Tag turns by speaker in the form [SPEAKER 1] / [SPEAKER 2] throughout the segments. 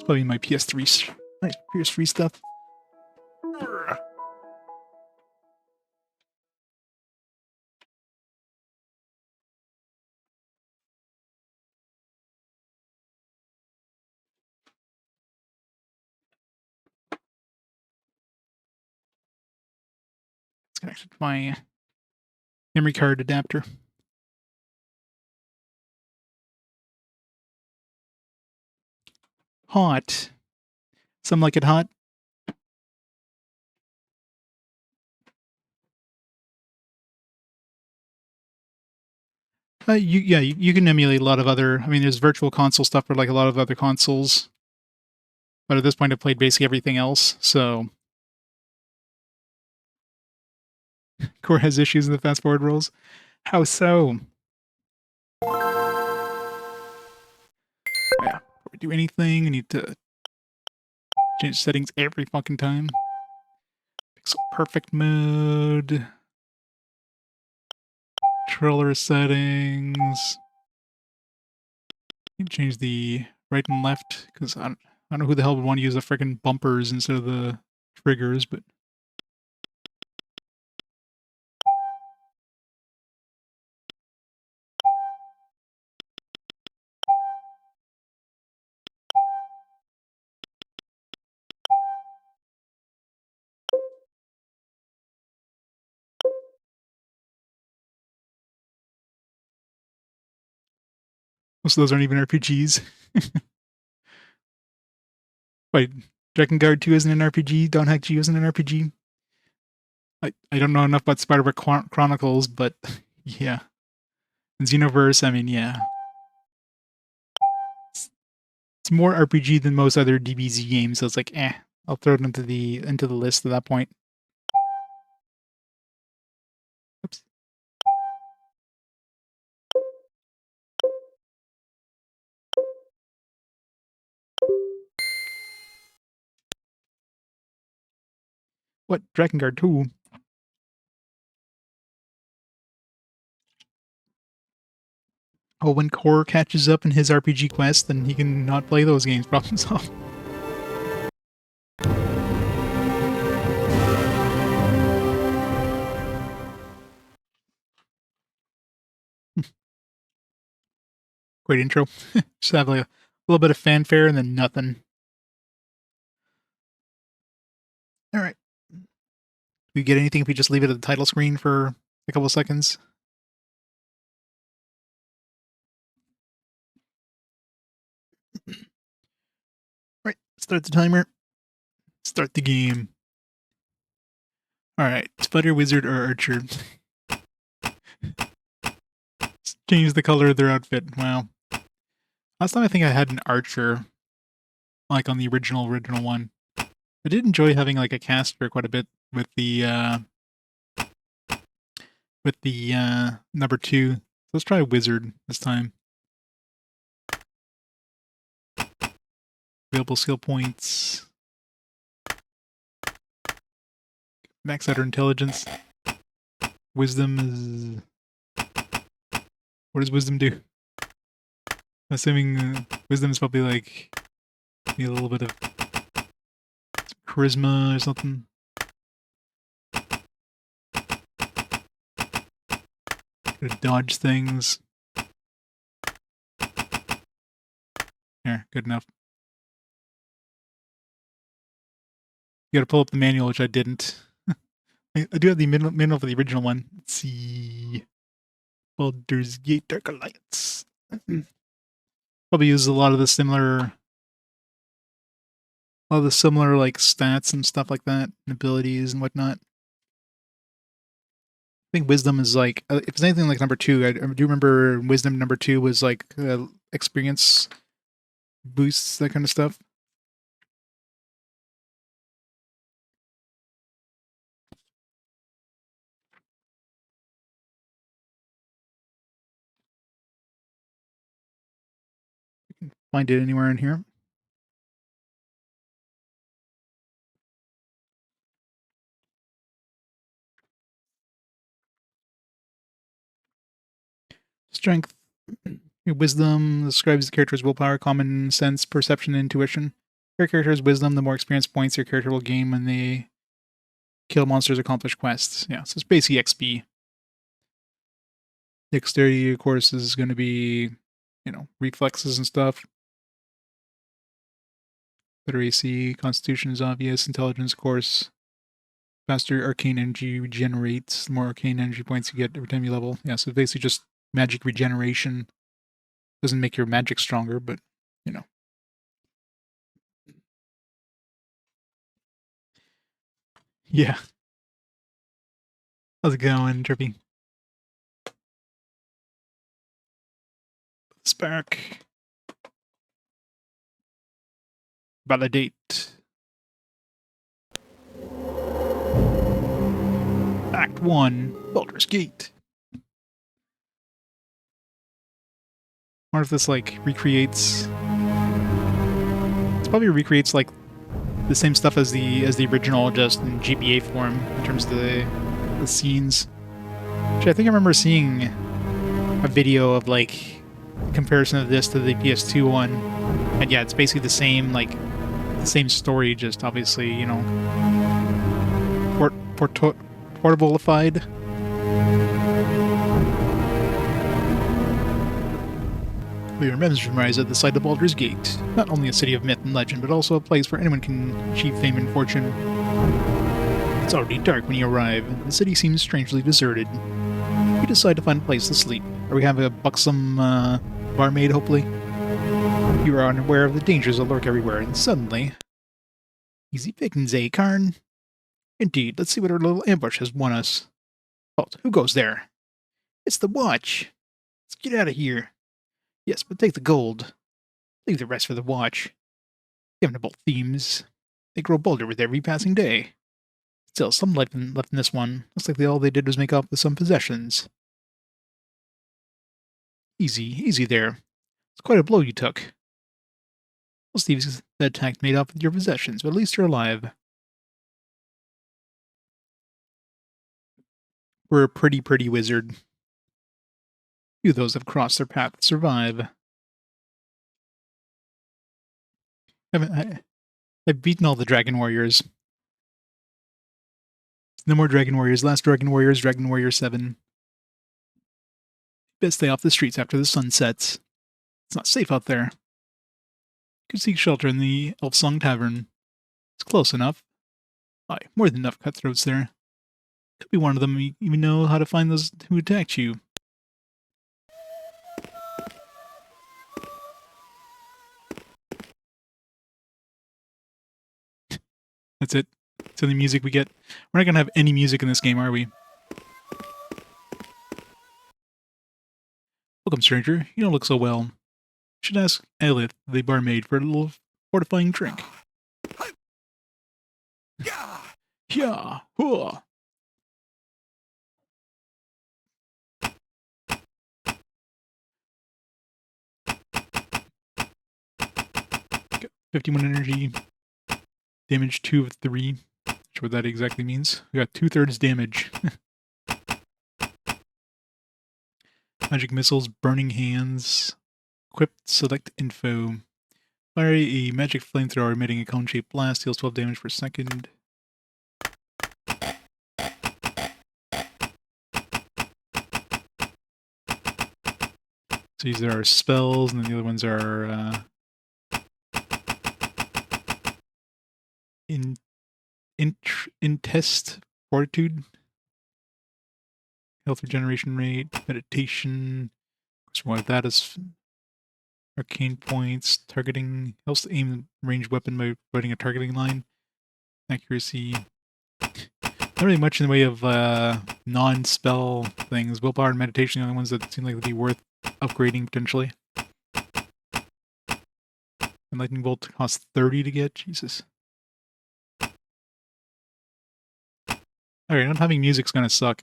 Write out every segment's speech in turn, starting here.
[SPEAKER 1] Probably my my PS3 stuff. It's connected to my memory card adapter. Hot. Some like it hot. You can emulate a lot of other. I mean, there's virtual console stuff for like a lot of other consoles, but at this point, I've played basically everything else. So, Core has issues in the fast forward rolls. How so? Yeah, before we do anything, I need to change settings every fucking time. Pixel perfect mode. Controller settings. Need to change the right and left because I don't know who the hell would want to use the freaking bumpers instead of the triggers, but most of those aren't even RPGs. Wait, Drakengard 2 isn't an RPG? Don't Hack G isn't an RPG? I don't know enough about Spider-Man Chronicles, but yeah. And Xenoverse, I mean, yeah. It's more RPG than most other DBZ games, so it's like, I'll throw it into the list at that point. Oops. What? Drakengard 2? Oh, when Core catches up in his RPG quest, then he can not play those games. Problem solved. Great intro. Just have like a little bit of fanfare and then nothing. All right. Do we get anything if we just leave it at the title screen for a couple seconds? All right. Start the timer. Start the game. All right. Spider, Wizard, or Archer? Change the color of their outfit. Wow. Last time I think I had an Archer, like on the original one. I did enjoy having like a caster quite a bit with the number 2. So let's try a Wizard this time. Available skill points. Max outer intelligence. Wisdom is... What does wisdom do? I'm assuming wisdom is probably like a little bit of charisma or something. Could dodge things. There, good enough. You gotta pull up the manual, which I didn't. I do have the manual for the original one. Let's see. Baldur's Gate Dark Alliance. Probably uses a lot of the similar like stats and stuff like that, and abilities and whatnot. I think wisdom is like, if it's anything like number 2, I do remember wisdom number 2 was like experience boosts, that kind of stuff. You can find it anywhere in here. Strength, wisdom describes the character's willpower, common sense, perception, and intuition. Your character's wisdom, the more experience points your character will gain when they kill monsters, accomplish quests. Yeah, so it's basically XP. Dexterity, of course, is going to be, reflexes and stuff. Better AC, Constitution is obvious, Intelligence, of course. Faster arcane energy regenerates, the more arcane energy points you get every time you level. Yeah, so basically just magic regeneration. Doesn't make your magic stronger, but, Yeah. How's it going, Trippy? Spark. Validate. Act 1, Baldur's Gate. I wonder if this, recreates... This probably recreates, the same stuff as the original, just in GBA form, in terms of the scenes. Actually, I think I remember seeing a video of, comparison of this to the PS2 one. And yeah, it's basically the same, the same story, just obviously, portabilified. We are mesmerized at the sight of Baldur's Gate, not only a city of myth and legend, but also a place where anyone can achieve fame and fortune. It's already dark when you arrive, and the city seems strangely deserted. You decide to find a place to sleep, or we have a buxom barmaid, hopefully. You are unaware of the dangers that lurk everywhere, and suddenly... Easy pickings, eh, Karn? Indeed, let's see what our little ambush has won us. Halt, who goes there? It's the watch. Let's get out of here. Yes, but take the gold. Leave the rest for the watch. Damnable themes. They grow bolder with every passing day. Still, some life left in this one. Looks like all they did was make off with some possessions. Easy there. It's quite a blow you took. Most thieves that attacked made off with your possessions, but at least you're alive. We're a pretty wizard. Few of those have crossed their path survive. I've beaten all the Dragon Warriors. No more Dragon Warriors. Last Dragon Warrior is Dragon Warrior 7. Best stay off the streets after the sun sets. It's not safe out there. Could seek shelter in the Elfsong Tavern. It's close enough. Aye, more than enough cutthroats there. Could be one of them even know how to find those who attacked you. That's it. It's the only music we get. We're not going to have any music in this game, are we? Welcome, stranger. You don't look so well. You should ask Elith, the barmaid, for a little fortifying drink. Yeah, hua. 51 energy. Damage 2 of 3. Not sure what that exactly means. We got 2/3 damage. Magic missiles, burning hands. Equipped, select info. Fire a magic flamethrower emitting a cone-shaped blast. Deals 12 damage per second. So these are our spells, and then the other ones are Intest Fortitude, health regeneration rate, meditation. Of course, that is arcane points, targeting, helps to aim ranged weapon by providing a targeting line, accuracy. Not really much in the way of non-spell things. Willpower and meditation are the only ones that seem like they'd be worth upgrading potentially. And lightning bolt costs 30 to get. Jesus. Alright, not having music's gonna suck.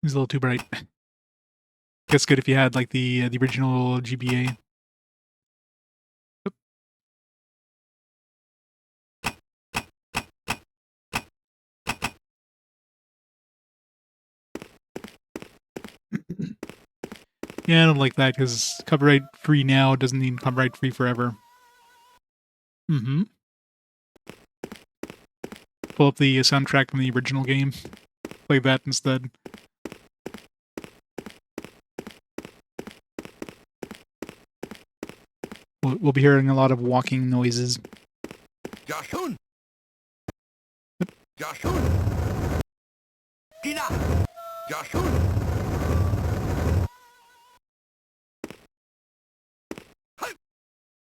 [SPEAKER 1] It's a little too bright. Guess good if you had the original GBA. Oop. Yeah, I don't like that because copyright free now doesn't mean copyright free forever. Mm-hmm. Pull up the soundtrack from the original game. Play that instead. We'll be hearing a lot of walking noises.
[SPEAKER 2] Yashun. Yashun. Ina. Yashun. Hey.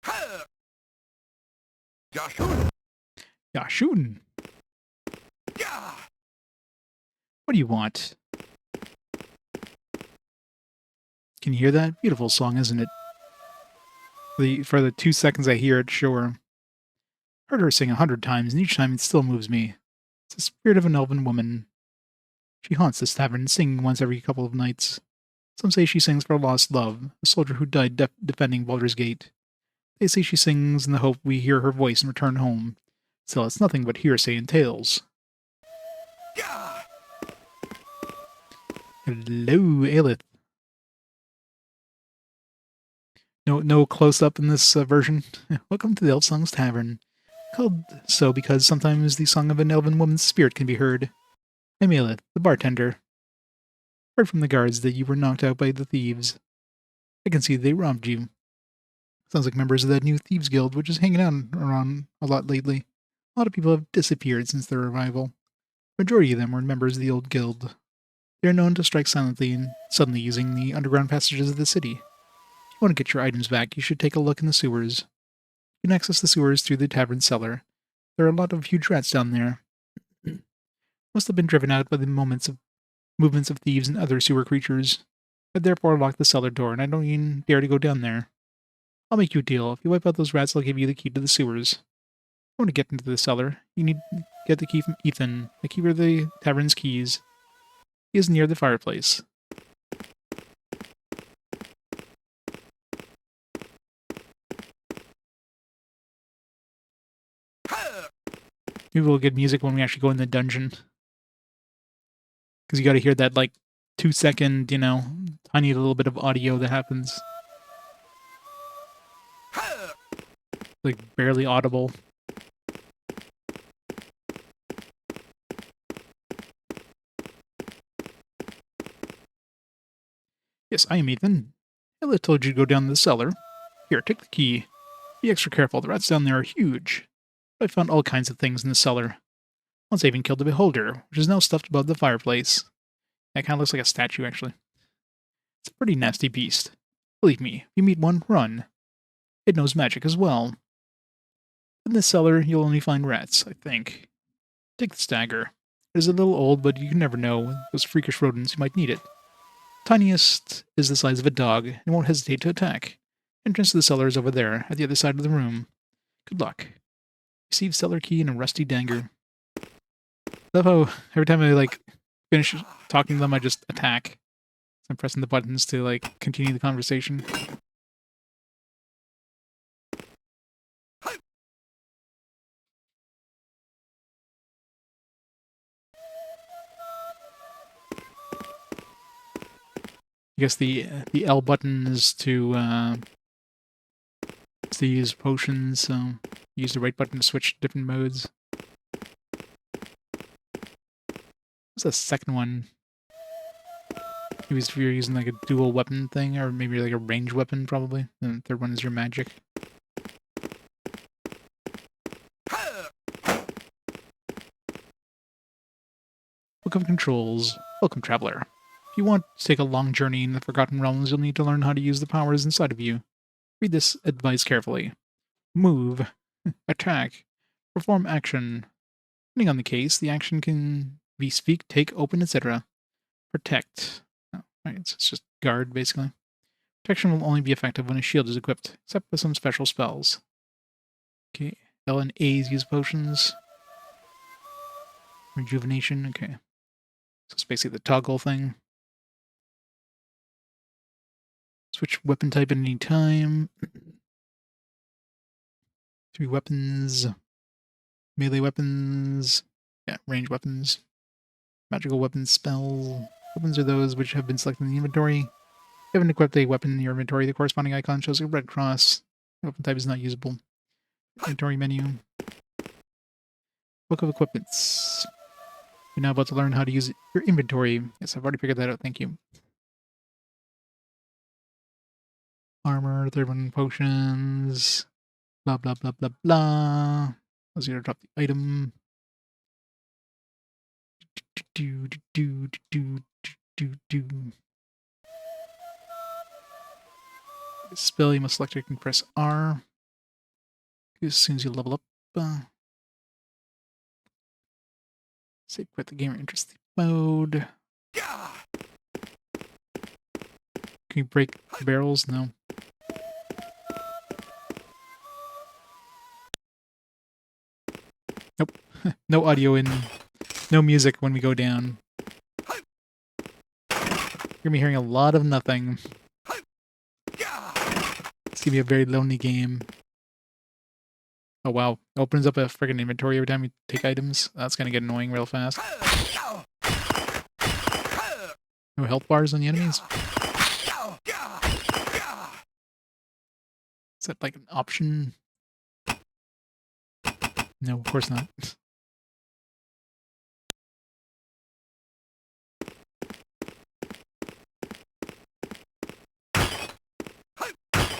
[SPEAKER 2] Hey. Yashun.
[SPEAKER 1] Yashun.
[SPEAKER 2] Yeah.
[SPEAKER 1] What do you want? Can you hear that? Beautiful song, isn't it? For the 2 seconds I hear it, sure. Heard her sing 100 times, and each time it still moves me. It's the spirit of an elven woman. She haunts this tavern, singing once every couple of nights. Some say she sings for a lost love, a soldier who died defending Baldur's Gate. They say she sings in the hope we hear her voice and return home. Still, it's nothing but hearsay and tales.
[SPEAKER 2] Yeah.
[SPEAKER 1] Hello, Aelith. No close-up in this version. Welcome to the Elfsong's Tavern. Called so because sometimes the song of an elven woman's spirit can be heard. I'm Aelith, the bartender. Heard from the guards that you were knocked out by the thieves. I can see they robbed you. Sounds like members of that new thieves guild, which is hanging out around a lot lately. A lot of people have disappeared since their arrival. Majority of them were members of the old guild. They are known to strike silently and suddenly using the underground passages of the city. If you want to get your items back, you should take a look in the sewers. You can access the sewers through the tavern cellar. There are a lot of huge rats down there. Must have been driven out by the movements of thieves and other sewer creatures. I therefore locked the cellar door, and I don't even dare to go down there. I'll make you a deal. If you wipe out those rats, I'll give you the key to the sewers. If you want to get into the cellar, you need to get the key from Ethan, the keeper of the tavern's keys. He is near the fireplace. Maybe we'll get music when we actually go in the dungeon. Because you gotta hear that, like, 2-second, tiny little bit of audio that happens. Like, barely audible. Yes, I am Ethan. Ella told you to go down to the cellar. Here, take the key. Be extra careful, the rats down there are huge. I found all kinds of things in the cellar. Once I even killed a beholder, which is now stuffed above the fireplace. That kind of looks like a statue, actually. It's a pretty nasty beast. Believe me, if you meet one, run. It knows magic as well. In this cellar, you'll only find rats, I think. Take the stagger. It is a little old, but you can never know. With those freakish rodents, you might need it. Tiniest is the size of a dog, and won't hesitate to attack. Entrance to the cellar is over there, at the other side of the room. Good luck. Receive cellar key and a rusty dagger. I love how every time I, finish talking to them, I just attack. So I'm pressing the buttons to, continue the conversation. I guess the L button is to use potions, so use the right button to switch different modes. What's the second one? Maybe if you're using like a dual weapon thing, or maybe like a ranged weapon, probably. And the third one is your magic. Book of Controls. Welcome, traveler. If you want to take a long journey in the Forgotten Realms, you'll need to learn how to use the powers inside of you. Read this advice carefully. Move. Attack. Perform action. Depending on the case, the action can be speak, take, open, etc. Protect. Oh, right, so it's just guard, basically. Protection will only be effective when a shield is equipped, except with some special spells. Okay, L and A's use potions. Rejuvenation, okay. So it's basically the toggle thing. Switch weapon type at any time. 3 weapons. Melee weapons. Yeah, range weapons. Magical weapons, spells. Weapons are those which have been selected in the inventory. you haven't equipped a weapon in your inventory, the corresponding icon shows a red cross. The weapon type is not usable. Inventory menu. Book of equipments. You're now about to learn how to use your inventory. Yes, I've already figured that out. Thank you. Armor, third one, potions. Blah, blah, blah, blah, blah. I was going to drop the item. Do, do, do, do, do, do, do. Spell, you must select it and press R. As soon as you level up. Say quit the gamer interest mode.
[SPEAKER 2] Gah!
[SPEAKER 1] Can you break barrels? No. Nope. No audio in. No music when we go down. You're gonna be hearing a lot of nothing. It's gonna be a very lonely game. Oh wow. It opens up a friggin' inventory every time you take items. That's gonna get annoying real fast. No health bars on the enemies? Is that like an option? No, of course not.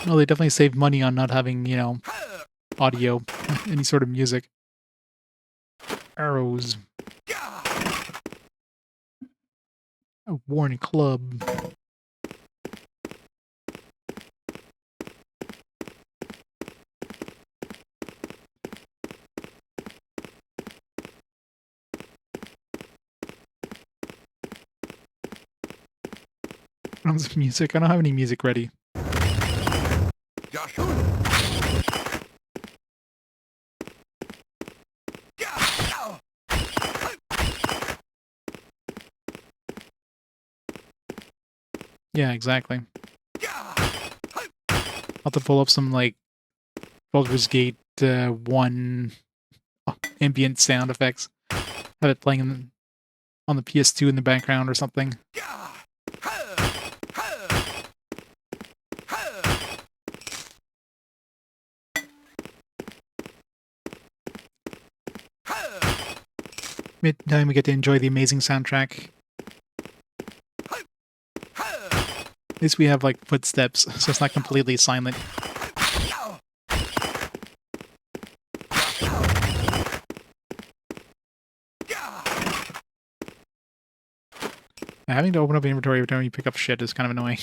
[SPEAKER 1] Well, they definitely saved money on not having, you know, audio, any sort of music. Arrows. A worn club. Rounds of music. I don't have any music ready. Yeah, exactly. I'll have to pull up some, like, Baldur's Gate 1 ambient sound effects. Have it playing on the PS2 in the background or something. Midtime, we get to enjoy the amazing soundtrack. At least we have, like, footsteps, so it's not completely silent. Having to open up inventory every time you pick up shit is kind of annoying.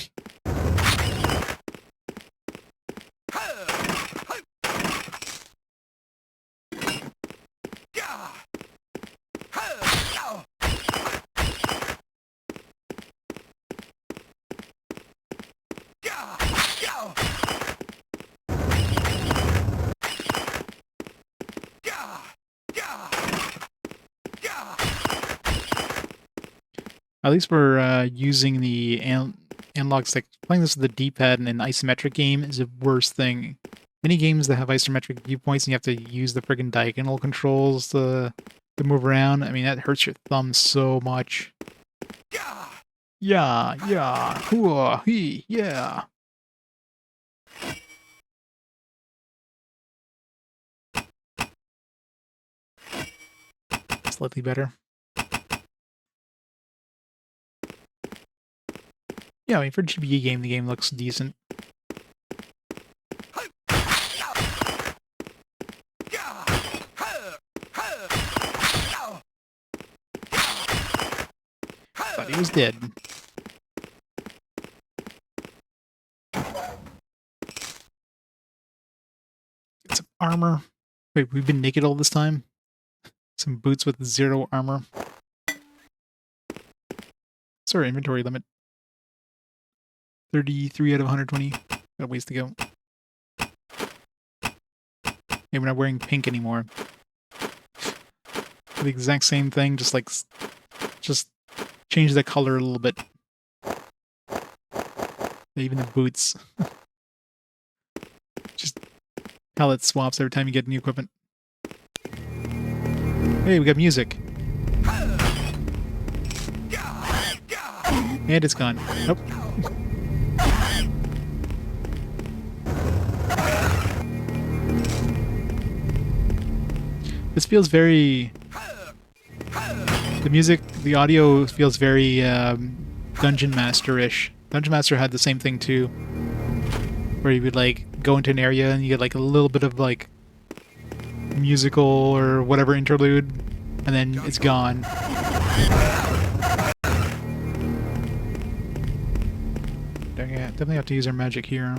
[SPEAKER 1] At least we're using the analog stick. Playing this with the D-pad in an isometric game is the worst thing. Many games that have isometric viewpoints and you have to use the friggin' diagonal controls to move around, I mean, that hurts your thumb so much. Yeah, cool, he, yeah. Slightly better. Yeah, I mean, for a GBA game, the game looks decent. Thought he was dead. Get some armor. Wait, we've been naked all this time? Some boots with 0 armor. What's our inventory limit? 33 out of 120. Got a ways to go. Hey, we're not wearing pink anymore. The exact same thing, just like... Just change the color a little bit. Even the boots. Just palette swaps every time you get new equipment. Hey, we got music. And it's gone. Nope. feels very... The music, the audio feels very Dungeon Master-ish. Dungeon Master had the same thing too, where you would like go into an area and you get like a little bit of like musical or whatever interlude, and then it's gone. Definitely have to use our magic here.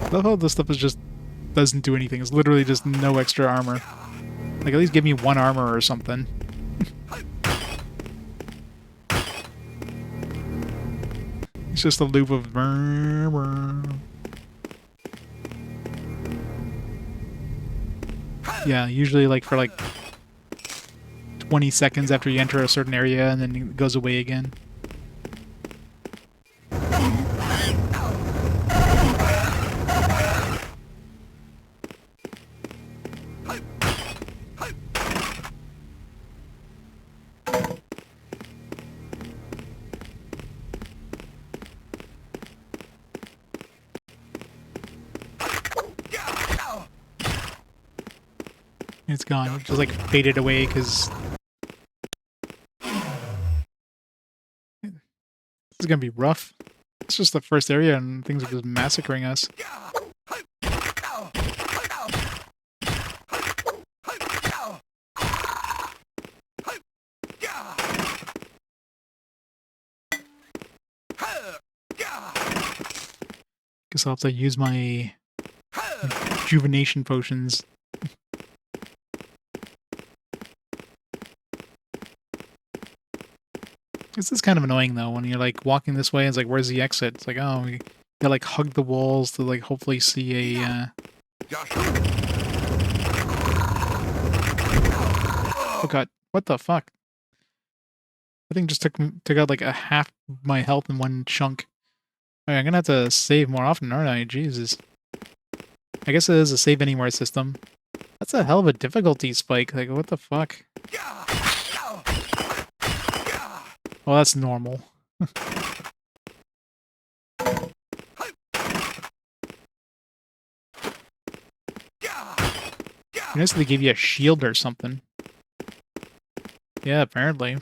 [SPEAKER 1] I love how this stuff is just doesn't do anything. It's literally just no extra armor. Like, at least give me 1 armor or something. It's just a loop of... Yeah, usually like for like 20 seconds after you enter a certain area, and then it goes away again. It's gone. It just like faded away because this is gonna be rough. It's just the first area and things are just massacring us. Guess I'll have to use my rejuvenation potions. This is kind of annoying though, when you're like walking this way, it's like, where's the exit? It's like, oh, you gotta like hug the walls to like hopefully see a Oh god, what the fuck? I think just took out like a half my health in one chunk. Alright, I'm gonna have to save more often, aren't I? Jesus. I guess it is a save anywhere system. That's a hell of a difficulty spike, like what the fuck? Well, that's normal. I guess they gave you a shield or something. Yeah, apparently.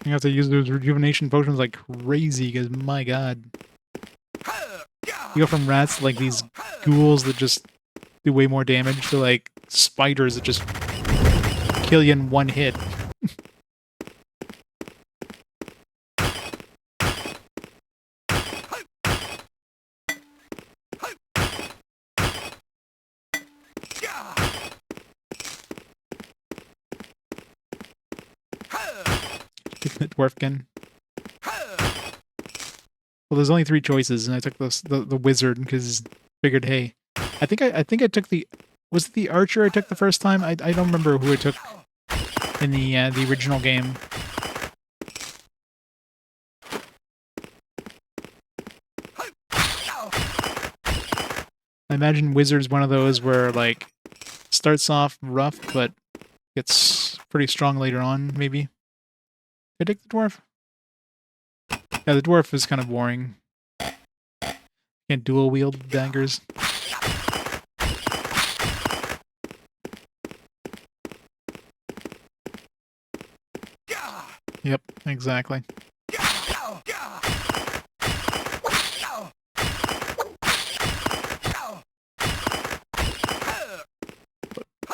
[SPEAKER 1] You have to use those rejuvenation potions like crazy, because my god. You go from rats to like these ghouls that just do way more damage to like spiders that just kill you in one hit. Taking the dwarfkin. Well, there's only 3 choices, and I took the wizard because figured, hey, I think I took the, was it the archer I took the first time? I don't remember who I took in the original game. I imagine wizard's one of those where like starts off rough but gets pretty strong later on, maybe. Did I take the dwarf? Yeah, the dwarf is kind of boring. Can't dual wield daggers. Yep, exactly.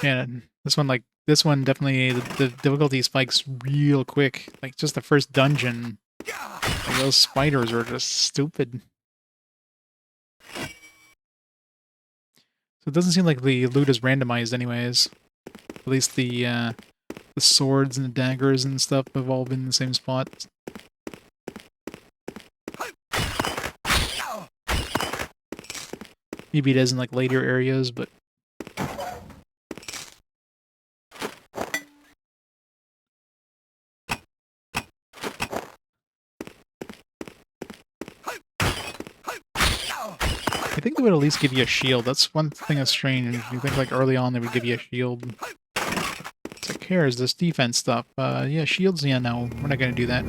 [SPEAKER 1] Yeah, this one definitely, the difficulty spikes real quick. Like, just the first dungeon. Like, those spiders are just stupid. So it doesn't seem like the loot is randomized anyways. At least the swords and the daggers and stuff have all been in the same spot. Maybe it is in like later areas, but I think they would at least give you a shield. That's one thing that's strange. You think like early on they would give you a shield. It's like, cares? This defense stuff. Yeah, shields. Yeah, no, we're not gonna do that.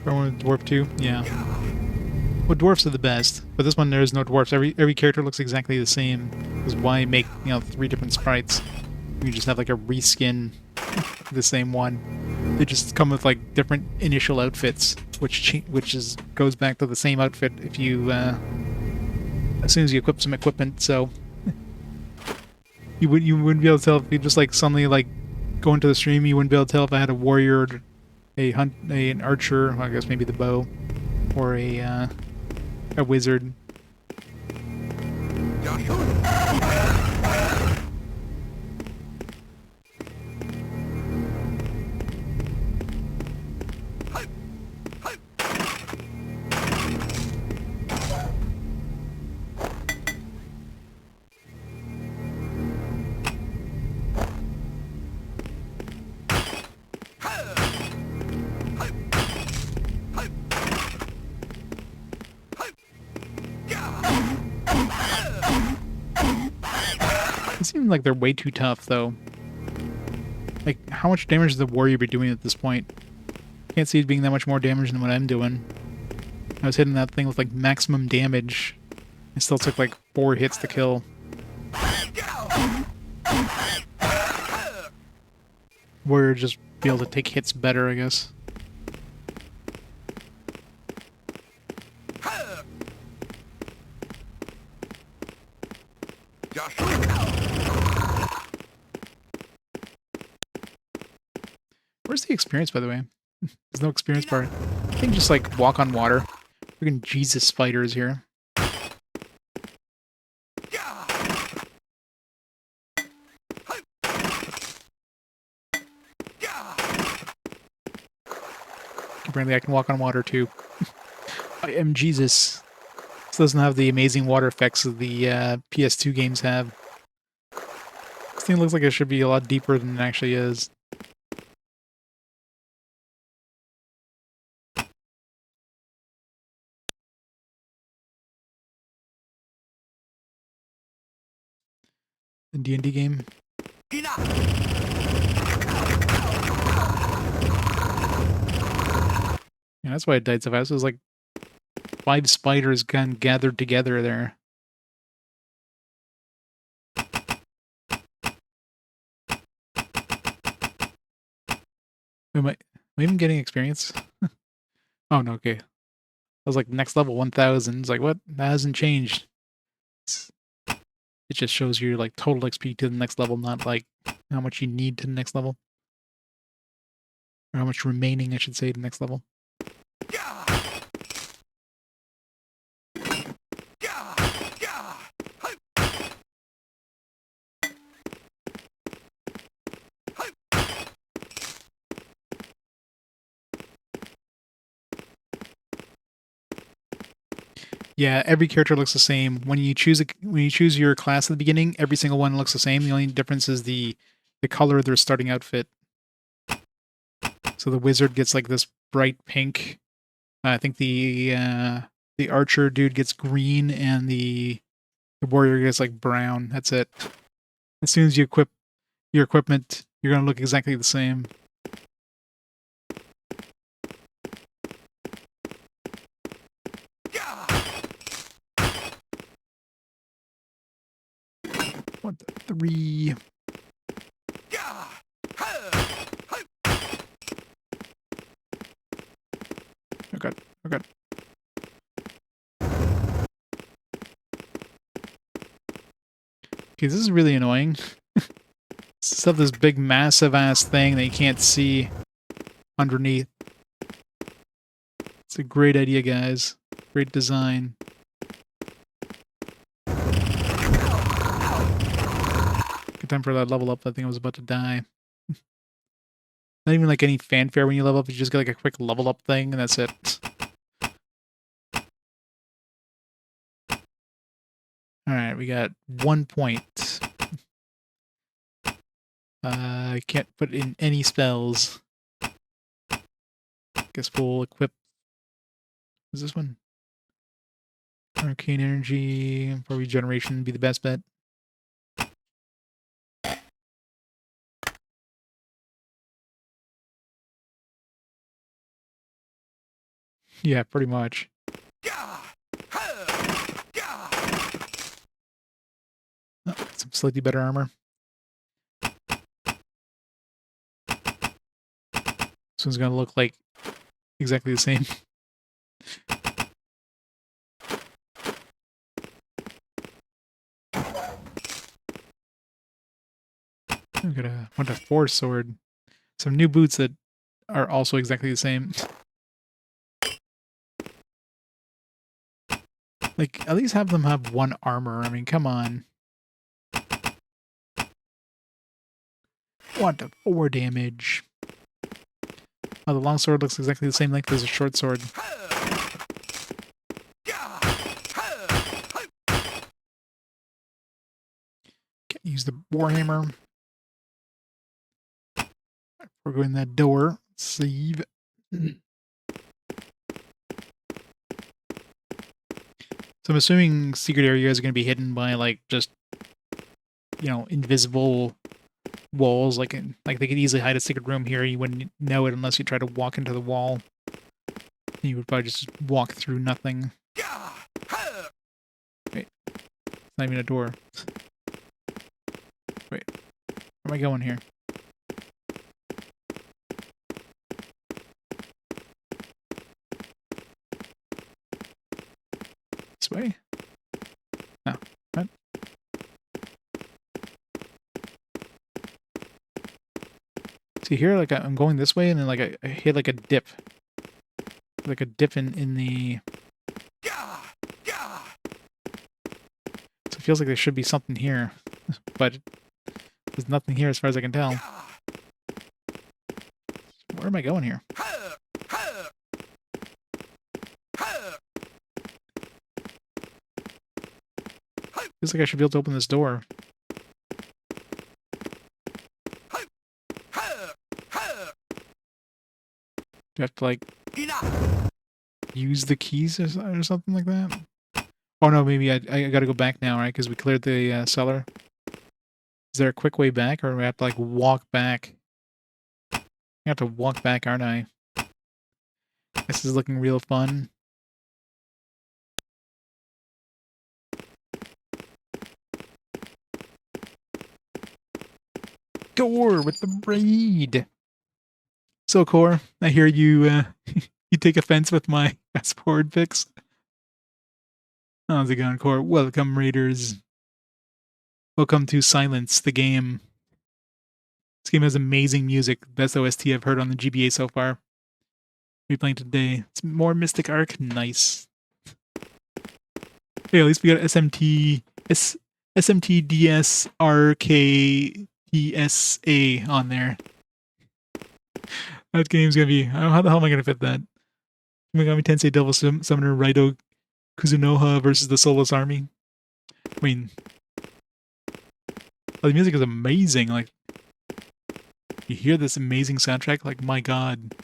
[SPEAKER 1] Or dwarf too. Yeah. Well, dwarfs are the best, but this one there is no dwarfs. Every character looks exactly the same. Because why make 3 different sprites? You just have like a reskin the same one. They just come with like different initial outfits, which goes back to the same outfit if you as soon as you equip some equipment. So you wouldn't be able to tell if you just like suddenly like go into the stream. You wouldn't be able to tell if I had a warrior, an archer. Well, I guess maybe the bow, or a wizard. It seems like they're way too tough, though. Like, how much damage is the warrior be doing at this point? Can't see it being that much more damage than what I'm doing. I was hitting that thing with, like, maximum damage. It still took, like, 4 hits to kill. Warrior just be able to take hits better, I guess. Where's the experience, by the way? There's no experience bar. I think just, like, walk on water. Freaking Jesus spiders here. Apparently I can walk on water, too. I am Jesus. This doesn't have the amazing water effects that the PS2 games have. This thing looks like it should be a lot deeper than it actually is. The D&D game. Yeah, that's why it died so fast. It was like 5 spiders gathered together there. Am I even getting experience? Oh, no, okay. I was like, next level 1000. It's like, what? That hasn't changed. It just shows you like total XP to the next level, not like how much you need to the next level. Or how much remaining, I should say, to the next level. Yeah, every character looks the same. When you choose your class at the beginning, every single one looks the same. The only difference is the color of their starting outfit. So the wizard gets like this bright pink. I think the archer dude gets green, and the warrior gets like brown. That's it. As soon as you equip your equipment, you're gonna look exactly the same. What the 3? Oh god, oh god. Okay, this is really annoying. Just have this big massive ass thing that you can't see underneath. It's a great idea, guys. Great design. Good time for that level up. I think I was about to die. Not even like any fanfare when you level up. You just get like a quick level up thing, and that's it. Alright, we got 1 point. I can't put in any spells. Guess we'll equip. Is this one? Arcane energy for regeneration would be the best bet. Yeah, pretty much. Oh, some slightly better armor. This one's gonna look like exactly the same. I've got a 1-4 sword. Some new boots that are also exactly the same. Like, at least have them have 1 armor. I mean, come on. 1-4 damage. Oh, the long sword looks exactly the same length as a short sword. Can't use the warhammer. We're going that door. Save. So I'm assuming secret areas are going to be hidden by, like, just, you know, invisible walls. Like they could easily hide a secret room here. You wouldn't know it unless you try to walk into the wall. You would probably just walk through nothing. Wait. It's not even a door. Wait. Where am I going here? This way? No. What? See here, like I'm going this way, and then like I hit like a dip. Like a dip in the... So it feels like there should be something here. But there's nothing here as far as I can tell. Where am I going here? Feels like I should be able to open this door. Do I have to, like, use the keys or something like that? Oh no, maybe I gotta go back now, right? Because we cleared the cellar. Is there a quick way back, or do we have to, like, walk back? I have to walk back, aren't I? This is looking real fun. Core with the braid. So, Core, I hear you you take offense with my fast forward picks. How's it going, Core? Welcome, Raiders. Welcome to Silence, the game. This game has amazing music. Best OST I've heard on the GBA so far. We're playing today. It's more Mystic Arc. Nice. Hey, at least we got SMT DSRKTSA on there. That game's gonna be... How the hell am I gonna fit that? Megami Tensei Devil Summoner Raido Kuzunoha versus the Soulless Army. I mean... the music is amazing. Like, you hear this amazing soundtrack, like, my god.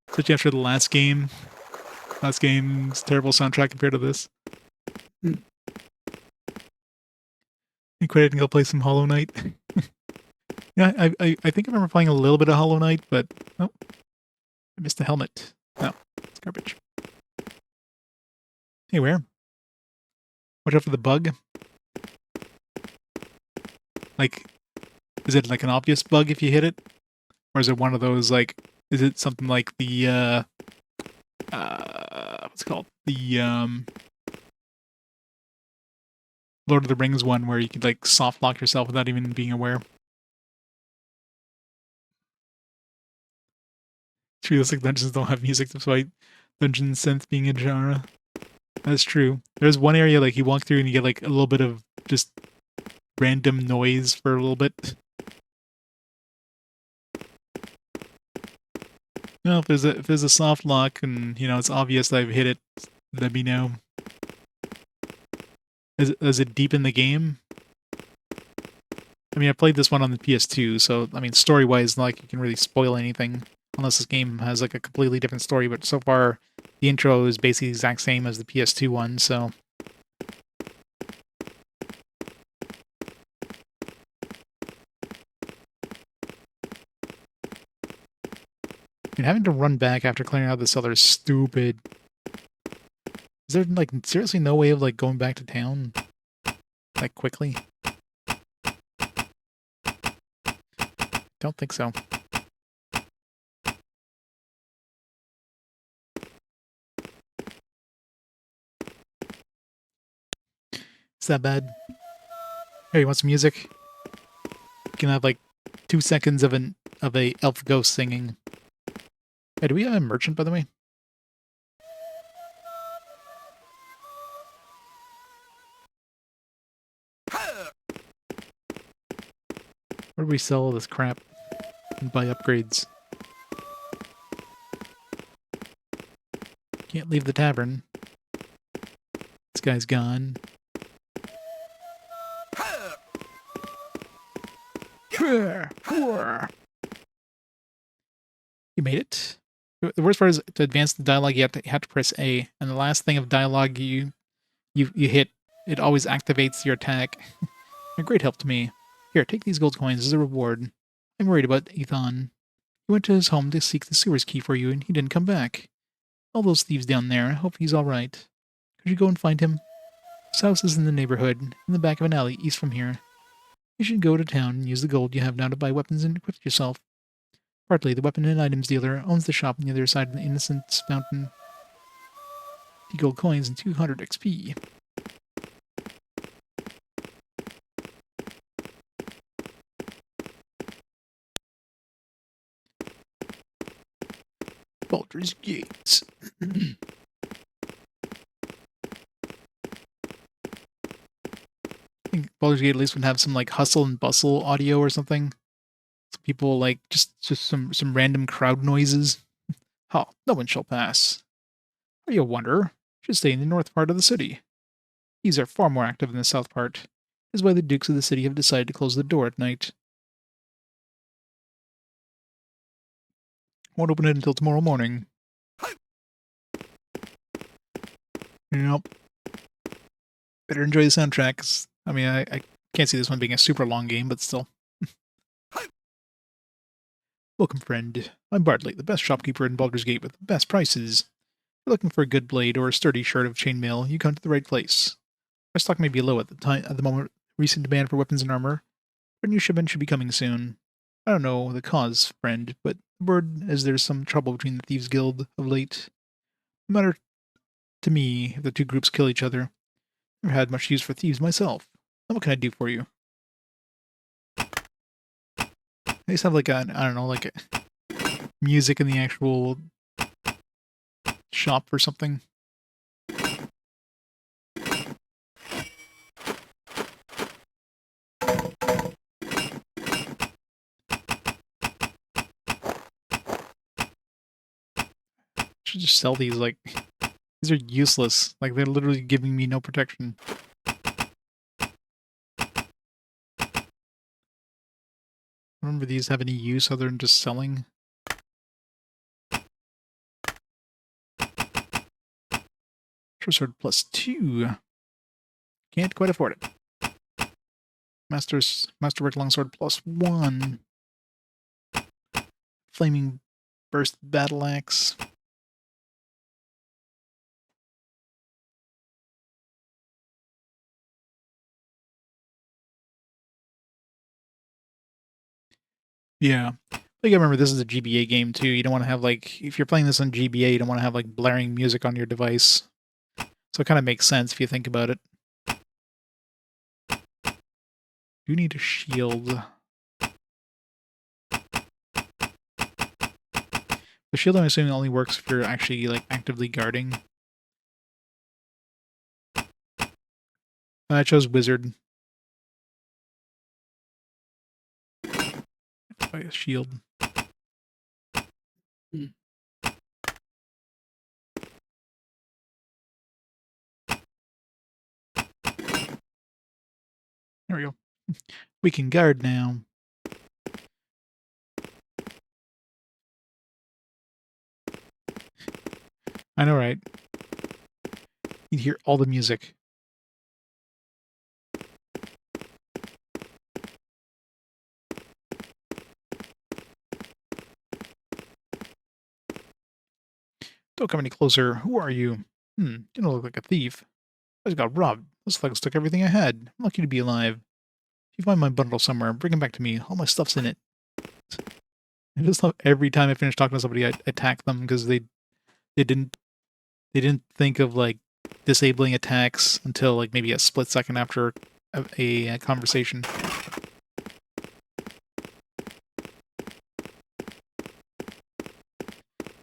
[SPEAKER 1] Especially after the last game. Last game's terrible soundtrack compared to this. You quit and go play some Hollow Knight. Yeah, I think I remember playing a little bit of Hollow Knight, but... Oh. I missed the helmet. No, it's garbage. Hey, where? Watch out for the bug. Like, is it like an obvious bug if you hit it? Or is it one of those, like... Is it something like the, what's it called? The, Lord of the Rings one where you could, like, soft lock yourself without even being aware. Realistic dungeons don't have music despite dungeon synth being a genre. That's true. There's one area, like, you walk through and you get, like, a little bit of just random noise for a little bit. No, if there's a soft lock and, you know, it's obvious that I've hit it, let me know. Is it deep in the game? I mean, I played this one on the PS2, so I mean, story-wise, not like you can really spoil anything unless this game has like a completely different story. But so far, the intro is basically the exact same as the PS2 one. So I mean, having to run back after clearing out the cellar is stupid. Is there like seriously no way of like going back to town like quickly? Don't think so. Is that bad? Hey, you want some music? You can have like 2 seconds of a elf ghost singing. Hey, do we have a merchant by the way? Where do we sell all this crap and buy upgrades? Can't leave the tavern. This guy's gone. You made it. The worst part is to advance the dialogue, you have to press A, and the last thing of dialogue you hit, it always activates your attack. A great help to me. Here, take these gold coins as a reward. I'm worried about Ethan. He went to his home to seek the sewers key for you, and he didn't come back. All those thieves down there, I hope he's all right. Could you go and find him? His house is in the neighborhood, in the back of an alley east from here. You should go to town and use the gold you have now to buy weapons and equip yourself. Partly, the weapon and items dealer owns the shop on the other side of the Innocence Fountain. 50 gold coins and 200 XP. Baldur's Gates. I think Baldur's Gate at least would have some like hustle and bustle audio or something. Some people like just some random crowd noises. Ha, no one shall pass. Are you a wanderer? Should stay in the north part of the city. These are far more active in the south part. This is why the dukes of the city have decided to close the door at night. Won't open it until tomorrow morning. Yep. Better enjoy the soundtrack. 'Cause, I mean, I can't see this one being a super long game, but still. Welcome, friend. I'm Bartley, the best shopkeeper in Baldur's Gate with the best prices. If you're looking for a good blade or a sturdy shard of chainmail, you come to the right place. Our stock may be low at the moment. Recent demand for weapons and armor. A new shipment should be coming soon. I don't know the cause, friend, but the word is there's some trouble between the Thieves Guild of late. No matter to me if the two groups kill each other. Never had much use for thieves myself. Now what can I do for you? I just have like I don't know, like music in the actual shop or something. Should just sell these, like, these are useless. Like, they're literally giving me no protection. Remember these have any use other than just selling? Short sword +2. Can't quite afford it. Masterwork longsword +1. Flaming burst battle axe. Yeah. But you gotta remember, this is a GBA game, too. You don't want to have, like, if you're playing this on GBA, you don't want to have, like, blaring music on your device. So it kind of makes sense if you think about it. You need a shield. The shield, I'm assuming, only works if you're actually, like, actively guarding. I chose wizard. Buy a shield. There we go. We can guard now. I know, right? You'd hear all the music. Don't come any closer. Who are you? You don't look like a thief. I just got robbed. Those thugs took everything I had. I'm lucky to be alive. If you find my bundle somewhere, bring it back to me. All my stuff's in it. I just love every time I finish talking to somebody, I attack them because they didn't think of like disabling attacks until like maybe a split second after a conversation.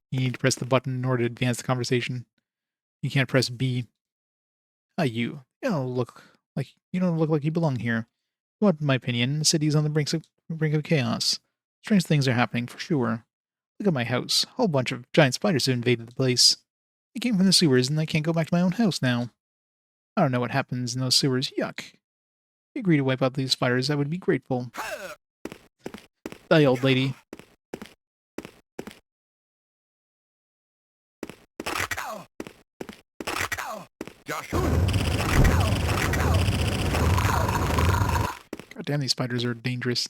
[SPEAKER 1] You need to press the button in order to advance the conversation. You can't press B. You don't look like you belong here. What, in my opinion, the city's on the brink of chaos. Strange things are happening for sure. Look at my house. A whole bunch of giant spiders have invaded the place. They came from the sewers, and I can't go back to my own house now. I don't know what happens in those sewers. Yuck. If you agree to wipe out these spiders, I would be grateful. Die, old lady. God damn, these spiders are dangerous.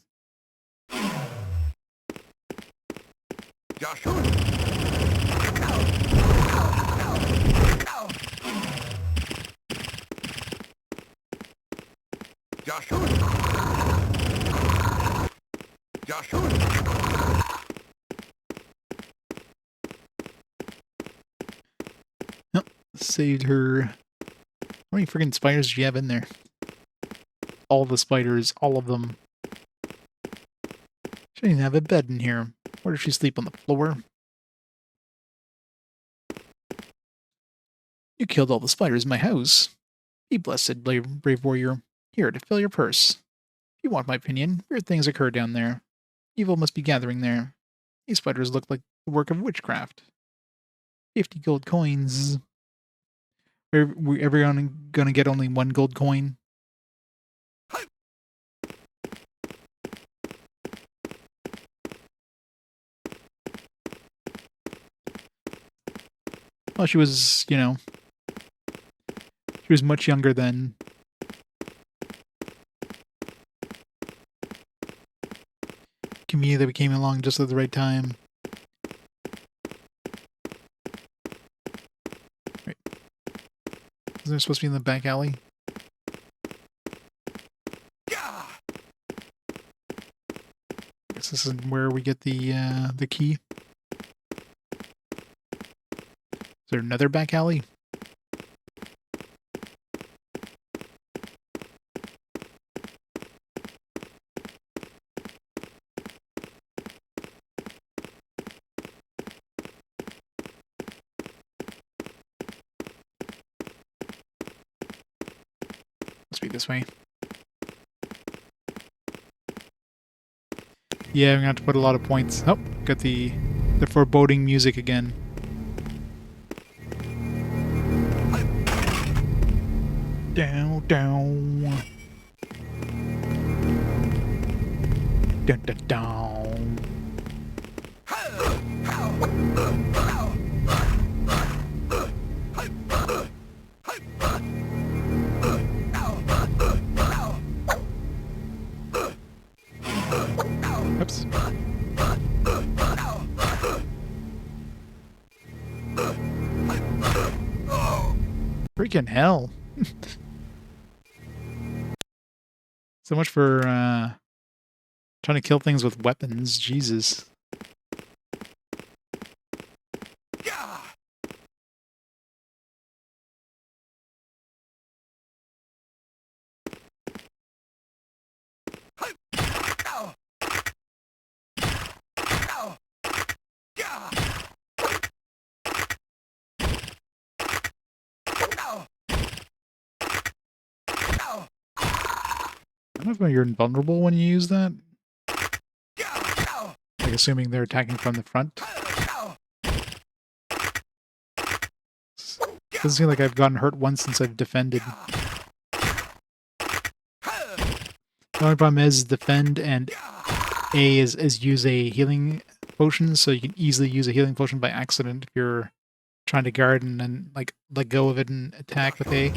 [SPEAKER 1] Nope, saved her. How many freaking spiders do you have in there? All the spiders, all of them. She didn't even have a bed in here. Where does she sleep, on the floor? You killed all the spiders in my house. Be blessed, brave warrior. Here to fill your purse. If you want my opinion, weird things occur down there. Evil must be gathering there. These spiders look like the work of witchcraft. 50 gold coins. Are we ever gonna get only one gold coin? Well, she was, she was much younger then. Camille that we came along just at the right time. Right. Isn't there supposed to be in the back alley? I guess this is where we get the key. Is there another back alley? Must be this way. Yeah, I'm gonna have to put a lot of points. Oh, got the foreboding music again. Down, down. Dun, dun, down. Oops. Freaking hell. So much for trying to kill things with weapons. Jesus. I don't know if you're invulnerable when you use that. Like, assuming they're attacking from the front. Doesn't seem like I've gotten hurt once since I've defended. The only problem is defend and A is use a healing potion, so you can easily use a healing potion by accident if you're trying to guard and then like let go of it and attack with A.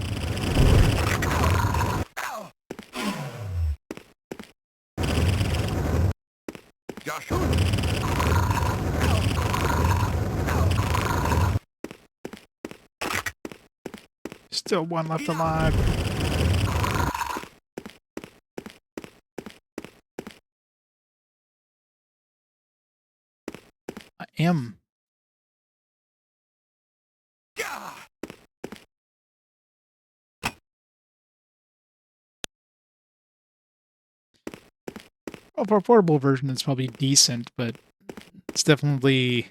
[SPEAKER 1] Still one left alive. I am. Well, for a portable version, it's probably decent, but it's definitely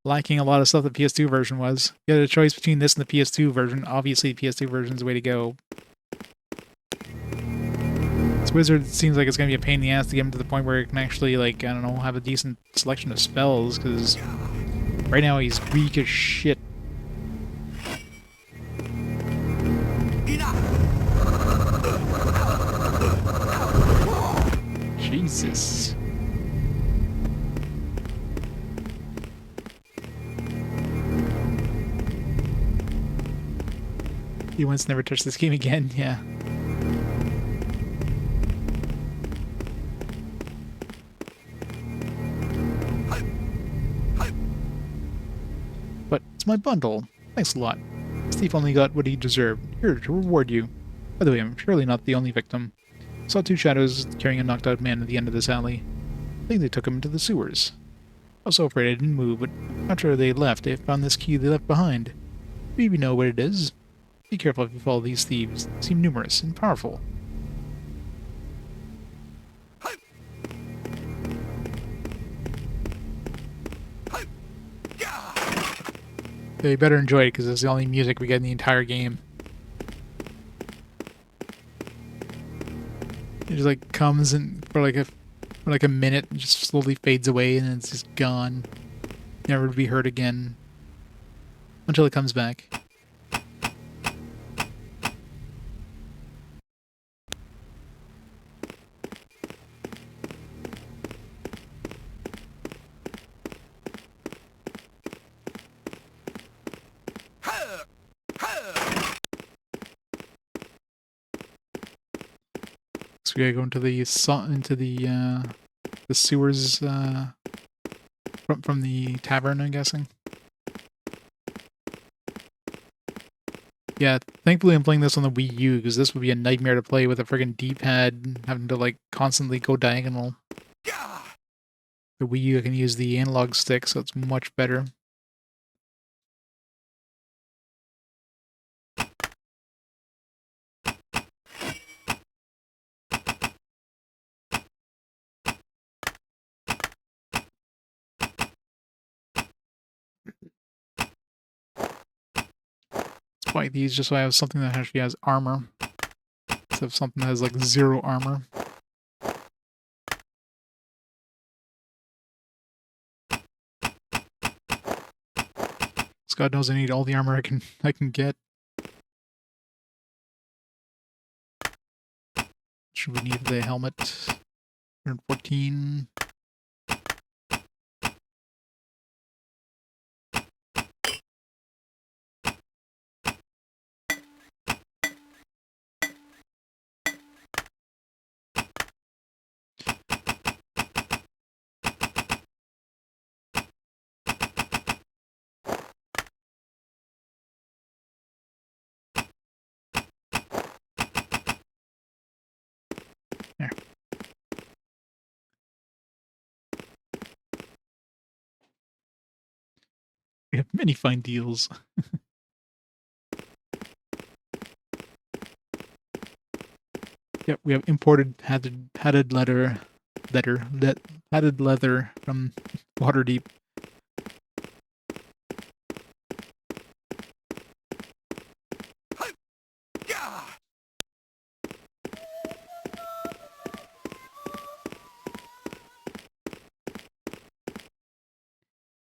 [SPEAKER 1] lacking a lot of stuff the PS2 version was. You had a choice between this and the PS2 version. Obviously, the PS2 version is the way to go. This wizard seems like it's going to be a pain in the ass to get him to the point where it can actually, like, I don't know, have a decent selection of spells, because right now he's weak as shit. Jesus. He wants to never touch this game again, yeah. But it's my bundle. Thanks a lot. Steve only got what he deserved. Here to reward you. By the way, I'm surely not the only victim. Saw two shadows carrying a knocked out man at the end of this alley. I think they took him into the sewers. I was so afraid I didn't move, but after they left, they found this key they left behind. Maybe you know what it is. Be careful if you follow these thieves. They seem numerous and powerful. Yeah, you better enjoy it because it's the only music we get in the entire game. It just like comes and for like a minute and just slowly fades away and then it's just gone. Never to be heard again. Until it comes back. So we gotta go into the sewers from the tavern, I'm guessing. Yeah, thankfully I'm playing this on the Wii U because this would be a nightmare to play with a friggin' D-pad, having to like constantly go diagonal. The Wii U I can use the analog stick, so it's much better. It's why these just so I have something that actually has armor. Instead of something that has like 0 armor. God knows I need all the armor I can get. Should we need the helmet? 114. There. We have many fine deals. Yep, we have imported padded leather from Waterdeep.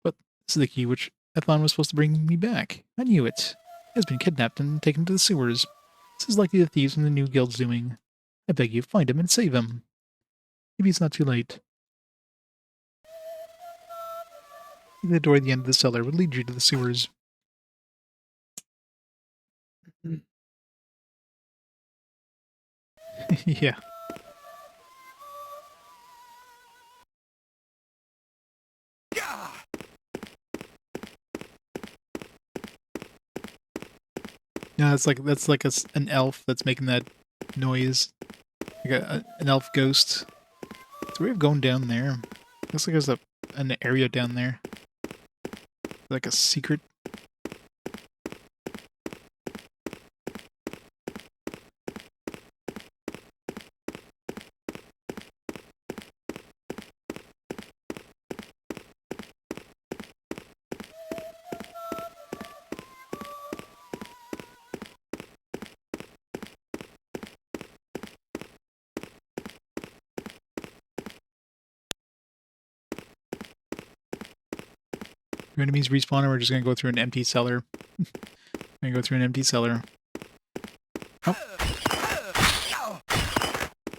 [SPEAKER 1] But this is the key which Ethlon was supposed to bring me back. I knew it. He has been kidnapped and taken to the sewers. This is likely the thieves from the new guild's doing. I beg you, find him and save him. Maybe it's not too late. The door at the end of the cellar would lead you to the sewers. Yeah.
[SPEAKER 2] Gah!
[SPEAKER 1] No, that's like an elf that's making that noise. Like an elf ghost. So we're going down there. Looks like there's an area down there. Like a secret. Your enemies respawn and we're just gonna go through an empty cellar. Gonna go through an empty cellar. Oh,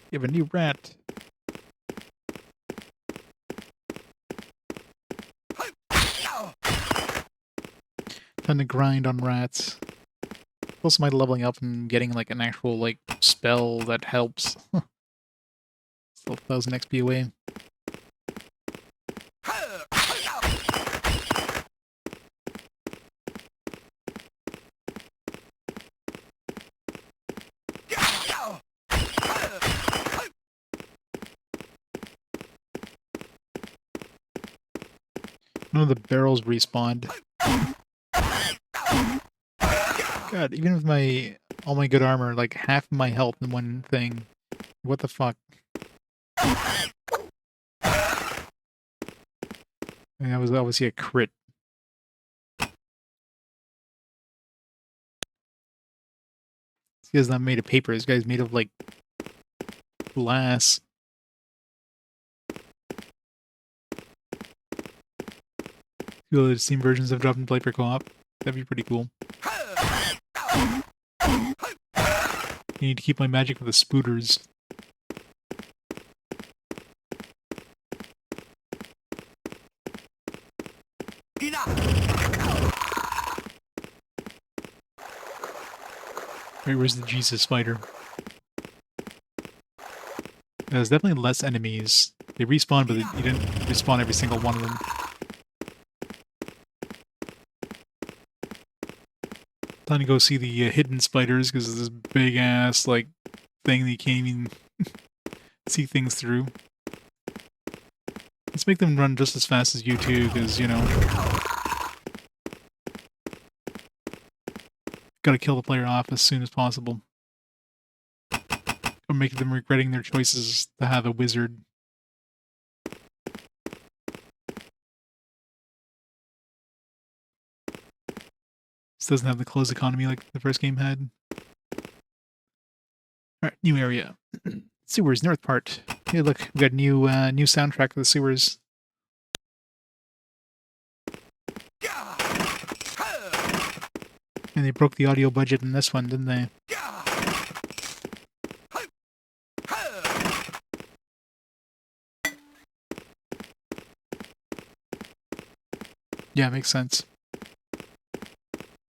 [SPEAKER 1] you have a new rat. Time to grind on rats. Also, my leveling up and getting like an actual like spell that helps. Still 1,000 XP away. None of the barrels respawned. God, even with all my good armor, like half of my health in one thing. What the fuck? I mean, that was obviously a crit. This guy's not made of paper. This guy's made of like glass. Feel the Steam versions have dropped in play for co-op. That'd be pretty cool. I need to keep my magic for the spooters. Wait, where's the Jesus fighter? There's definitely less enemies. They respawn, but you didn't respawn every single one of them. Time to go see the hidden spiders, because this big ass like thing that you can't even see things through. Let's make them run just as fast as you two, because, you know, gotta kill the player off as soon as possible. Or make them regretting their choices to have a wizard. This doesn't have the closed economy like the first game had. Alright, new area. Sewers, north part. Hey, look, we got new soundtrack for the sewers. And they broke the audio budget in this one, didn't they? Yeah, makes sense.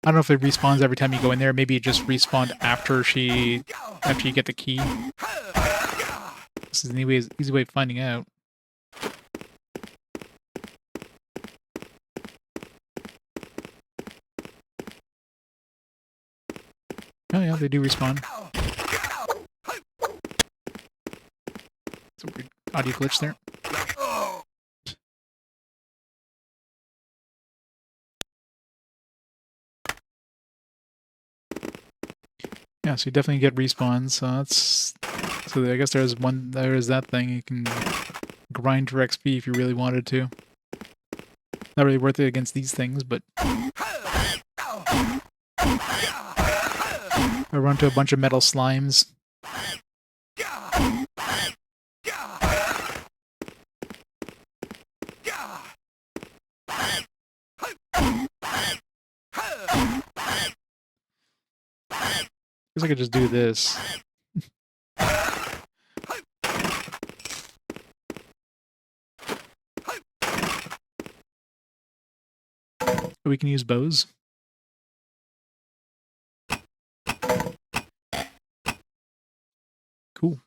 [SPEAKER 1] I don't know if it respawns every time you go in there. Maybe it just respawned after you get the key. This is an easy way of finding out. Oh yeah, they do respawn. It's a weird audio glitch there. Yeah, so you definitely get respawns. So I guess there's that thing. You can grind for XP if you really wanted to. Not really worth it against these things, but I run into a bunch of metal slimes. Guess I could just do this. we can use bows. Cool.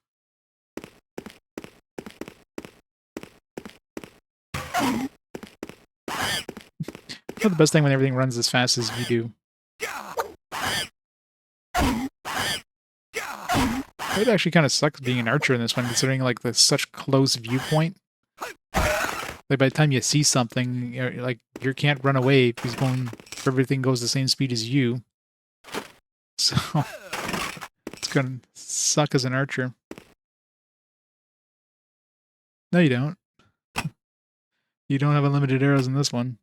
[SPEAKER 1] Not the best thing when everything runs as fast as you do. It actually kind of sucks being an archer in this one, considering like the such close viewpoint. Like by the time you see something, like you can't run away because everything goes the same speed as you. So it's gonna suck as an archer. No, you don't. You don't have unlimited arrows in this one.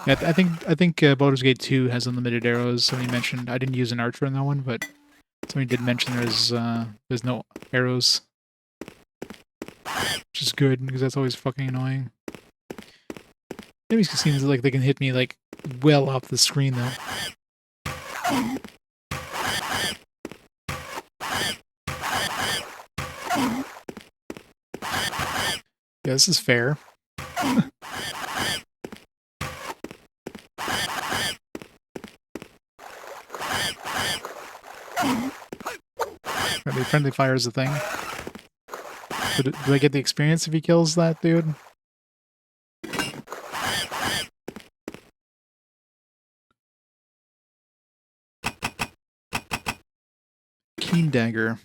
[SPEAKER 1] Yeah, I think Baldur's Gate 2 has unlimited arrows. Somebody mentioned I didn't use an archer in that one, but somebody did mention there's no arrows, which is good because that's always fucking annoying. Enemies seems like they can hit me like well off the screen though. Yeah, this is fair. Maybe friendly fire is a thing. Do I get the experience if he kills that dude? Keen dagger.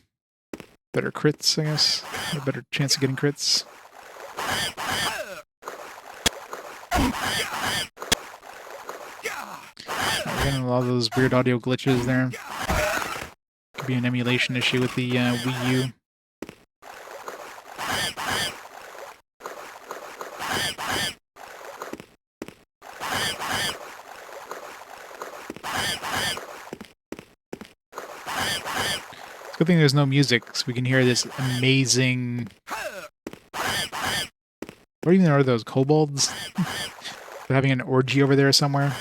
[SPEAKER 1] Better crits, I guess. A better chance of getting crits. We're getting a lot of those weird audio glitches there. Could be an emulation issue with the Wii U. Good thing there's no music, so we can hear this amazing... What even are those, kobolds? They're having an orgy over there somewhere.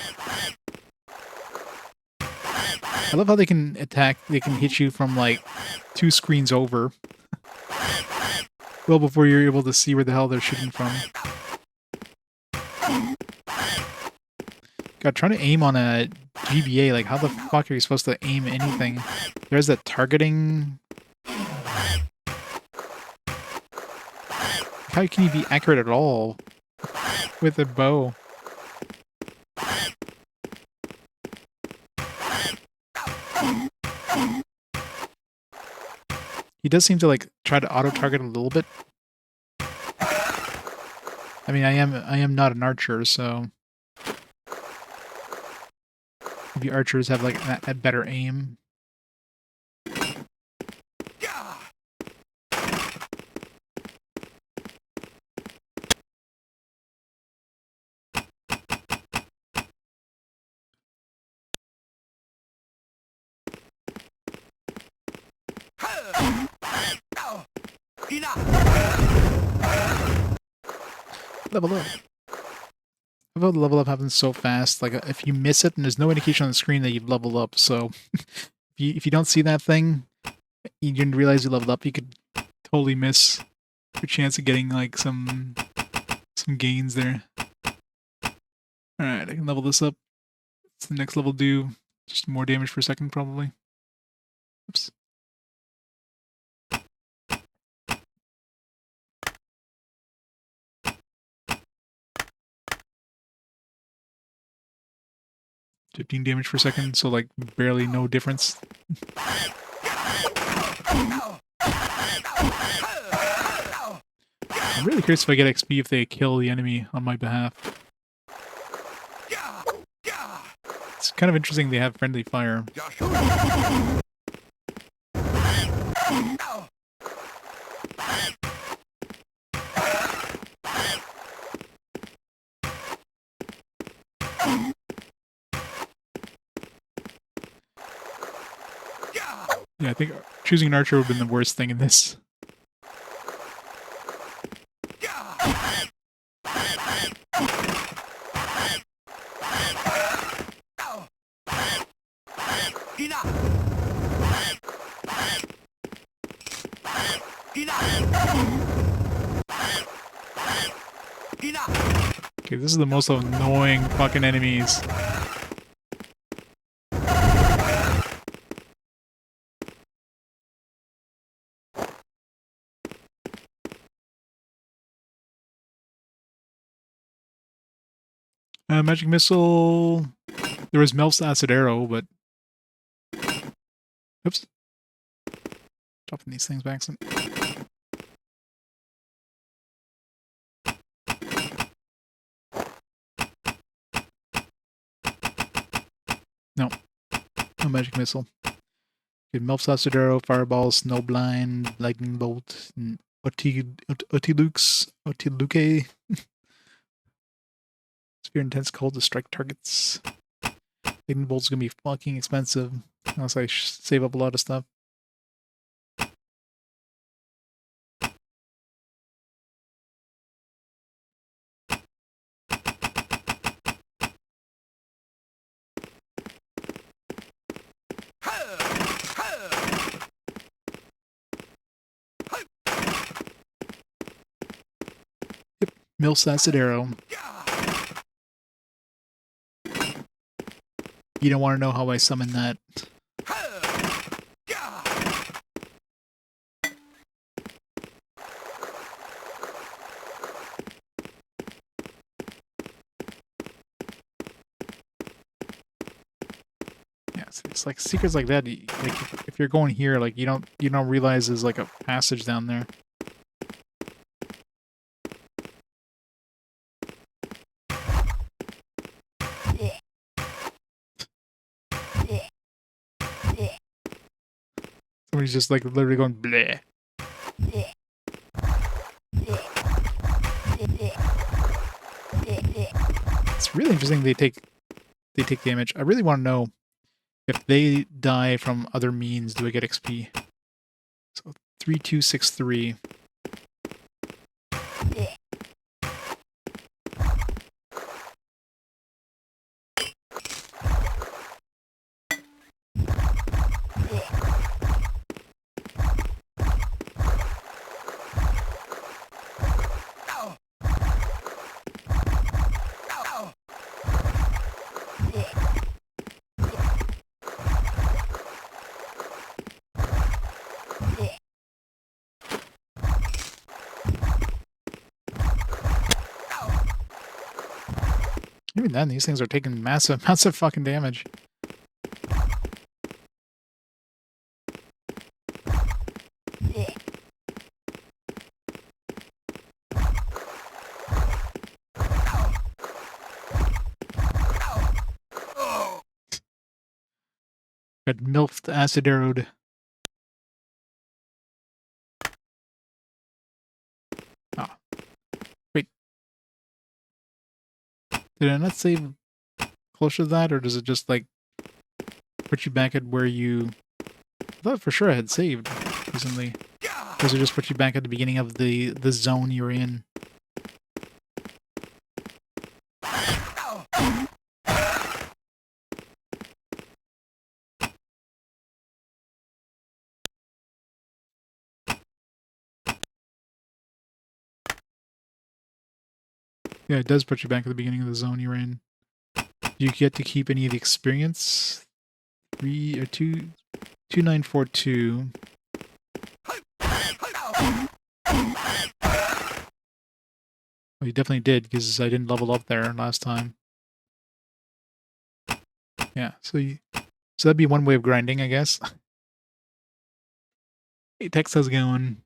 [SPEAKER 1] I love how they can hit you from like 2 screens over. Well before you're able to see where the hell they're shooting from. God, trying to aim on a GBA, like how the fuck are you supposed to aim anything? There's that targeting. How can you be accurate at all with a bow? He does seem to like try to auto-target a little bit. I mean, I am not an archer, so maybe archers have like a better aim. Level up. I thought the level up happens so fast. Like if you miss it, and there's no indication on the screen that you've leveled up. So if you don't see that thing, you didn't realize you leveled up. You could totally miss your chance of getting like some gains there. All right, I can level this up. What's the next level do? Just more damage per second, probably. Oops. $15 damage per second, so like barely no difference. I'm really curious if I get XP if they kill the enemy on my behalf. It's kind of interesting they have friendly fire. Yeah, I think choosing an archer would have been the worst thing in this.
[SPEAKER 2] Enough! Enough! Enough!
[SPEAKER 1] Okay, this is the most annoying fucking enemies. Magic missile. There was Melf's acid arrow, but oops, dropping these things by accident. No, no magic missile. Okay, Melf's acid arrow, fireball, snowblind, lightning bolt, and Otiluke. Sphere intense cold to strike targets. Lightning bolt's gonna be fucking expensive unless I save up a lot of stuff. Yep, Melf's acid arrow. You don't want to know how I summon that. Yeah, it's like secrets like that. Like if you're going here, like you don't realize there's like a passage down there. Somebody's just like literally going bleh. It's really interesting they take damage. I really want to know if they die from other means, do I get XP? So 3263. Even then, these things are taking massive fucking damage. Got milfed acid arrowed. Ah. Wait. Did I not save closer to that, or does it just, like, put you back at where you... I thought for sure I had saved recently. Or does it just put you back at the beginning of the zone you're in? Yeah, it does put you back at the beginning of the zone you're in. Do you get to keep any of the experience? 2942. Oh, you definitely did, because I didn't level up there last time. Yeah, so that'd be one way of grinding, I guess. Hey, Tex, how's it going?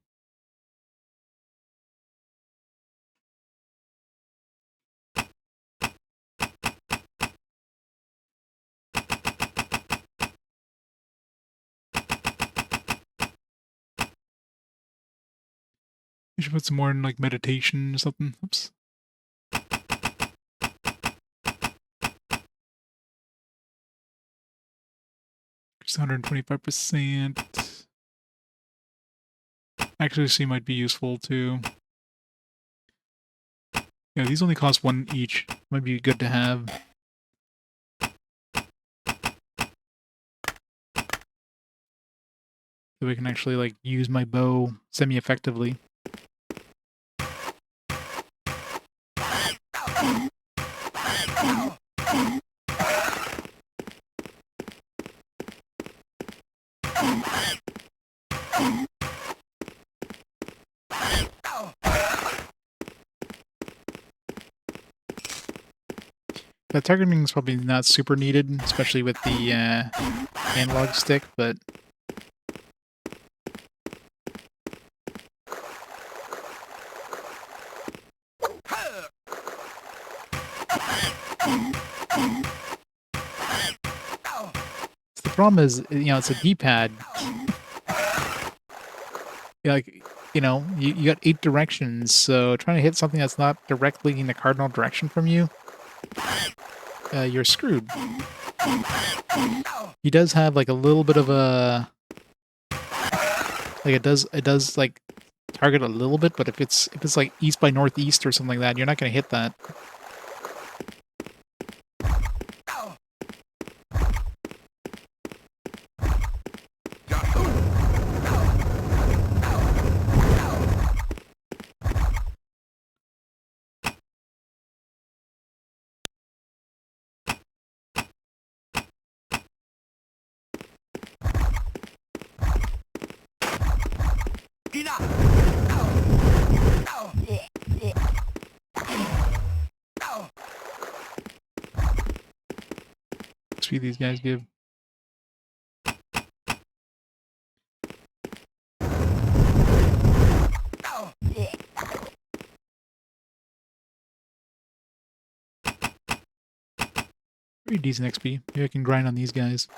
[SPEAKER 1] You should put some more in, like, meditation or something. Oops. Just 125%. Accuracy might be useful, too. Yeah, these only cost 1 each. Might be good to have. So we can actually like use my bow semi-effectively. The targeting is probably not super needed, especially with the analog stick, but the problem is, you know, it's a D-pad. Like, you know, you got 8 directions, so trying to hit something that's not directly in the cardinal direction from you, you're screwed. He does have like a little bit of a like it does like target a little bit, but if it's like east by northeast or something like that, you're not gonna hit that. Speed these guys give. Pretty decent XP. Maybe I can grind on these guys.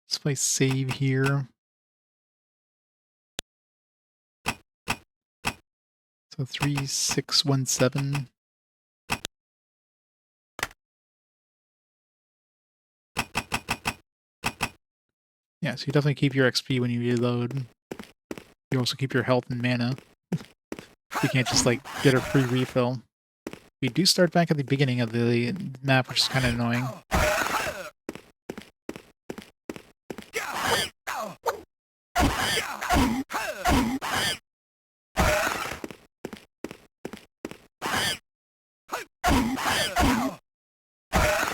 [SPEAKER 1] So if I save here. So 3617. Yeah, so you definitely keep your XP when you reload. You also keep your health and mana. You can't just like get a free refill. We do start back at the beginning of the map, which is kind of annoying.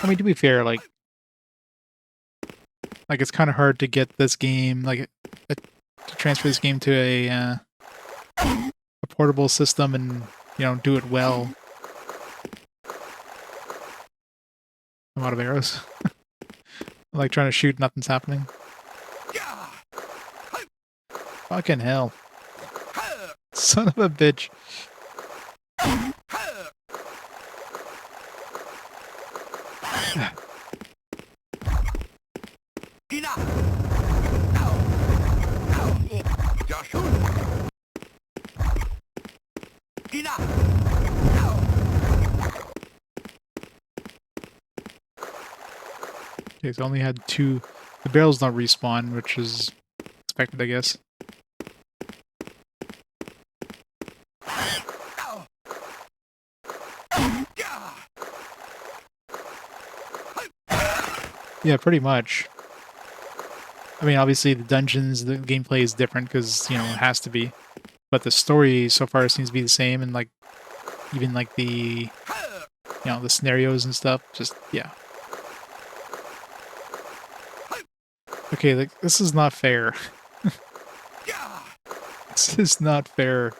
[SPEAKER 1] I mean, to be fair, like it's kind of hard to get this game, to transfer this game to a portable system and, you know, do it well. I'm out of arrows. I'm like trying to shoot, nothing's happening. Fucking hell. Son of a bitch. Okay, so I only had 2. The barrel's not respawn, which is expected, I guess. Yeah, pretty much. I mean, obviously the dungeons, the gameplay is different because, you know, it has to be. But the story so far seems to be the same, and like even like the, you know, the scenarios and stuff, just, yeah. Okay, like, this is not fair. This is not fair.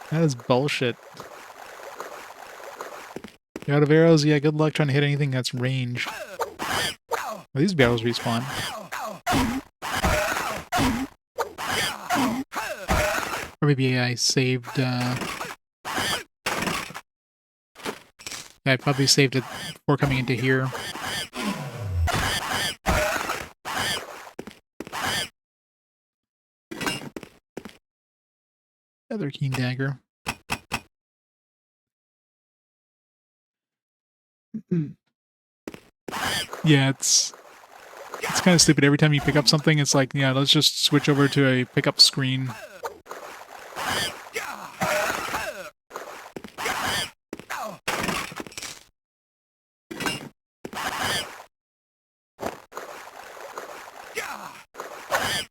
[SPEAKER 1] That is bullshit. You out of arrows? Yeah, good luck trying to hit anything that's ranged. Well, these barrels respawn. Or maybe I saved, yeah, I probably saved it before coming into here. Other keen dagger. Yeah, it's kind of stupid. Every time you pick up something, it's like, yeah, let's just switch over to a pickup screen.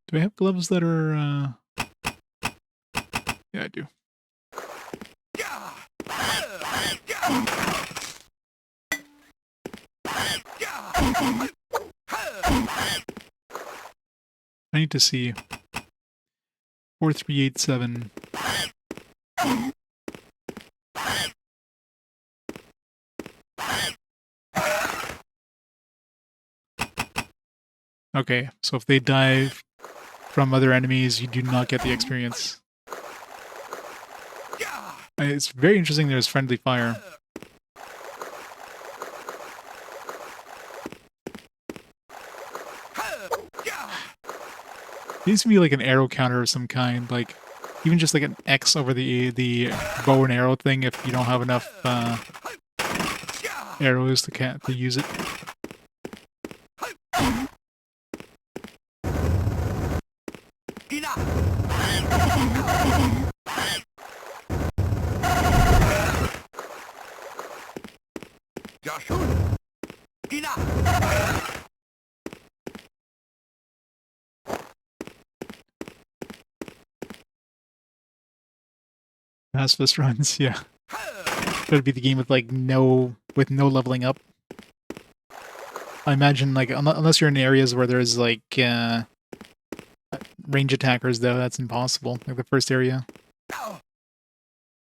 [SPEAKER 1] Do I have gloves that are, yeah, I do. I need to see. 4387. Okay, so if they die from other enemies, you do not get the experience. It's very interesting there's friendly fire. It needs to be like an arrow counter of some kind, like even just like an X over the bow and arrow thing if you don't have enough arrows to use it. Pacifist runs, yeah. That'd be the game with like no leveling up. I imagine like unless you're in areas where there's like range attackers, though, that's impossible. Like the first area.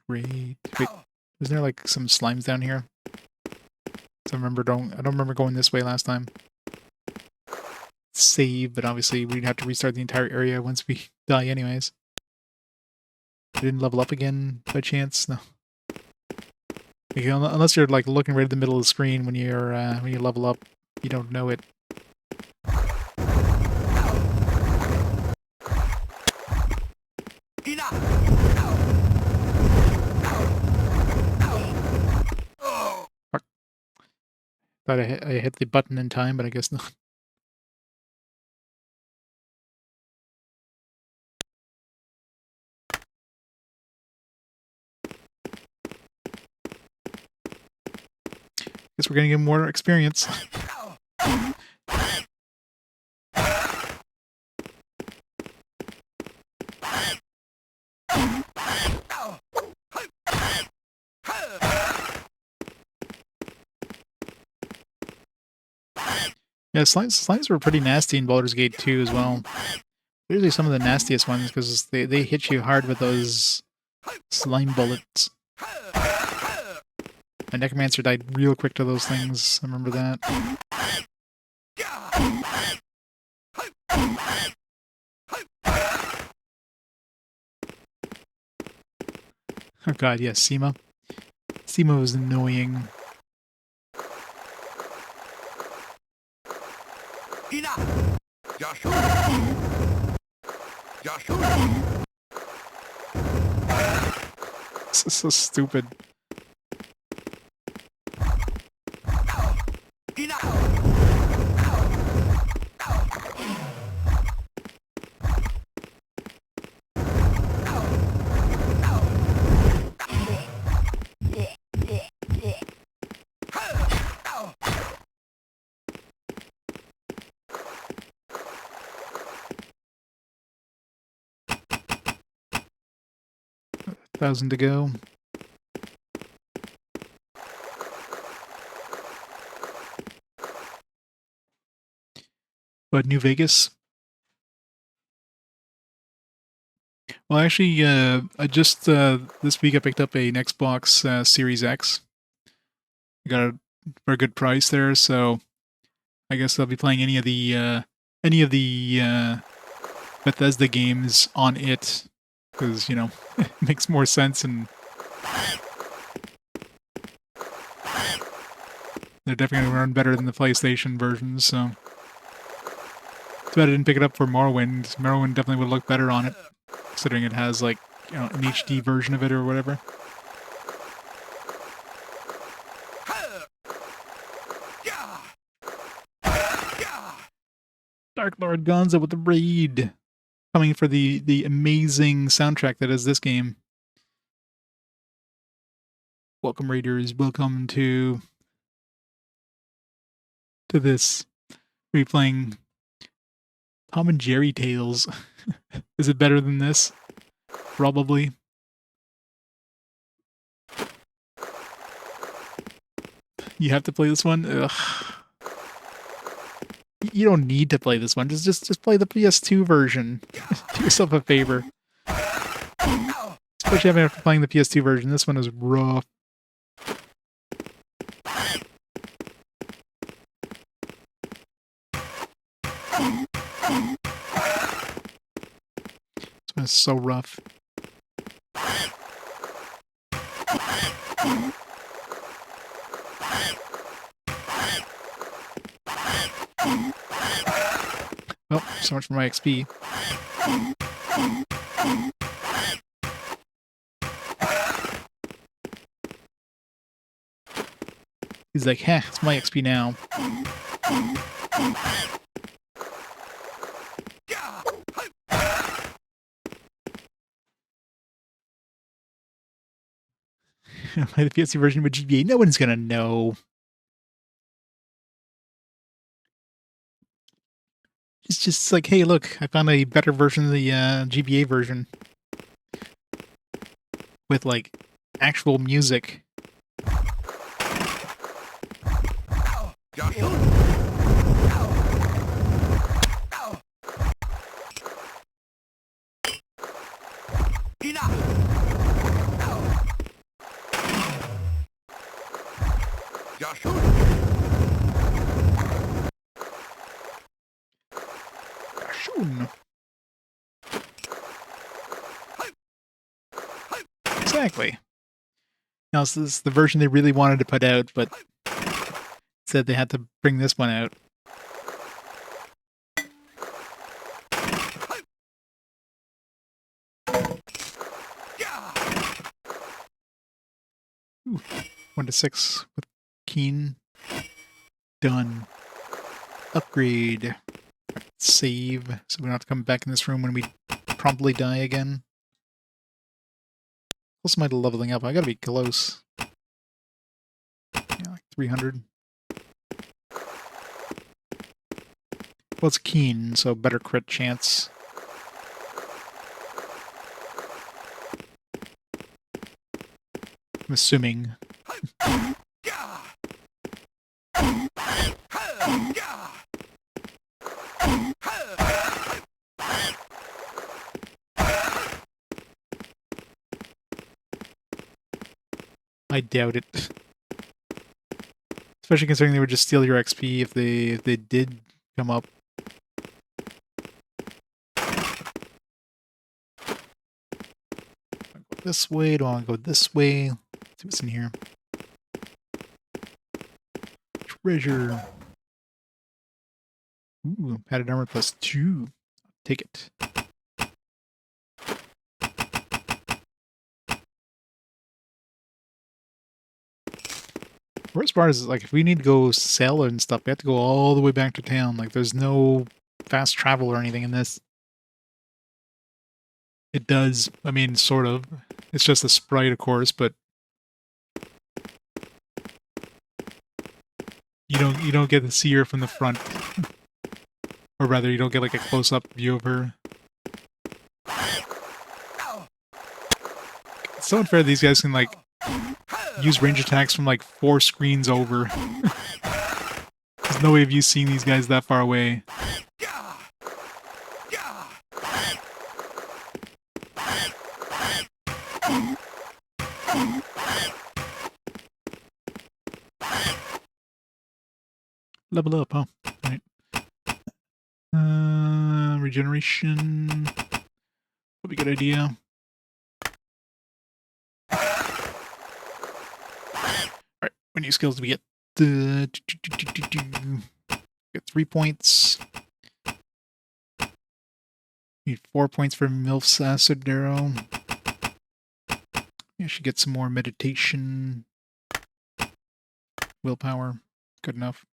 [SPEAKER 1] Great. Wait, isn't there like some slimes down here? So I don't remember going this way last time. Save, but obviously we'd have to restart the entire area once we die anyways. I didn't level up again by chance? No. Like, unless you're like looking right at the middle of the screen when you level up, you don't know it. Fuck. Thought I hit the button in time, but I guess not. Guess we're gonna get more experience. Yeah, slimes were pretty nasty in Baldur's Gate 2 as well. They're usually some of the nastiest ones because they hit you hard with those slime bullets. My Necromancer died real quick to those things. I remember that. Oh god, yes, Seema. Seema was annoying. This is so stupid. $1,000 to go. But New Vegas? Well, actually, I just this week I picked up an Xbox Series X. I got a very good price there, so I guess I'll be playing any of the Bethesda games on it because it makes more sense and they're definitely going to run better than the PlayStation versions. So too bad I didn't pick it up for Morrowind. Morrowind definitely would look better on it, considering it has like an HD version of it or whatever. Dark Lord Gonza with the raid, coming for the amazing soundtrack that is this game. Welcome, raiders. Welcome to this. We're playing Tom and Jerry Tales. Is it better than this? Probably. You have to play this one? Ugh. You don't need to play this one. Just play the PS2 version. Do yourself a favor. Especially after playing the PS2 version. This one is rough. This one is so rough. Oh, so much for my XP. He's like, heh, it's my XP now. Play the PS2 version with GBA. No one's gonna know. It's just like, hey, look, I found a better version of the GBA version with like actual music. Exactly. Now, this is the version they really wanted to put out, but said they had to bring this one out. Ooh, 1 to 6 with Keen. Done. Upgrade. Save, so we don't have to come back in this room when we promptly die again. Close am I to leveling up? I gotta be close. Yeah, like 300. Well, it's Keen, so better crit chance. I'm assuming. I doubt it. Especially considering they would just steal your XP if they did come up. Go this way, don't want to go this way. Let's see what's in here. Treasure. Ooh, padded armor +2. Take it. Worst part is, like, if we need to go sell and stuff, we have to go all the way back to town. Like, there's no fast travel or anything in this. It does. I mean, sort of. It's just a sprite, of course, but you don't get to see her from the front. Or rather, you don't get like a close-up view of her. It's so unfair these guys can like use range attacks from like 4 screens over. There's no way of you seeing these guys that far away. Level up, huh? Alright. Regeneration. Would be a good idea. Alright, what new skills do we get? Get 3 points. Need 4 points for Milf's Acid Arrow. I should get some more meditation. Willpower. Good enough.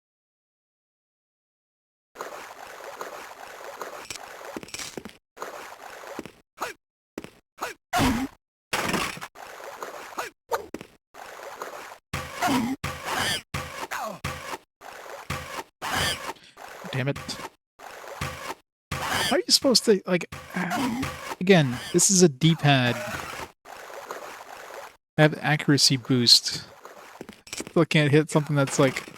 [SPEAKER 1] Damn it. How are you supposed to, like... Again, this is a D-pad. I have accuracy boost. Still can't hit something that's, like,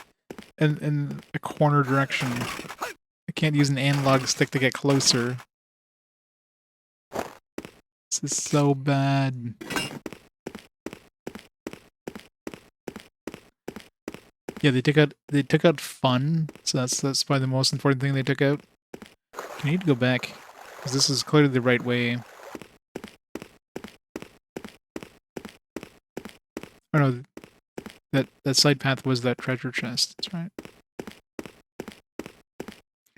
[SPEAKER 1] in a corner direction. I can't use an analog stick to get closer. This is so bad. Yeah, they took out fun, so that's probably the most important thing they took out. I need to go back, because this is clearly the right way. Oh no, that side path was that treasure chest. That's right.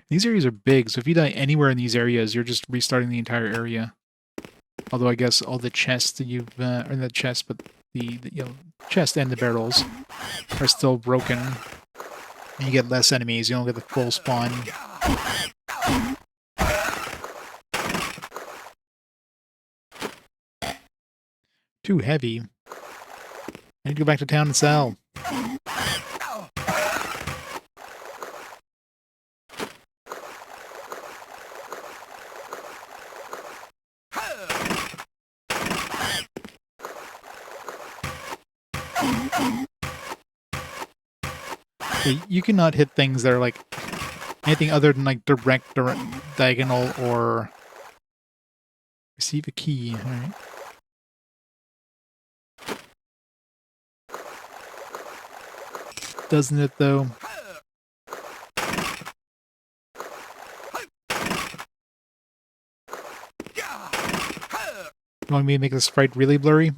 [SPEAKER 1] These areas are big, so if you die anywhere in these areas, you're just restarting the entire area. Although I guess all the chests that you've, or not chest, but the you know, chest and the barrels are still broken. And you get less enemies, you don't get the full spawn. Too heavy. I need to go back to town and sell. You cannot hit things that are like anything other than like direct diagonal or receive a key. All right. Doesn't it though? You want me to make the sprite really blurry?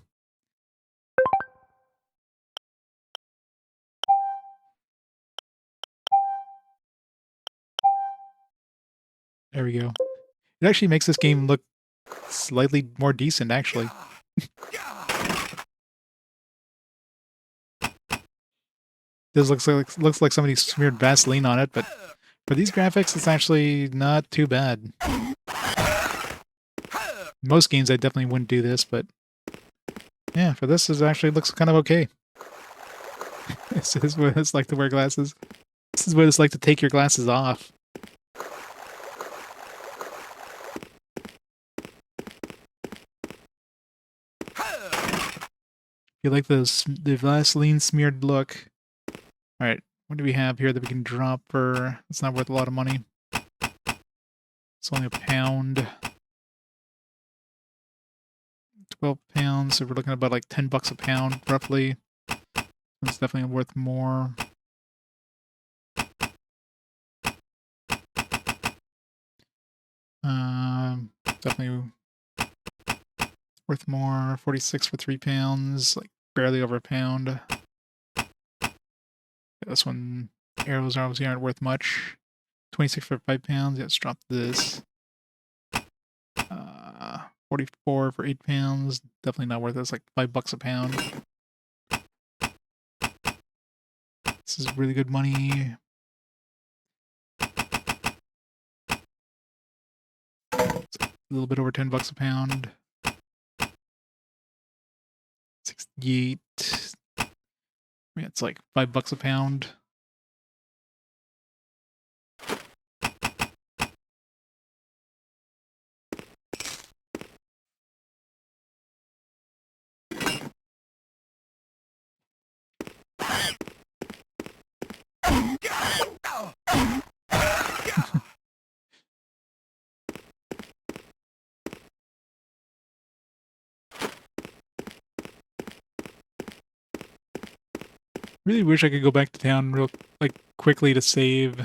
[SPEAKER 1] There we go. It actually makes this game look slightly more decent, actually. This looks like somebody smeared Vaseline on it, but for these graphics, it's actually not too bad. Most games, I definitely wouldn't do this, but yeah, for this, it actually looks kind of okay. This is what it's like to wear glasses. This is what it's like to take your glasses off. You like the Vaseline smeared look. Alright, what do we have here that we can drop for... It's not worth a lot of money. It's only £1. 12 pounds, so we're looking at about like $10 a pound, roughly. It's definitely worth more. Definitely worth more. 46 for £3, like barely over £1. This one, arrows obviously aren't worth much. 26 for £5. Yeah, let's drop this. 44 for £8. Definitely not worth it. It's like $5 a pound. This is really good money. It's a little bit over $10 a pound. 68. Yeah, it's like $5 a pound. Really wish I could go back to town real quickly to save,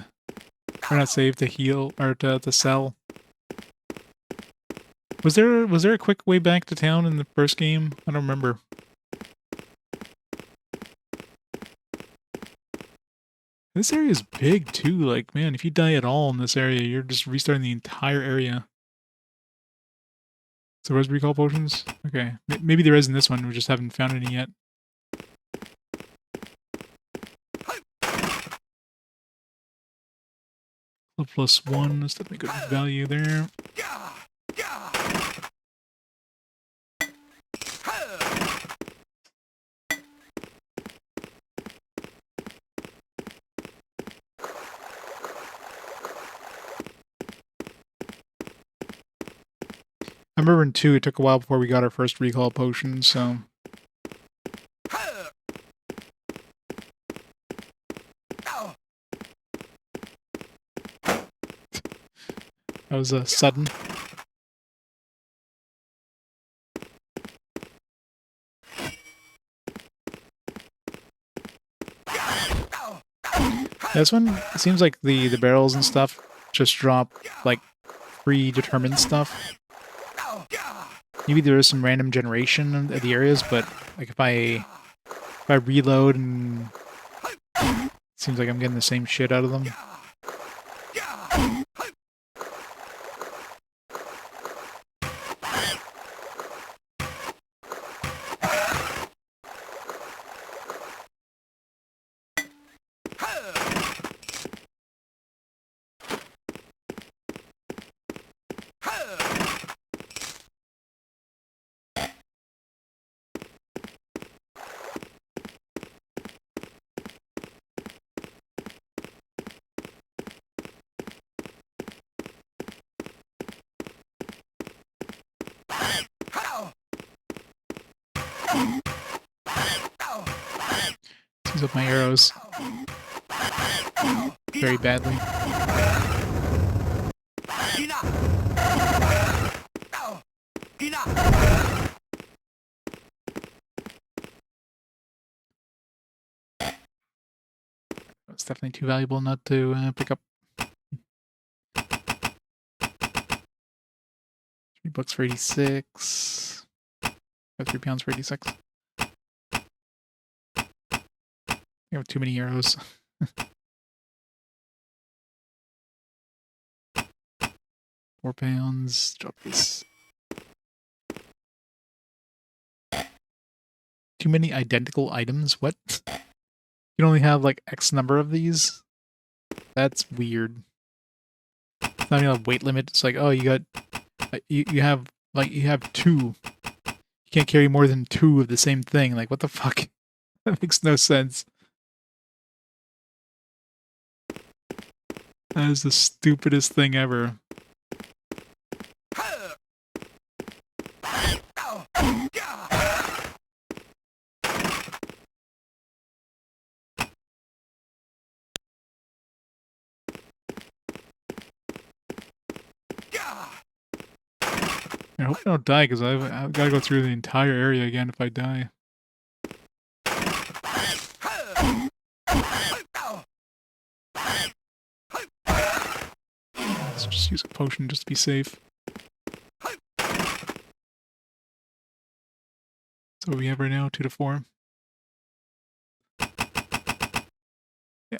[SPEAKER 1] or not save, to heal, or to sell. Was there a quick way back to town in the first game? I don't remember. This area is big too. Like, man, if you die at all in this area, you're just restarting the entire area. So where's recall potions? Okay. Maybe there is in this one, we just haven't found any yet. +1, that's definitely good value there. I remember in 2, it took a while before we got our first recall potion, so... That was sudden. This one, it seems like the barrels and stuff just drop, like, predetermined stuff. Maybe there is some random generation of the areas, but, like, if I reload and... It seems like I'm getting the same shit out of them. Use up my arrows very badly. It's definitely too valuable not to pick up. $3 for 86. £3 for 86. I have too many arrows. 4 pounds. Drop this. Too many identical items? What? You can only have like X number of these? That's weird. It's not even a weight limit. It's like, oh, you got... You have 2. You can't carry more than 2 of the same thing. Like, what the fuck? That makes no sense. That is the stupidest thing ever. I hope I don't die, because I've got to go through the entire area again if I die. Let's just use a potion just to be safe. So we have right now 2 to 4. Yeah.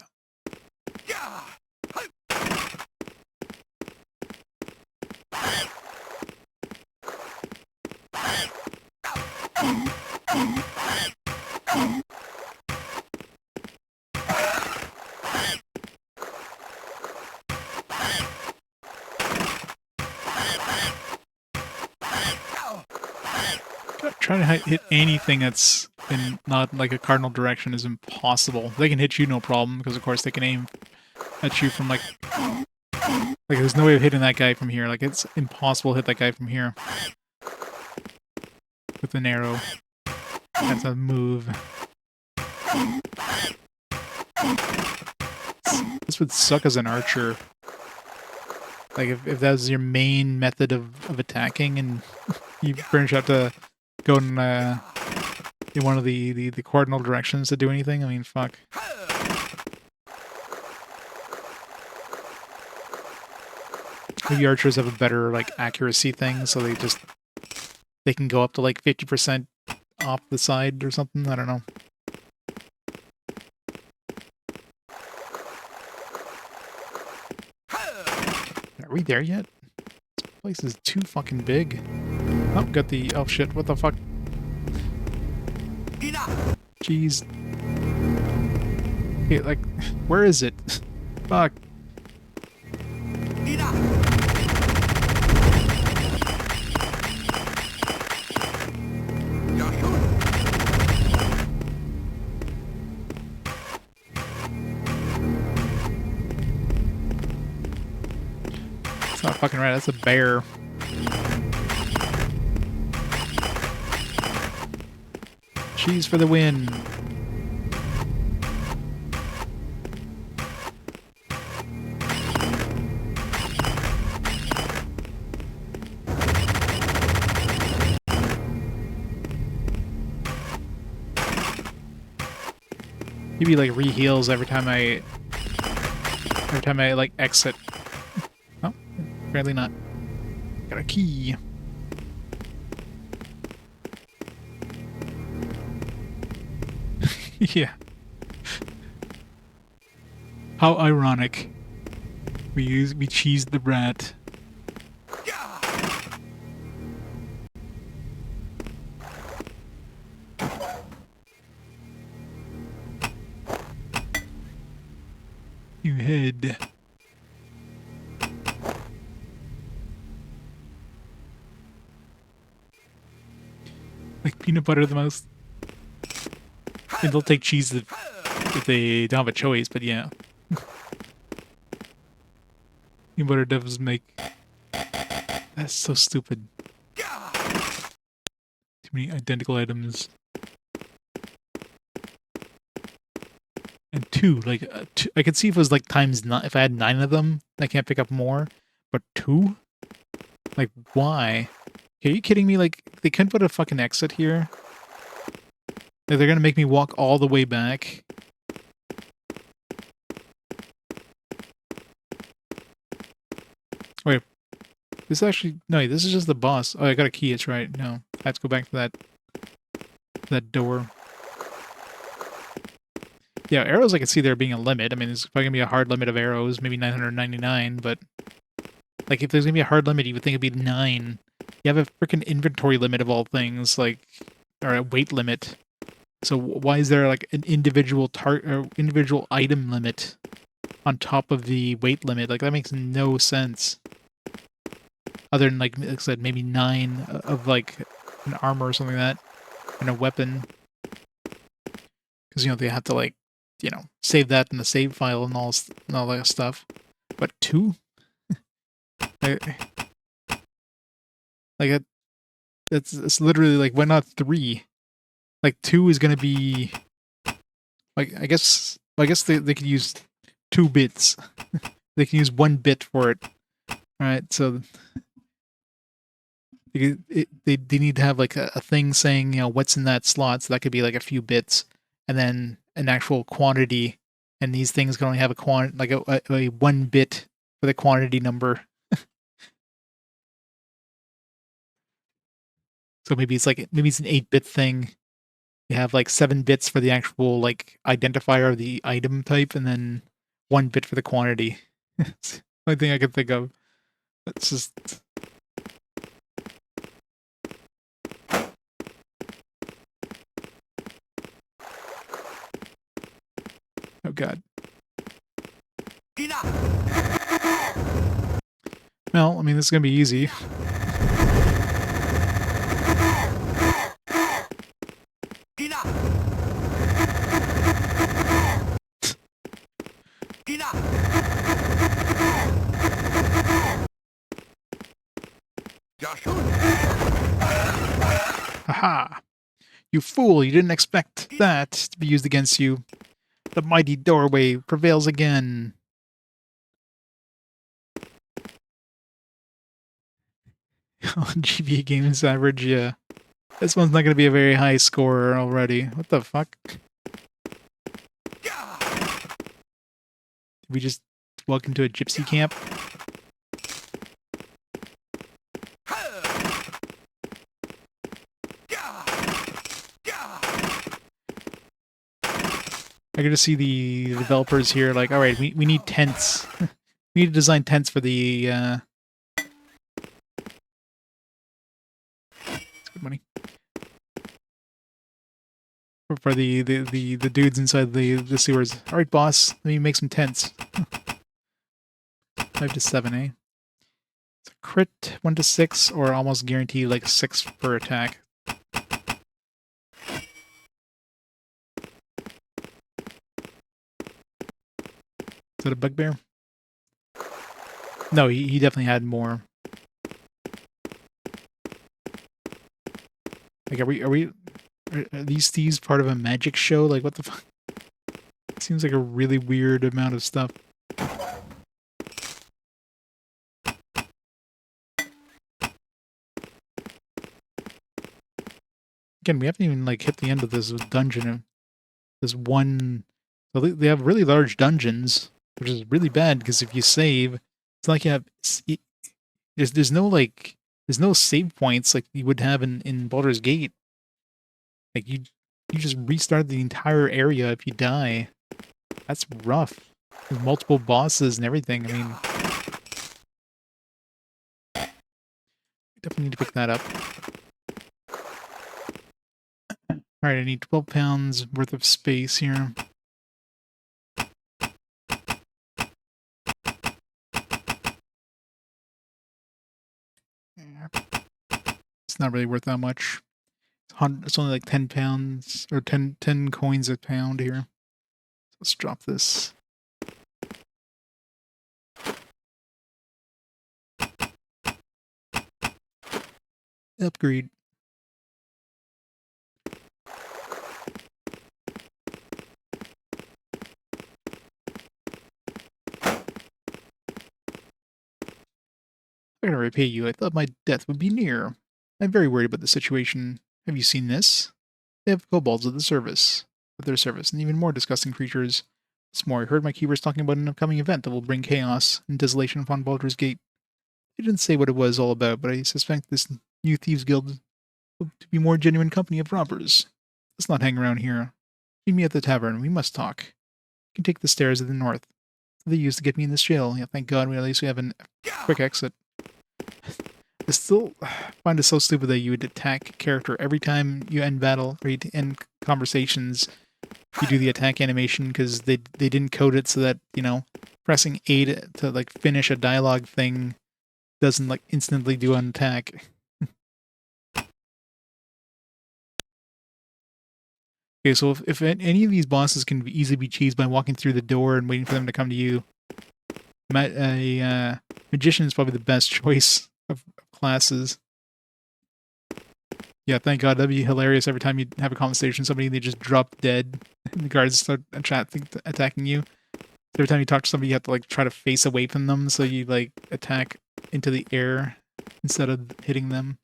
[SPEAKER 1] Trying to hit anything that's in not like a cardinal direction is impossible. They can hit you no problem, because of course they can aim at you from like there's no way of hitting that guy from here. Like, it's impossible to hit that guy from here with an arrow. That's a move. This would suck as an archer. Like, if that was your main method of attacking, and you pretty much have to go in one of the cardinal directions to do anything, I mean, fuck. Maybe archers have a better, like, accuracy thing, so they can go up to, like, 50% off the side or something, I don't know. Are we there yet? This place is too fucking big. Oh, got the... Oh, shit. What the fuck?
[SPEAKER 2] Enough.
[SPEAKER 1] Jeez. Okay, like... Where is it? Fuck.
[SPEAKER 2] Enough.
[SPEAKER 1] It's not fucking right. That's a bear. Cheese for the win. Maybe like re-heals every time I like exit. Oh, apparently not. Got a key. Yeah. How ironic. We cheesed the rat. You head. Like peanut butter the most. And they'll take cheese if they don't have a choice, but yeah. Peanut butter does make... That's so stupid. Too many identical items. And two, like, two, I could see if it was like times 9, if I had 9 of them, I can't pick up more. But 2? Like, why? Are you kidding me? Like, they couldn't put a fucking exit here? Like, they're gonna make me walk all the way back? Wait. This actually... No, this is just the boss. Oh, I got a key, it's right. No. I have to go back to that door. Yeah, arrows I can see there being a limit. I mean, there's probably gonna be a hard limit of arrows, maybe 999, but... Like, if there's gonna be a hard limit, you would think it'd be 9. You have a freaking inventory limit of all things, like... Or a weight limit. So why is there, like, an individual individual item limit on top of the weight limit? Like, that makes no sense. Other than, like I said, maybe 9 of, like, an armor or something like that. And a weapon. Because, you know, they have to, like, you know, save that in the save file and all that stuff. But 2? It's literally, like, why not 3? Like, 2 is gonna be... Like, I guess they could use 2 bits. They can use 1 bit for it. Alright, so... They need to have, like, a thing saying, you know, what's in that slot, so that could be, like, a few bits. And then an actual quantity, and these things can only have a 1 bit for the quantity number. So maybe it's an 8-bit thing. You have like 7 bits for the actual like identifier of the item type, and then 1 bit for the quantity. It's the only thing I can think of. That's just... Oh god. Well, I mean, this is gonna be easy. Haha! You fool, you didn't expect that to be used against you. The mighty doorway prevails again. On GBA Games average, yeah. This one's not going to be a very high score already. What the fuck? Did we just walk into a gypsy camp? I get to see the developers here like, alright, we need tents. We need to design tents for the Good money. For the dudes inside the sewers. All right, boss. Let me make some tents. 5 to 7, eh? It's a crit 1 to 6, or almost guaranteed like 6 per attack. Is that a bugbear? No, he definitely had more. Like, are these thieves part of a magic show? Like, what the fuck? It seems like a really weird amount of stuff. Again, we haven't even like hit the end of this dungeon. This one, so they have really large dungeons, which is really bad because if you save, it's not like you have. There's no like there's no save points like you would have in Baldur's Gate. Like you just restart the entire area if you die. That's rough. There's multiple bosses and everything. I mean, definitely need to pick that up. Alright, I need 12 pounds worth of space here. Yeah. It's not really worth that much. It's only like 10 pounds, or 10 coins a pound here. So let's drop this. Upgrade. I'm gonna repay you. I thought my death would be near. I'm very worried about the situation. Have you seen this? They have kobolds at their service, and even more disgusting creatures. What's more, I heard my keepers talking about an upcoming event that will bring chaos and desolation upon Baldur's Gate. They didn't say what it was all about, but I suspect this new thieves guild to be more genuine company of robbers. Let's not hang around here. Meet me at the tavern. We must talk. You can take the stairs to the north. They used to get me in this jail. Yeah, thank God at least we have a quick exit. I still find it so stupid that you would attack a character every time you end battle or you end conversations. You do the attack animation because they didn't code it so that, you know, pressing A to like finish a dialogue thing doesn't like instantly do an attack. Okay, so if any of these bosses can easily be cheesed by walking through the door and waiting for them to come to you, a magician is probably the best choice of classes. Yeah, thank God. That'd be hilarious every time you have a conversation with somebody, they just drop dead and the guards start attacking you. Every time you talk to somebody, you have to like try to face away from them, so you like attack into the air instead of hitting them.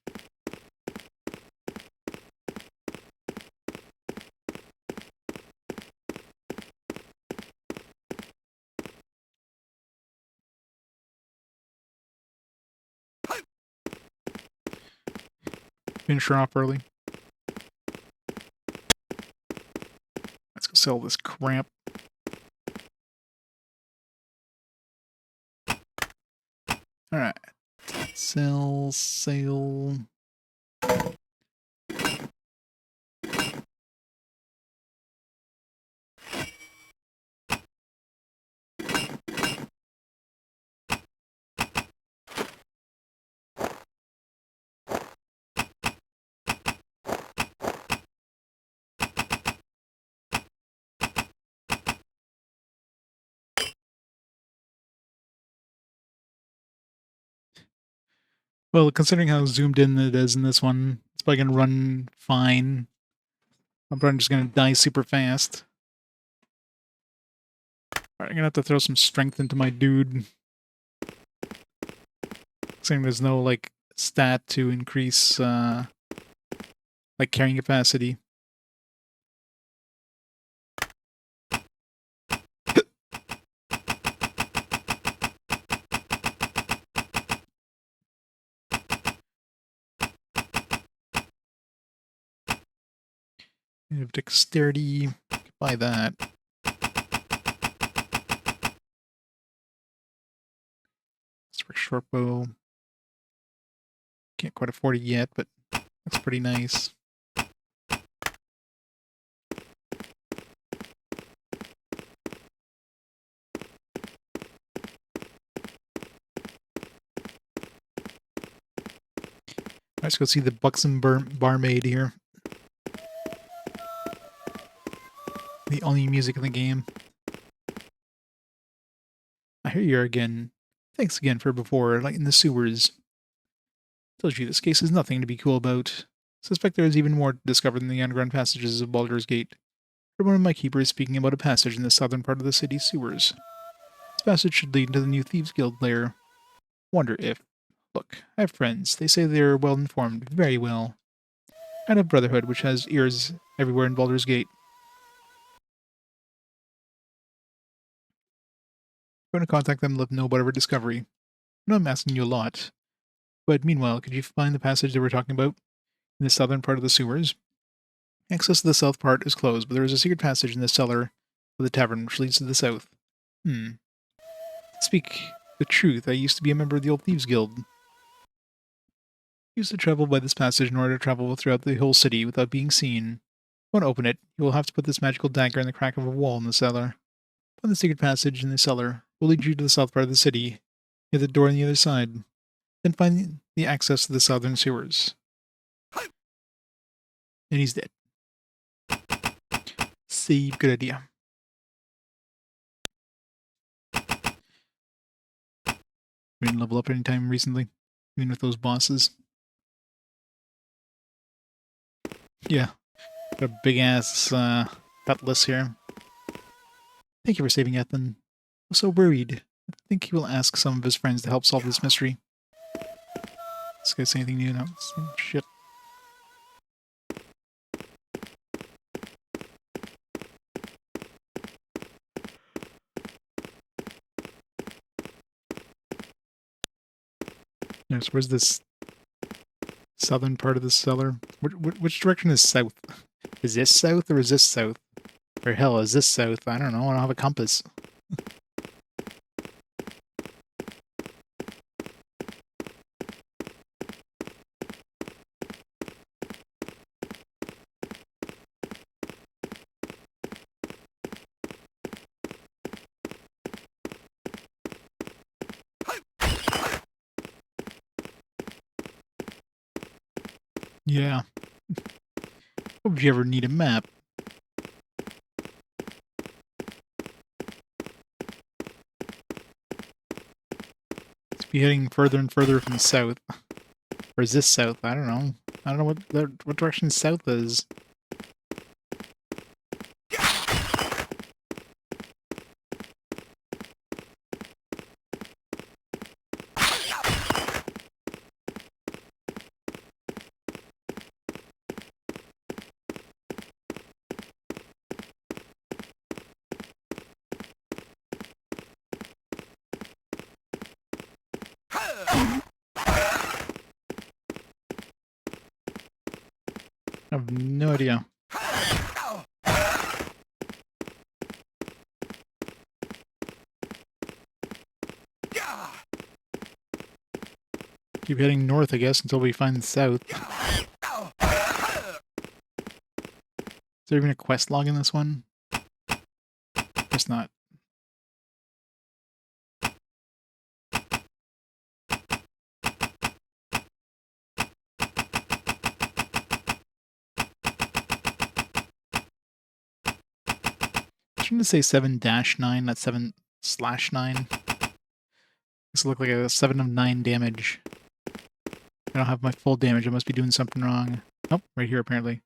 [SPEAKER 1] Finish her off early. Let's go sell this crap. Alright. Sell. Well, considering how zoomed in it is in this one, it's probably gonna run fine. I'm probably just gonna die super fast. Alright, I'm gonna have to throw some strength into my dude. Saying there's no like stat to increase like carrying capacity. You have dexterity. Buy that. It's for short bow. Can't quite afford it yet, but Looks pretty nice. Let's go see the buxom barmaid here. The only music in the game. I hear you again. Thanks again for before, like in the sewers. Told you this case is nothing to be cool about. Suspect there is even more to discover in the underground passages of Baldur's Gate. Heard one of my keepers speaking about a passage in the southern part of the city's sewers. This passage should lead to the new Thieves Guild lair. Wonder if... Look, I have friends. They say they are well informed. Very well. Kind of brotherhood which has ears everywhere in Baldur's Gate. I'm going to contact them and let them know about our discovery. I know I'm asking you a lot. But meanwhile, could you find the passage that we're talking about in the southern part of the sewers? Access to the south part is closed, but there is a secret passage in the cellar of the tavern which leads to the south. To speak the truth, I used to be a member of the Old Thieves Guild. I used to travel by this passage in order to travel throughout the whole city without being seen. If you want to open it, you will have to put this magical dagger in the crack of a wall in the cellar. Find the secret passage in the cellar. It will lead you to the south part of the city, near the door on the other side. Then find the access to the southern sewers. And he's dead. Save, good idea. We didn't level up anytime recently, even with those bosses. Yeah, got a big ass cutlass here. Thank you for saving Ethan. I'm so worried. I think he will ask some of his friends to help solve this mystery. This guy say anything new? No. Shit. Yes, where's this southern part of the cellar? Which direction is south? Is this south or is this south? Or hell, is this south? I don't know. I don't have a compass. Yeah. Hope if you ever need a map. It's be heading further and further from south. Or is this south? I don't know. I don't know what direction south is. I have no idea. Keep heading north, I guess, until we find the south. Is there even a quest log in this one? Guess not. Shouldn't it say 7-9, not 7/9? This look like a 7 of 9 damage. I don't have my full damage. I must be doing something wrong. Nope, right here apparently.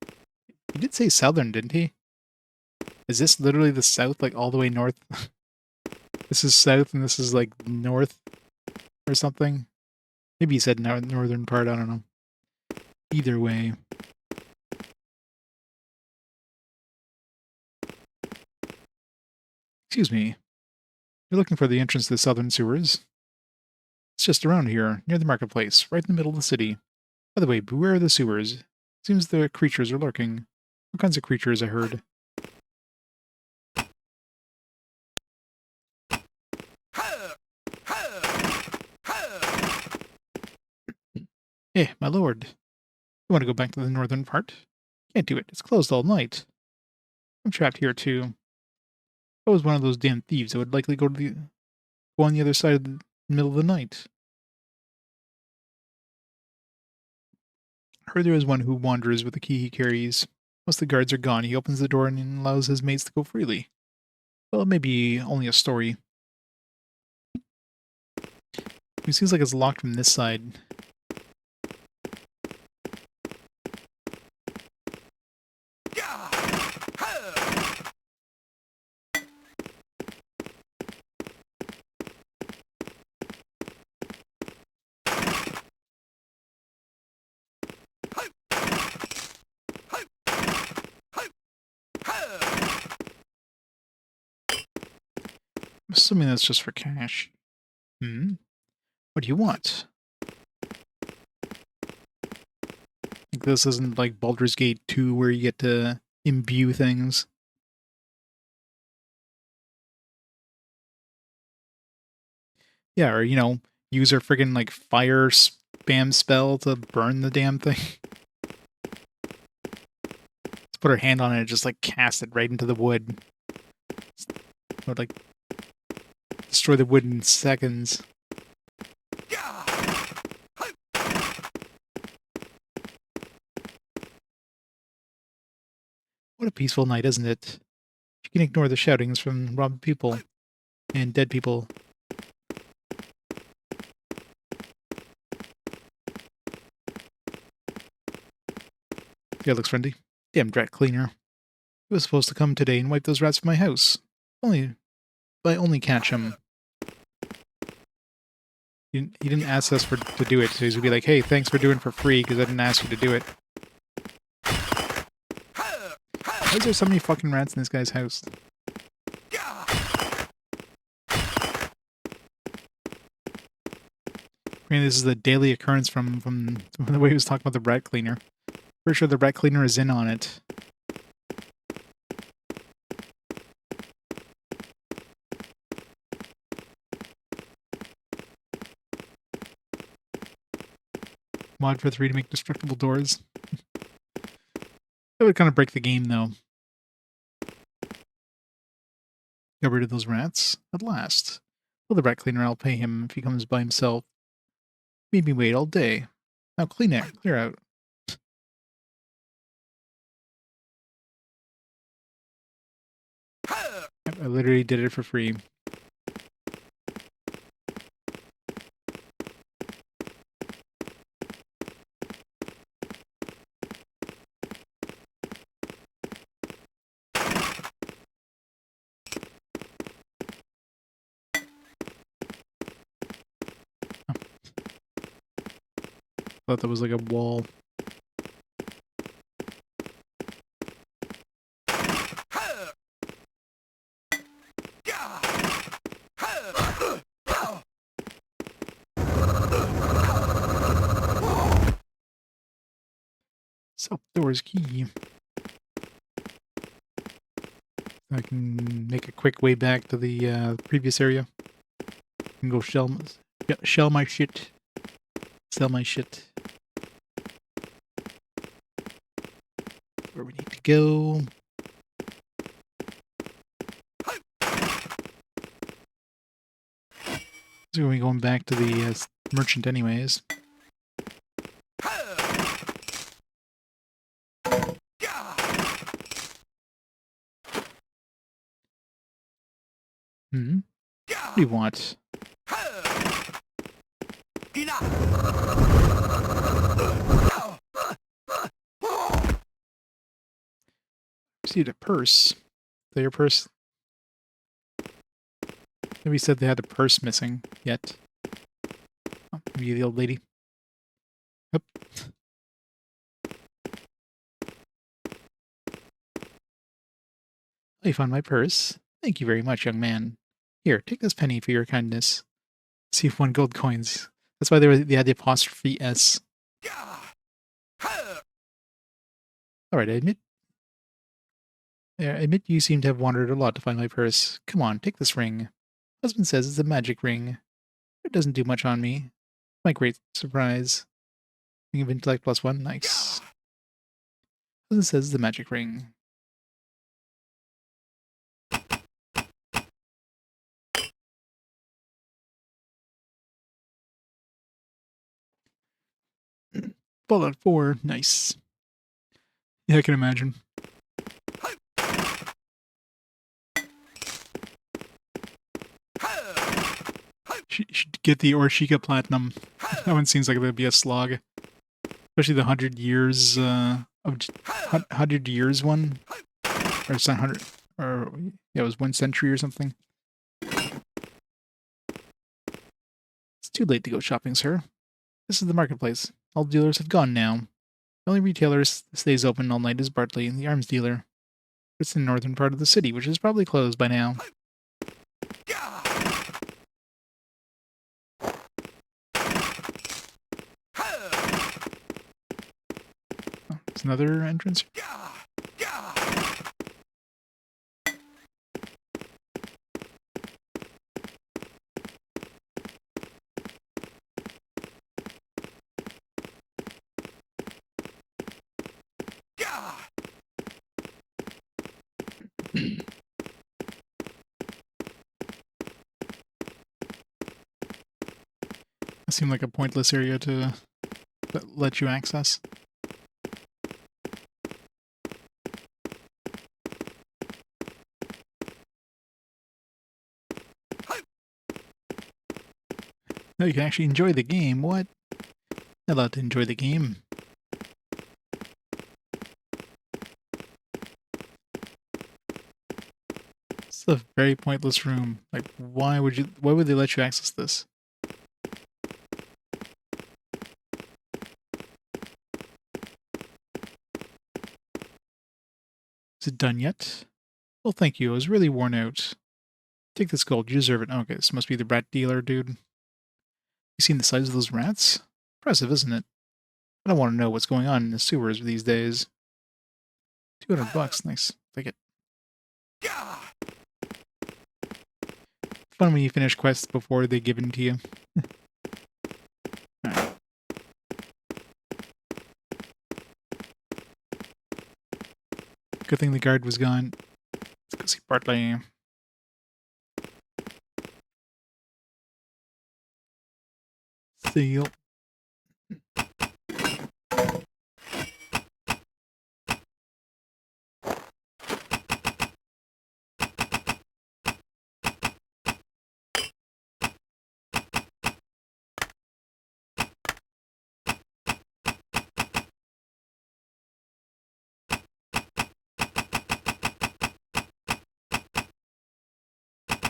[SPEAKER 1] He did say southern, didn't he? Is this literally the south, like all the way north? This is south and this is like north or something? Maybe he said northern part, I don't know. Either way. Excuse me. You're looking for the entrance to the southern sewers? It's just around here, near the marketplace, right in the middle of the city. By the way, beware of the sewers. Seems the creatures are lurking. What kinds of creatures, I heard? Eh, my lord. You want to go back to the northern part? Can't do it. It's closed all night. I'm trapped here too. If I was one of those damn thieves, I would likely go on the other side of the middle of the night. I heard there is one who wanders with the key he carries. Once the guards are gone, he opens the door and allows his mates to go freely. Well, it may be only a story. It seems like it's locked from this side. I'm assuming that's just for cash. What do you want? Like this isn't like Baldur's Gate 2 where you get to imbue things. Yeah, or, use our friggin' like fire spam spell to burn the damn thing. Let's put our hand on it and just like cast it right into the wood. It would like destroy the wood in seconds. What a peaceful night, isn't it? You can ignore the shoutings from robbed people and dead people. Yeah, looks friendly. Damn rat cleaner. He was supposed to come today and wipe those rats from my house. If I only catch him. He didn't ask us to do it, so he's gonna be like, hey, thanks for doing it for free, because I didn't ask you to do it. Why is there so many fucking rats in this guy's house? I mean, this is a daily occurrence from the way he was talking about the rat cleaner. Pretty sure the rat cleaner is in on it. Mod for 3 to make destructible doors. That would kind of break the game, though. Got rid of those rats. At last. Well, the rat cleaner, I'll pay him if he comes by himself. Made me wait all day. Now clean it. Clear out. I literally did it for free. Thought that was like a wall. So, door's key. I can make a quick way back to the previous area. I can go shell my shit. Sell my shit. Where we need to go. So we're going back to the merchant anyways. What do you want? Received a purse. Is that your purse? Nobody said they had a purse missing yet. Oh, maybe the old lady. Yep. I found my purse. Thank you very much, young man. Here, take this penny for your kindness. See if 1 gold coins. That's why they had the apostrophe S. Alright, I admit you seem to have wandered a lot to find my purse. Come on, take this ring. Husband says it's a magic ring. It doesn't do much on me. My great surprise. Ring of intellect +1, nice. As it says, the magic ring. Fallout 4, nice. Yeah, I can imagine. Should get the Orshika Platinum. That one seems like it would be a slog. Especially the 100 years, of 100 years one. Or it's not 100, or yeah, it was 1 century or something. It's too late to go shopping, sir. This is the marketplace. All dealers have gone now. The only retailer stays open all night is Bartley, the arms dealer. It's in the northern part of the city, which is probably closed by now. Oh, there's another entrance. That seemed like a pointless area to let you access. No, you can actually enjoy the game. What? Not allowed to enjoy the game. It's a very pointless room. Like, why would they let you access this? Is it done yet? Well, thank you. I was really worn out. Take this gold. You deserve it. Okay, this must be the rat dealer, dude. You seen the size of those rats? Impressive, isn't it? I don't want to know what's going on in the sewers these days. $200. Nice. Take it. Fun when you finish quests before they give in to you. Alright. Good thing the guard was gone. Let's go see Bartley. Seal.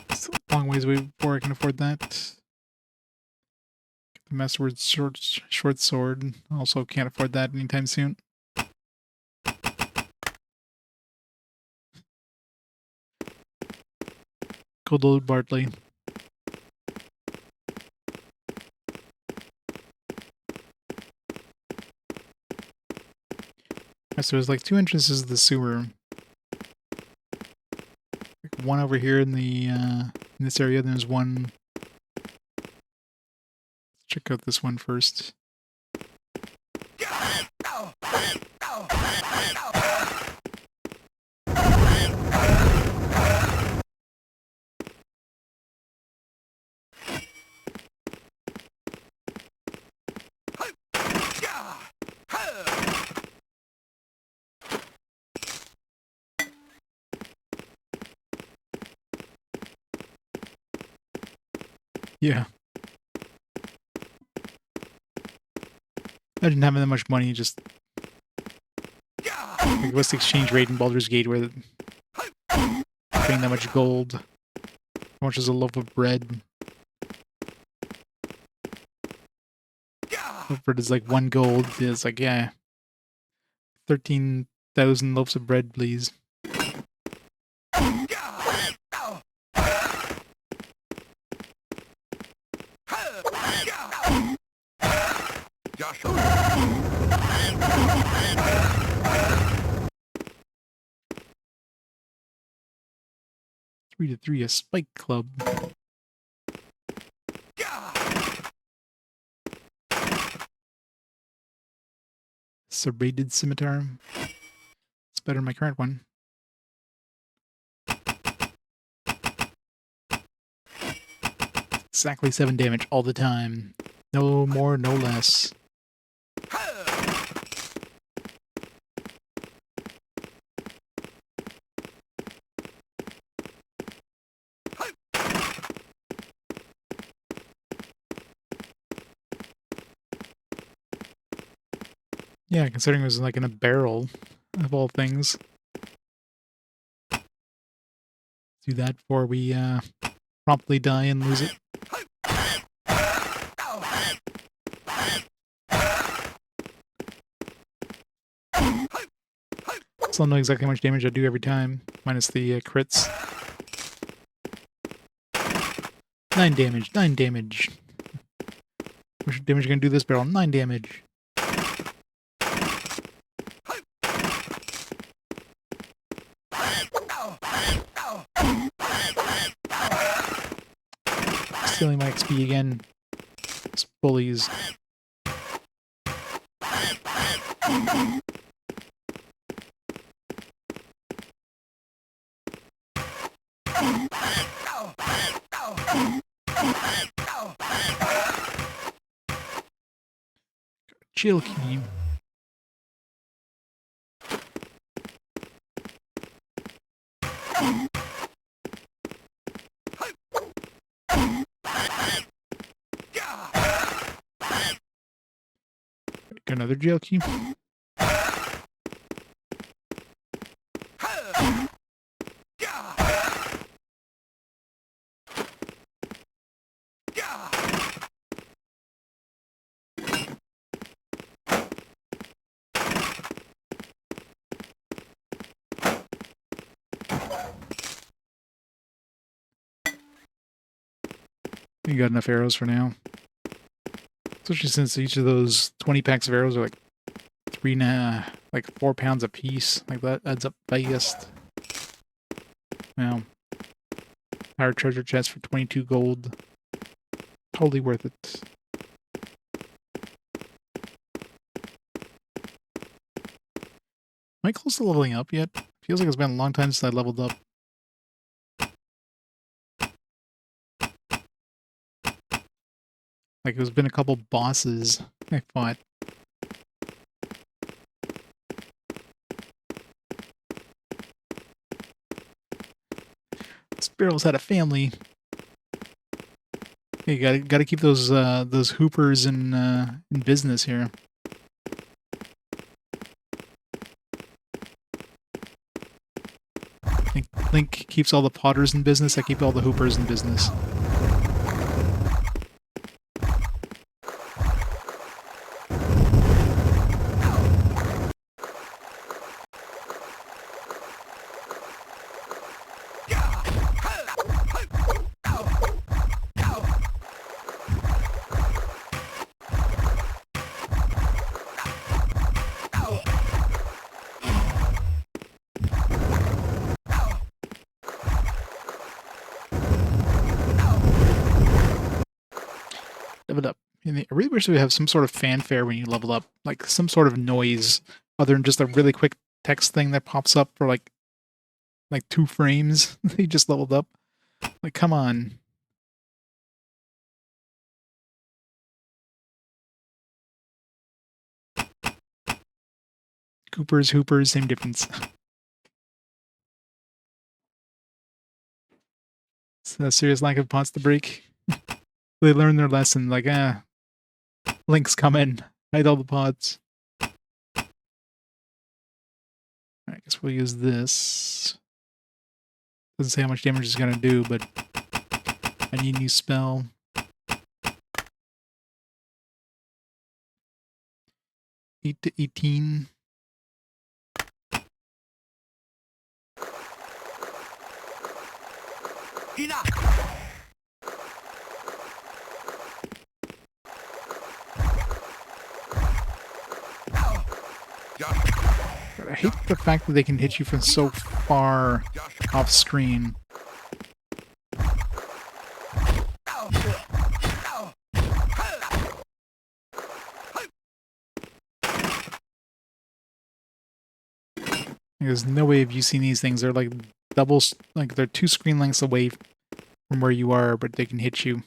[SPEAKER 1] It's a long ways away before I can afford that. Get the Masterword short sword. Also can't afford that anytime soon. Good old Bartley. So there's like 2 entrances to the sewer. Like one over here in the in this area, then there's one. Let's check out this one first. Yeah. I didn't have that much money, just like, what's the exchange rate in Baldur's Gate where paying that much gold? How much is a loaf of bread? Loaf of bread is like 1 gold. It's like, yeah. 13,000 loaves of bread, please. Three to three, a spike club. Serrated scimitar. better than my current one. Exactly 7 damage all the time. No more, no less. Yeah, considering it was like in a barrel, of all things. Do that before we promptly die and lose it. Still know exactly how much damage I do every time, minus the crits. 9 damage, 9 damage. How much damage are you gonna do this barrel? 9 damage. Stealing my XP again. It's bullies. Chill key. Got another jail key. You got enough arrows for now. Especially since each of those 20 packs of arrows are like 4 pounds a piece. Like that adds up fast. Now, our treasure chest for 22 gold. Totally worth it. Am I close to leveling up yet? Feels like it's been a long time since I leveled up. Like there's been a couple bosses I fought. Sparrow's had a family. Hey, you gotta keep those hoopers in business here. Link keeps all the potters in business. I keep all the hoopers in business. Leveled up. I really wish we would have some sort of fanfare when you level up, like some sort of noise, other than just a really quick text thing that pops up for like 2 frames. They just leveled up. Like, come on. Coopers, hoopers, same difference. It's a serious lack of pots to break. They learn their lesson, like, Link's coming. Hide all the pots. I guess we'll use this. Doesn't say how much damage it's gonna do, but I need a new spell. 8 to 18.
[SPEAKER 2] Enough.
[SPEAKER 1] But I hate the fact that they can hit you from so far off screen. There's no way of you seeing these things. They're like double, like they're 2 screen lengths away from where you are, but they can hit you.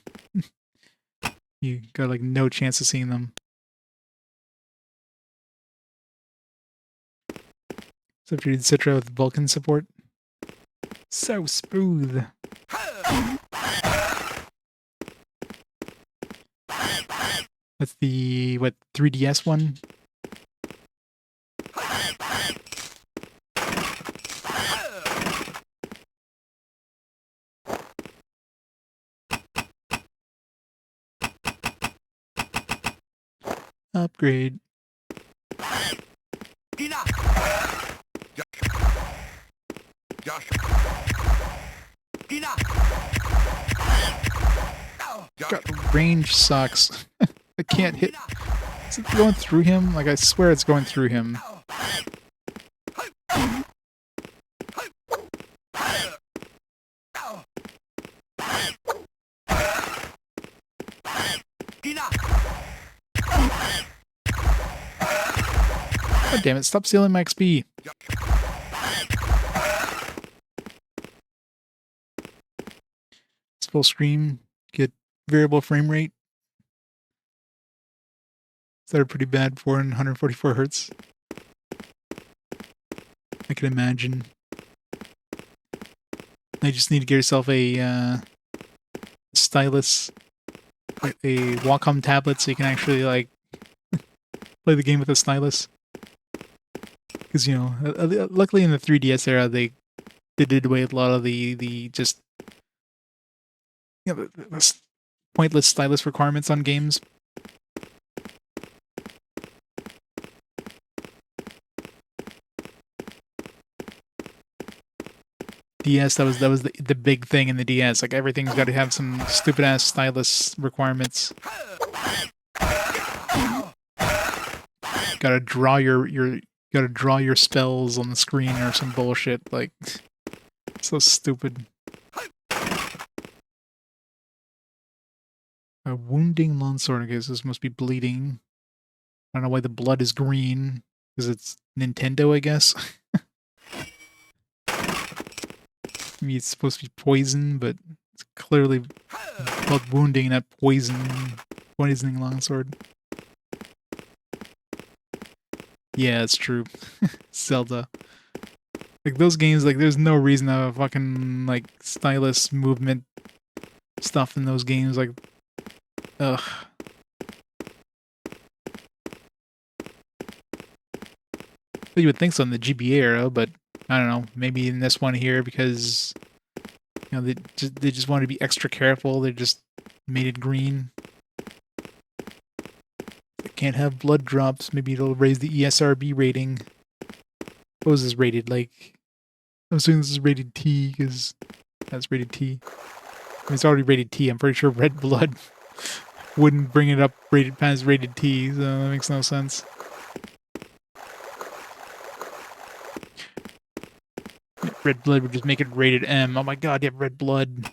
[SPEAKER 1] You got like no chance of seeing them. Except for Citra with Vulcan support. So smooth. That's the, what, 3DS one? Upgrade. God, range sucks. I can't hit. Is it going through him? Like, I swear it's going through him. God damn it, stop stealing my XP. It's full screen, get variable frame rate. They're pretty bad for 144 hertz. I can imagine. You just need to get yourself a stylus, a Wacom tablet, so you can actually like play the game with a stylus. Because you know, luckily in the 3DS era, they did away with a lot of the just the pointless stylus requirements on games. DS, that was the big thing in the DS. Like everything's got to have some stupid ass stylus requirements. Gotta draw your spells on the screen or some bullshit. Like, so stupid. A wounding longsword. I guess this must be bleeding. I don't know why the blood is green. Because it's Nintendo, I guess. I mean, it's supposed to be poison, but it's clearly blood wounding, not poisoning longsword. Yeah, it's true. Zelda. Like, those games, like, there's no reason to have a fucking, like, stylus movement stuff in those games. Like, ugh. But you would think so in the GBA era, but I don't know. Maybe in this one here, because, you know, they just want to be extra careful. They just made it green. They can't have blood drops. Maybe it'll raise the ESRB rating. What was this rated? Like, I'm assuming this is rated T, because that's rated T. I mean, it's already rated T. I'm pretty sure red blood wouldn't bring it up rated past rated T, so that makes no sense. Red blood would just make it rated M. Oh my god, you have red blood.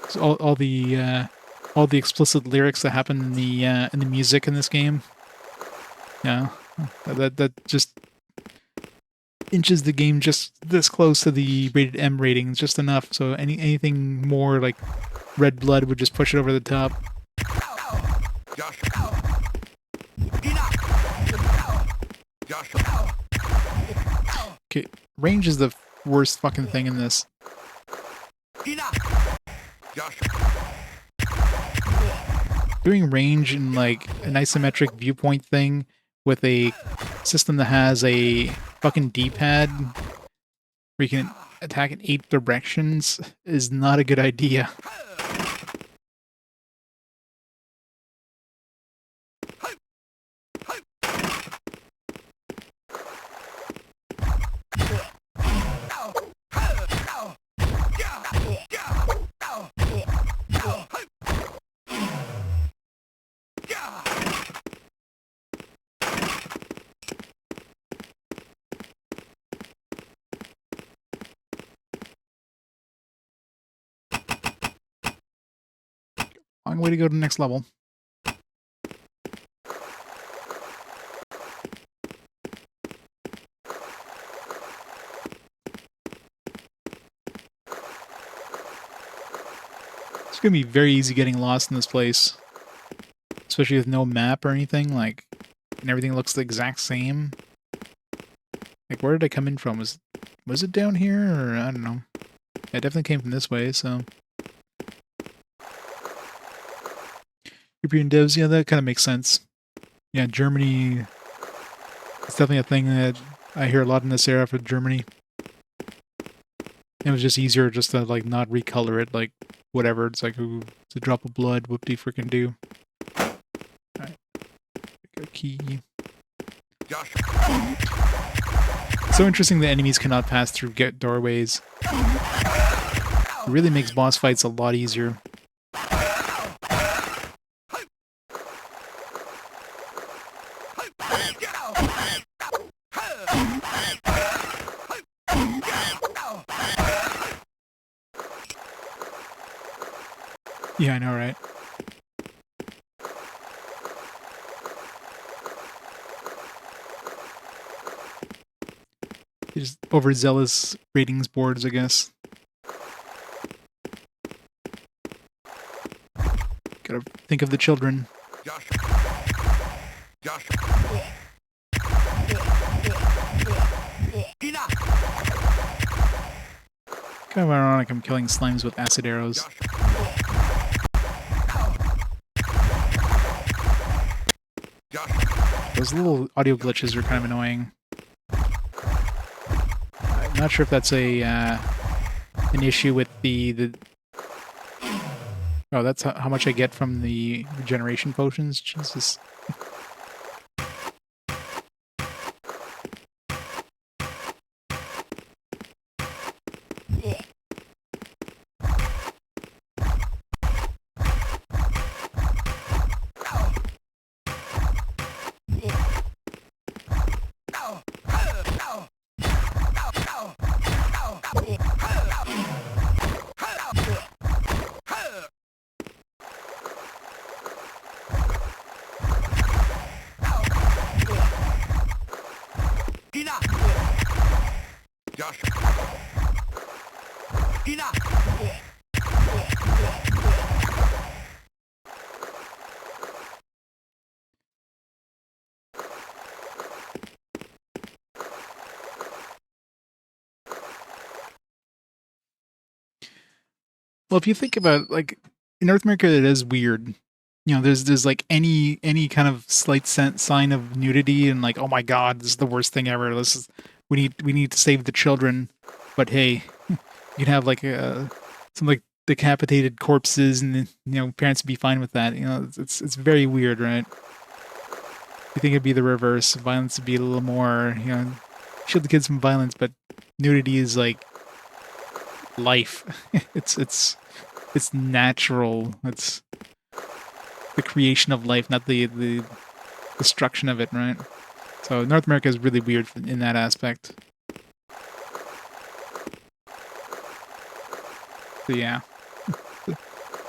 [SPEAKER 1] So all the explicit lyrics that happen in the music in this game, yeah, that just inches the game just this close to the rated M rating, just enough. So anything more like red blood would just push it over the top. Okay, range is the worst fucking thing in this. Doing range in like an isometric viewpoint thing with a system that has a fucking D-pad where you can attack in 8 directions is not a good idea. Long way to go to the next level. It's gonna be very easy getting lost in this place. Especially with no map or anything, like, and everything looks the exact same. Like, where did I come in from? Was it down here, or I don't know. I definitely came from this way, so. European devs, yeah, that kind of makes sense. Yeah, Germany, it's definitely a thing that I hear a lot in this era for Germany. It was just easier just to, like, not recolor it, like, whatever. It's like, ooh, it's a drop of blood, whoop-de-frickin-do. Alright. Got a key. So interesting that enemies cannot pass through doorways. It really makes boss fights a lot easier. Yeah, I know, right? Just overzealous ratings boards, I guess. Gotta think of the children. Kind of ironic I'm killing slimes with acid arrows. Those little audio glitches are kind of annoying. I'm not sure if that's a an issue with the oh, that's how much I get from the regeneration potions. Jesus. Well, if you think about, like, in North America, it is weird. You know, there's like any kind of slight sign of nudity, and like, oh my god, this is the worst thing ever. This is we need to save the children. But hey, you can have like some like decapitated corpses, and parents would be fine with that. You know, it's very weird, right? You think it'd be the reverse. Violence would be a little more, shield the kids from violence, but nudity is like life. It's natural. It's the creation of life, not the destruction of it, right? So North America is really weird in that aspect. So yeah,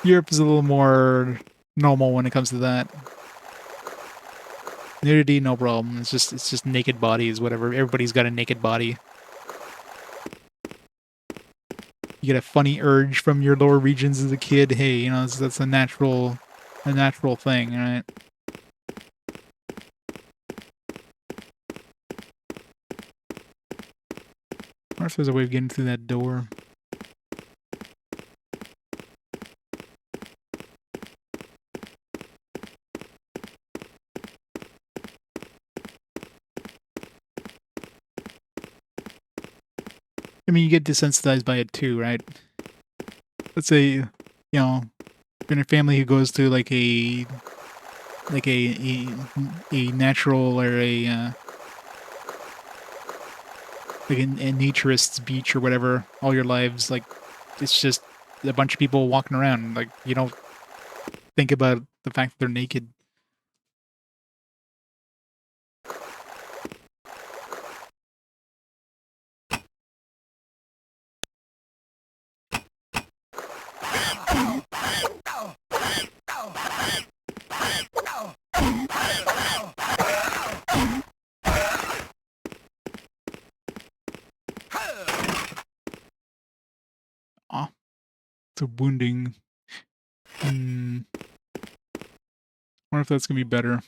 [SPEAKER 1] Europe is a little more normal when it comes to that. Nudity, no problem. It's just naked bodies, whatever. Everybody's got a naked body. You get a funny urge from your lower regions as a kid. Hey, that's a natural thing, right? I wonder if there's a way of getting through that door. I mean, you get desensitized by it too, right? Let's say, you're in a family who goes to like a natural or like a naturist's beach or whatever all your lives. Like, it's just a bunch of people walking around. Like, you don't think about the fact that they're naked. So wounding. Wonder if that's gonna be better.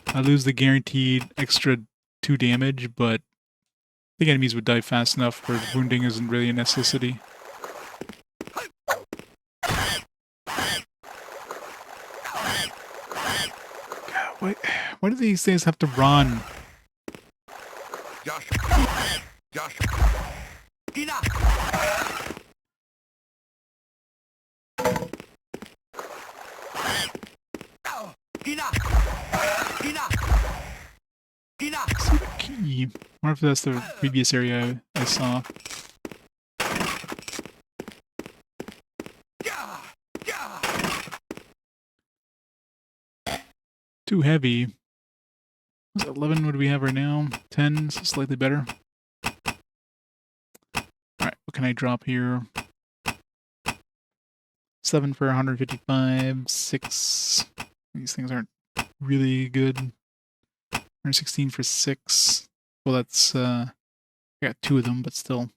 [SPEAKER 1] I lose the guaranteed extra 2 damage, but I think enemies would die fast enough where wounding isn't really a necessity. God, why do these things have to run? See the key. I wonder if that's the previous area I saw. Too heavy. 11 would we have right now? 10, so slightly better. Alright, what can I drop here? 7 for 155, 6. These things aren't really good. 116 for 6. Well, that's, I got 2 of them, but still.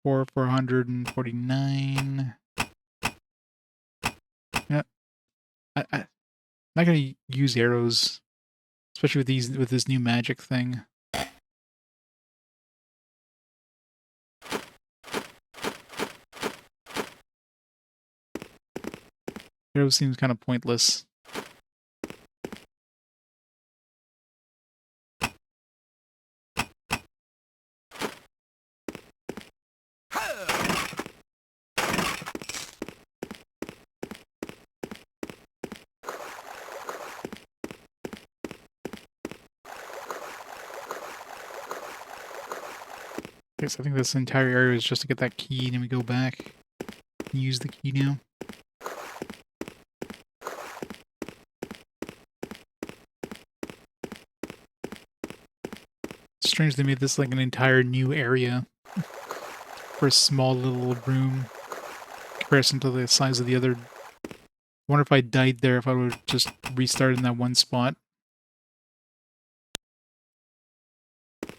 [SPEAKER 1] 4 for 149. Yeah. I'm not gonna use arrows, especially with this new magic thing. Arrows seems kind of pointless. Okay, so I think this entire area is just to get that key, and then we go back and use the key now. It's strange they made this like an entire new area for a small little room in comparison to the size of the other. I wonder if I died there, if I would just restart in that one spot.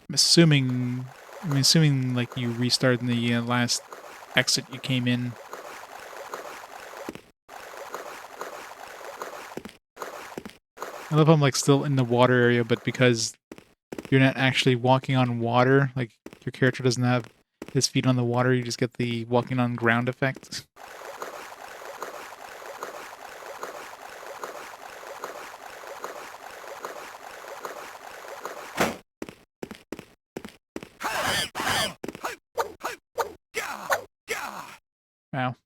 [SPEAKER 1] I'm assuming like you restart in the last exit you came in. I love how I'm like still in the water area, but because you're not actually walking on water, like your character doesn't have his feet on the water, you just get the walking on ground effect. Wow.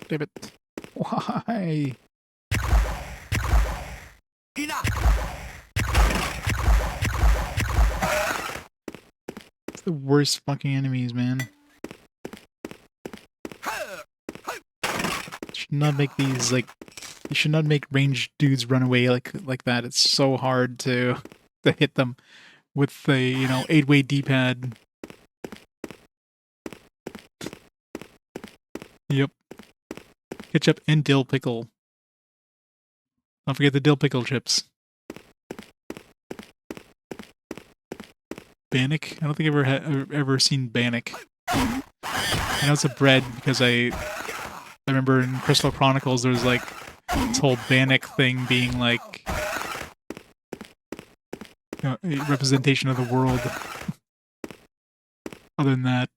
[SPEAKER 1] Damn it. Why? It's the worst fucking enemies, man. Should not make these like you should not make ranged dudes run away like that. It's so hard to hit them with the, 8-way D-pad. Yep. Ketchup and dill pickle. Don't forget the dill pickle chips. Bannock? I don't think I've ever seen bannock. I know it's a bread because I remember in Crystal Chronicles there was like this whole bannock thing being like a representation of the world. Other than that.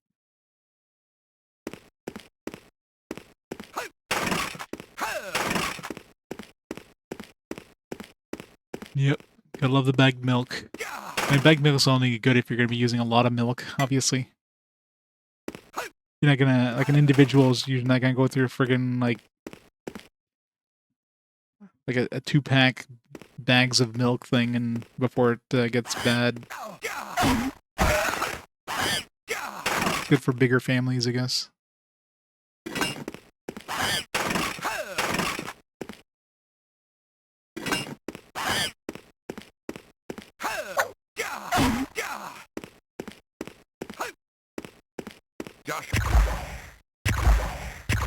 [SPEAKER 1] Yep. Gotta love the bagged milk. I mean, bagged milk's only good if you're gonna be using a lot of milk, obviously. You're not gonna, like an individual's, you're not gonna go through a friggin' like a 2-pack bags of milk thing and before it gets bad. Good for bigger families, I guess.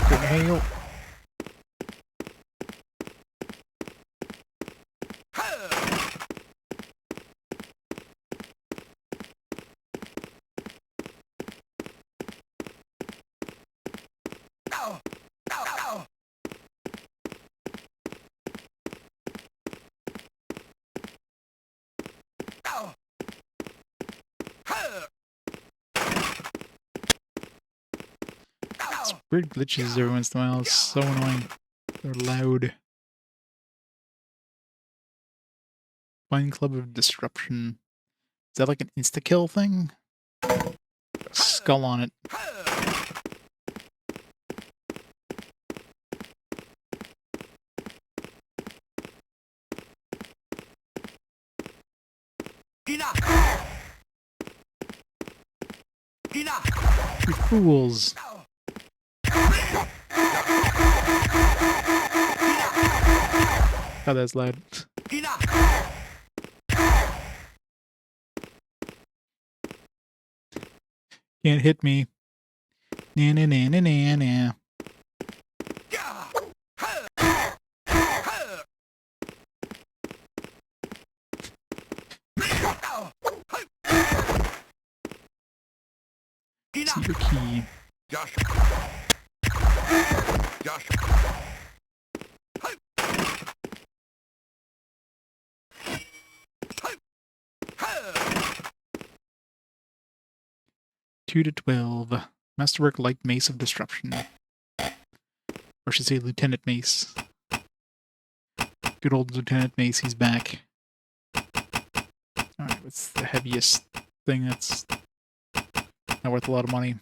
[SPEAKER 1] Good hail. It's weird glitches every once in a while. It's so annoying. They're loud. Fine Club of Disruption. Is that like an insta-kill thing? A skull on it. You fools. God, that's loud. Can't hit me. Nah, nah, nah, nah, nah, nah. See your key. Two to 12. Masterwork Light Mace of Disruption. Or I should say Lieutenant Mace. Good old Lieutenant Mace, he's back. Alright, what's the heaviest thing that's not worth a lot of money?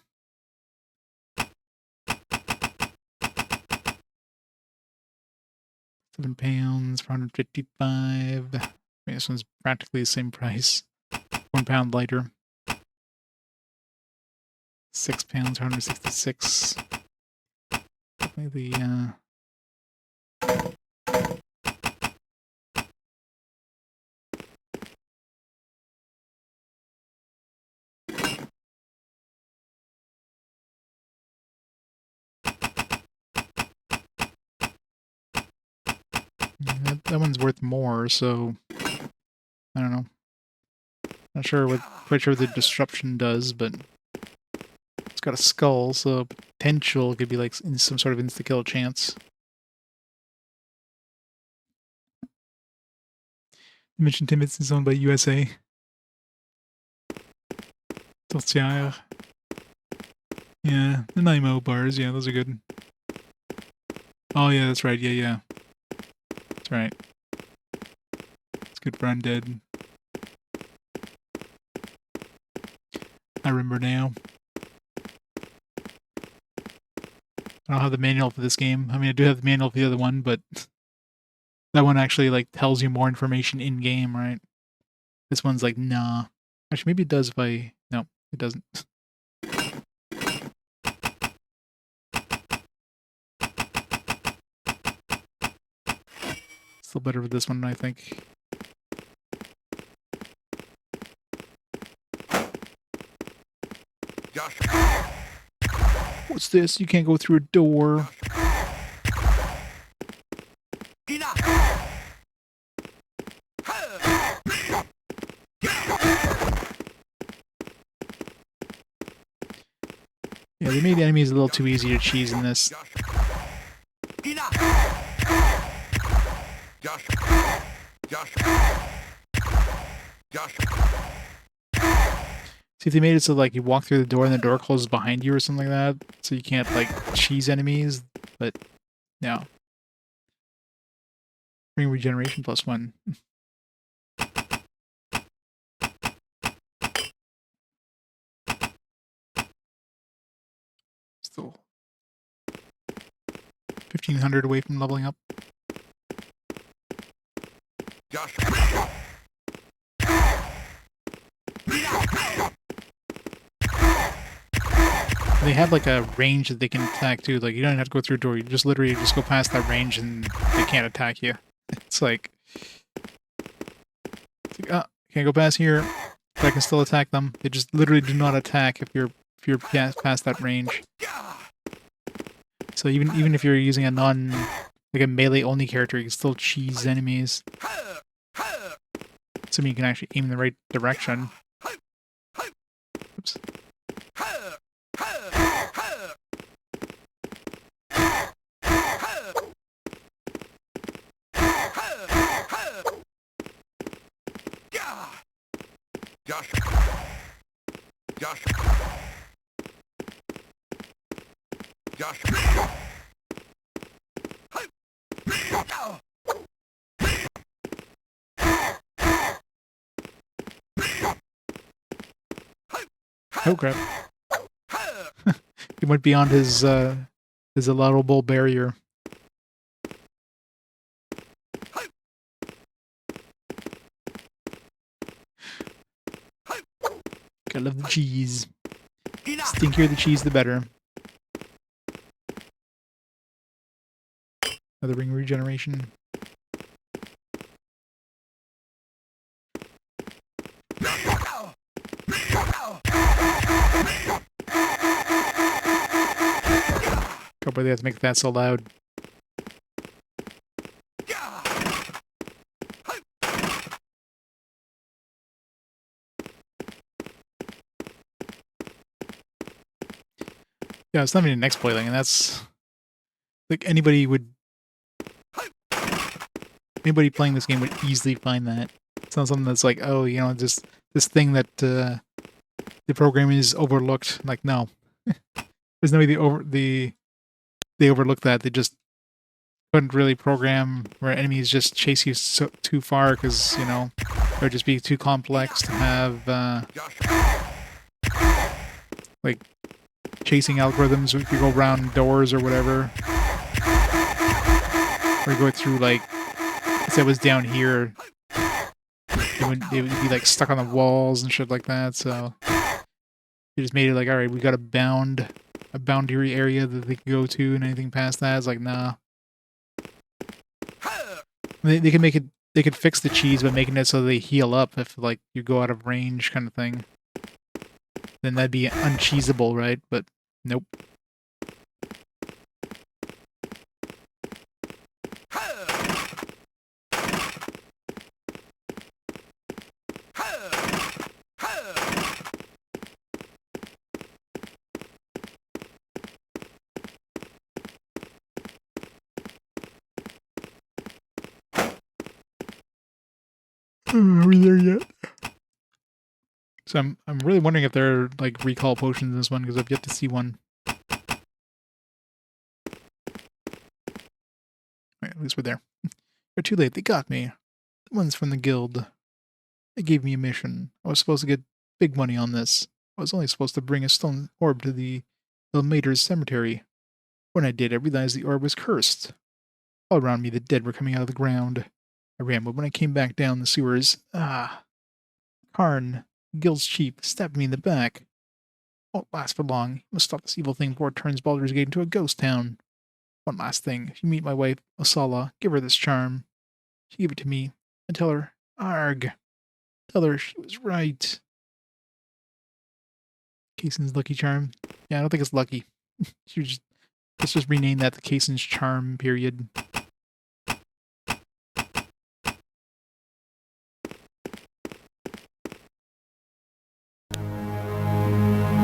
[SPEAKER 1] £7 for 155. I mean, this one's practically the same price. £1 lighter. £6, 166. Definitely the that one's worth more, so I don't know. Not sure what quite sure what the disruption does, but it's got a skull, so potential could be like some sort of insta-kill chance. Mission Timbits is owned by USA. Tortillere. Yeah, the Nimo bars, yeah, those are good. Oh yeah, that's right, yeah. That's right. It's good for undead. I remember now. I don't have the manual for this game. I mean, I do have the manual for the other one, but that one actually, like, tells you more information in-game, right? This one's like, nah. Actually, maybe it does if I... No, it doesn't. Still better with this one, I think. What's this? You can't go through a door. Yeah, they made the enemies a little too easy to cheese in this. See, if they made it so like you walk through the door and the door closes behind you or something like that, so you can't like cheese enemies, but no. Bring regeneration +1. Still 1,500 away from leveling up. They have like a range that they can attack too. Like you don't have to go through a door. You just literally just go past that range and they can't attack you. It's like can't go past here, but I can still attack them. They just literally do not attack if you're if you're past that range. So even if you're using a like a melee only character, you can still cheese enemies. Assuming you can actually aim in the right direction. Oops. Oh crap. He went beyond his allowable barrier. I love the cheese. Stinkier the cheese, the better. Another ring regeneration. Hope they have to make that so loud. Yeah, it's not even an exploiting, and that's like anybody playing this game would easily find that. It's not something that's like, oh, you know, just this thing that the program is overlooked. Like, no, there's no way they overlooked that. They just couldn't really program where enemies just chase you too far because, you know, it would just be too complex to have like chasing algorithms if you go around doors or whatever, or go through, like, if it was down here, it would be like stuck on the walls and shit like that. So they just made it like, all right, we got a boundary area that they can go to, and anything past that is like, nah. They can make it. They could fix the cheese by making it so they heal up if, like, you go out of range, kind of thing. Then that'd be uncheesable, right? But nope. Are we there yet? So I'm really wondering if there are, like, recall potions in this one, because I've yet to see one. Right, at least we're there. They're too late. They got me. The ones from the guild. They gave me a mission. I was supposed to get big money on this. I was only supposed to bring a stone orb to the Mater's cemetery. When I did, I realized the orb was cursed. All around me, the dead were coming out of the ground. I ran, but when I came back down the sewers, Karn, the guild's chief, stabbed me in the back. Won't last for long. You must stop this evil thing before it turns Baldur's Gate into a ghost town. One last thing. If you meet my wife, Osala, give her this charm. She gave it to me. And tell her, Arg. Tell her she was right. Kaysen's lucky charm. Yeah, I don't think it's lucky. Let's just rename that the Kaysen's charm, period.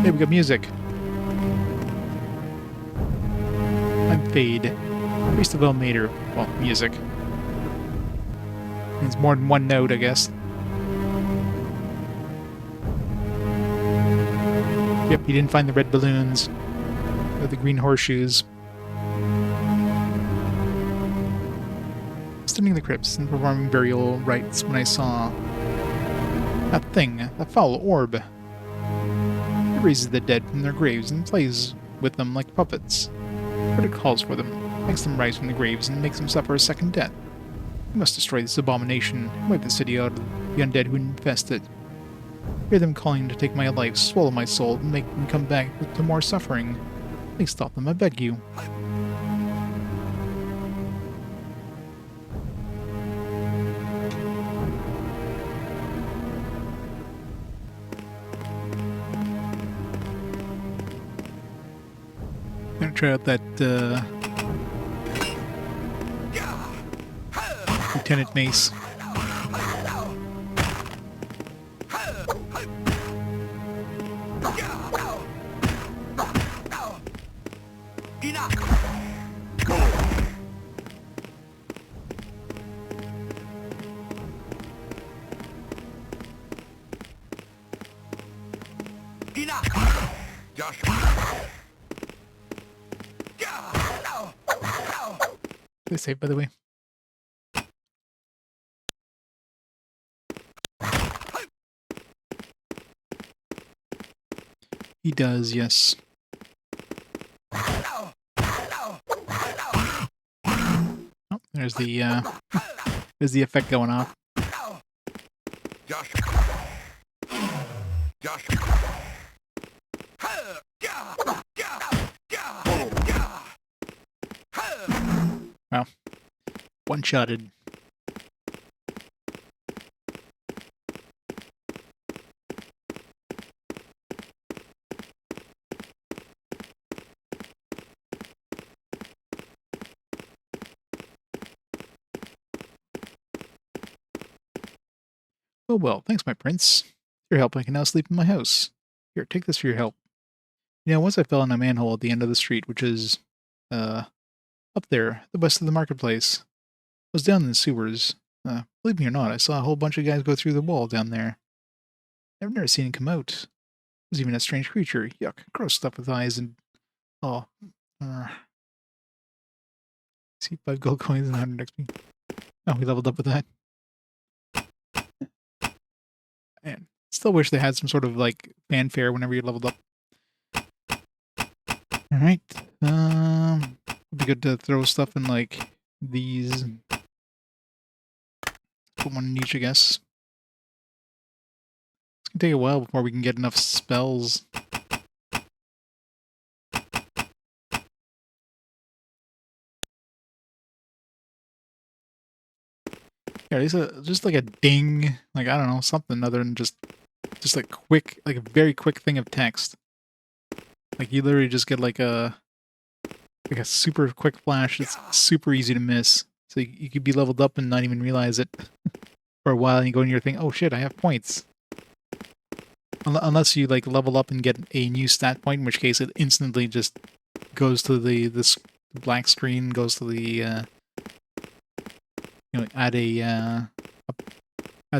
[SPEAKER 1] Hey, we got music. I'm Fade. Priest of Elmater. Well, music. It's more than one note, I guess. Yep, he didn't find the red balloons. Or the green horseshoes. Studying the crypts and performing burial rites when I saw that thing, that foul orb. It raises the dead from their graves and plays with them like puppets. But it calls for them, makes them rise from the graves, and makes them suffer a second death. We must destroy this abomination and wipe the city out of the undead who infest it. Hear them calling to take my life, swallow my soul, and make them come back to more suffering. Please stop them, I beg you. try out that Lieutenant Mace. They save, by the way. He does, yes. Oh, there's the effect going off. Wow. One-shotted. Oh well, thanks, my prince. With your help, I can now sleep in my house. Here, take this for your help. You know, once I fell in a manhole at the end of the street, which is, up there, the west of the marketplace. I was down in the sewers. Believe me or not, I saw a whole bunch of guys go through the wall down there. I've never seen him come out. There's even a strange creature. Yuck. Gross stuff with eyes and... Oh. See, 5 gold coins and 100 XP. Oh, we leveled up with that. Man, still wish they had some sort of, like, fanfare whenever you leveled up. Alright. It'd be good to throw stuff in, like, these. Put one in each, I guess. It's gonna take a while before we can get enough spells. Yeah, at least just like a ding, like, I don't know, something other than just a quick, like a very quick thing of text. Like, you literally just get like a super quick flash. It's super easy to miss. So you could be leveled up and not even realize it for a while, and you go in your thing, oh shit, I have points. Unless you like level up and get a new stat point, in which case it instantly just goes to this black screen, goes to the add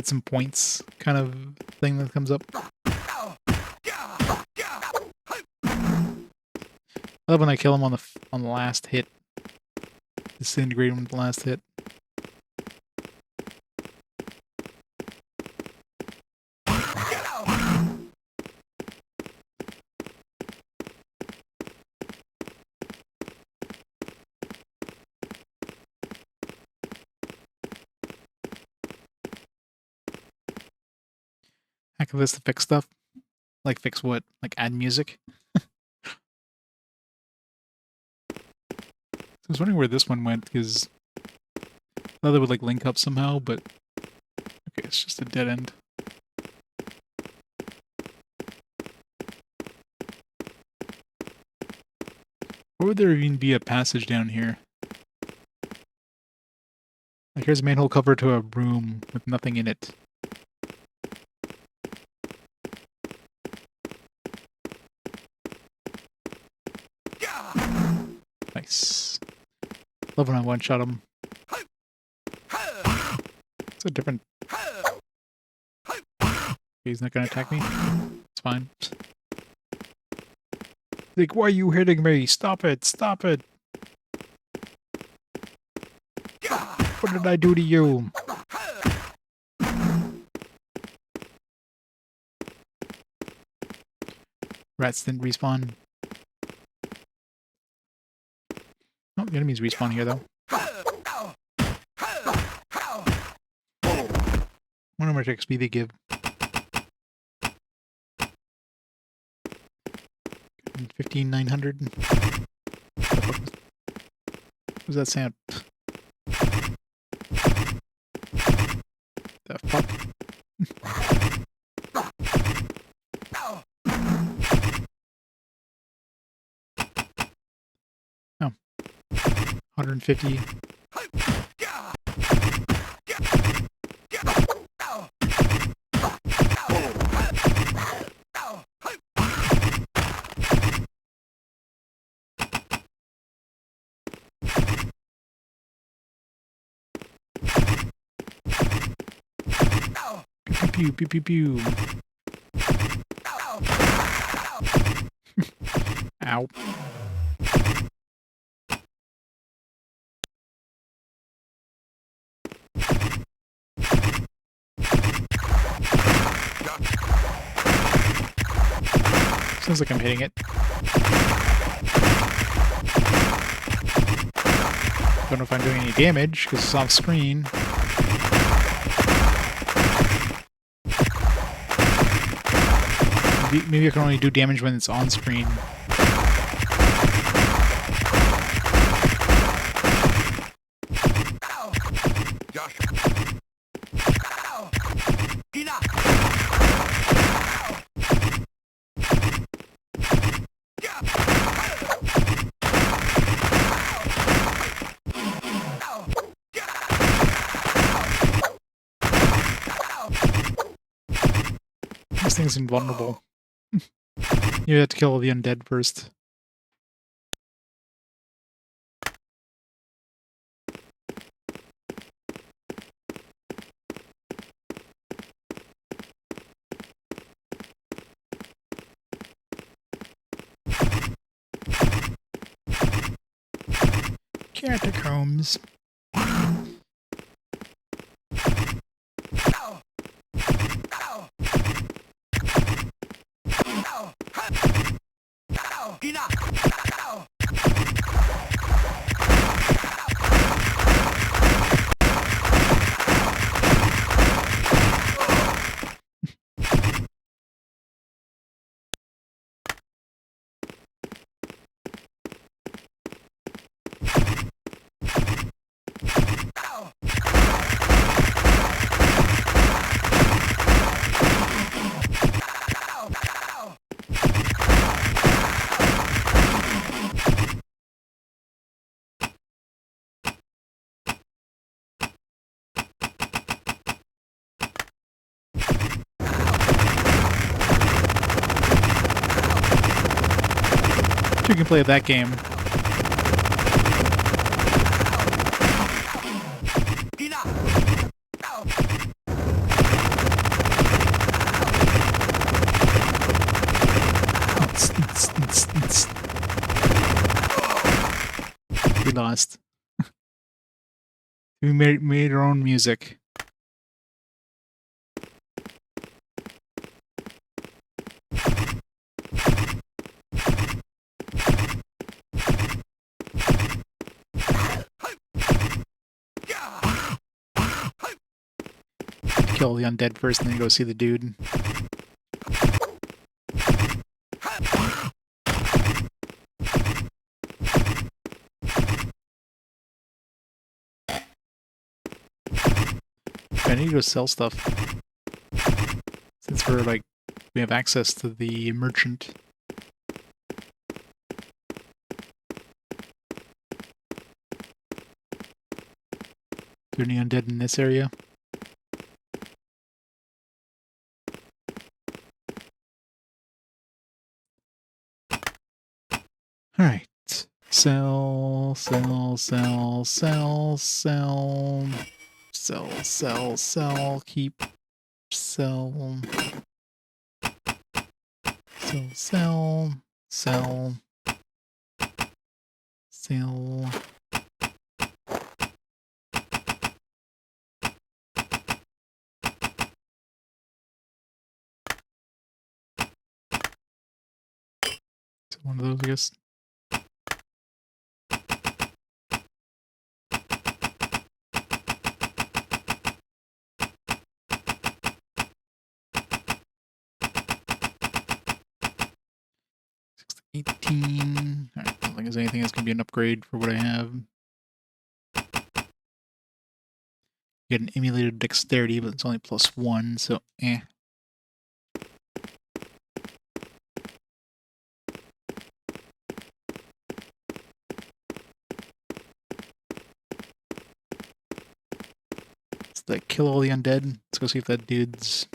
[SPEAKER 1] some points kind of thing that comes up. I love when I kill him on the last hit. Disintegrate him with the last hit. Heck of this to fix stuff. Like fix what? Like add music? I was wondering where this one went, because I thought they would like link up somehow, but okay, it's just a dead end. Or would there even be a passage down here? Like here's a manhole cover to a room with nothing in it. Nice. Love when I one-shot him. It's a different... He's not gonna attack me? It's fine. Like, why are you hitting me? Stop it! Stop it! What did I do to you? Rats didn't respawn. Oh, the enemies respawn here, though. Wonder how much XP they give. 15,900. What was that sound? The fuck? 150. Pew pew pew pew pew. Ow. Sounds like I'm hitting it. Don't know if I'm doing any damage because it's off screen. Maybe I can only do damage when it's on screen. This thing's invulnerable. You have to kill the undead first. Catacombs. You can play that game. We lost. We made our own music. Kill the undead first and then go see the dude. I need to go sell stuff. Since we're like, we have access to the merchant. Is there any undead in this area? Alright. Sell, sell, sell, sell, sell. Sell, sell, sell, keep, sell. Sell, sell, sell. Sell. One of those, I guess. $18. Alright, I don't think there's anything that's going to be an upgrade for what I have. Get an emulated dexterity, but it's only +1, so eh. kill all the undead. Let's go see if that dude's...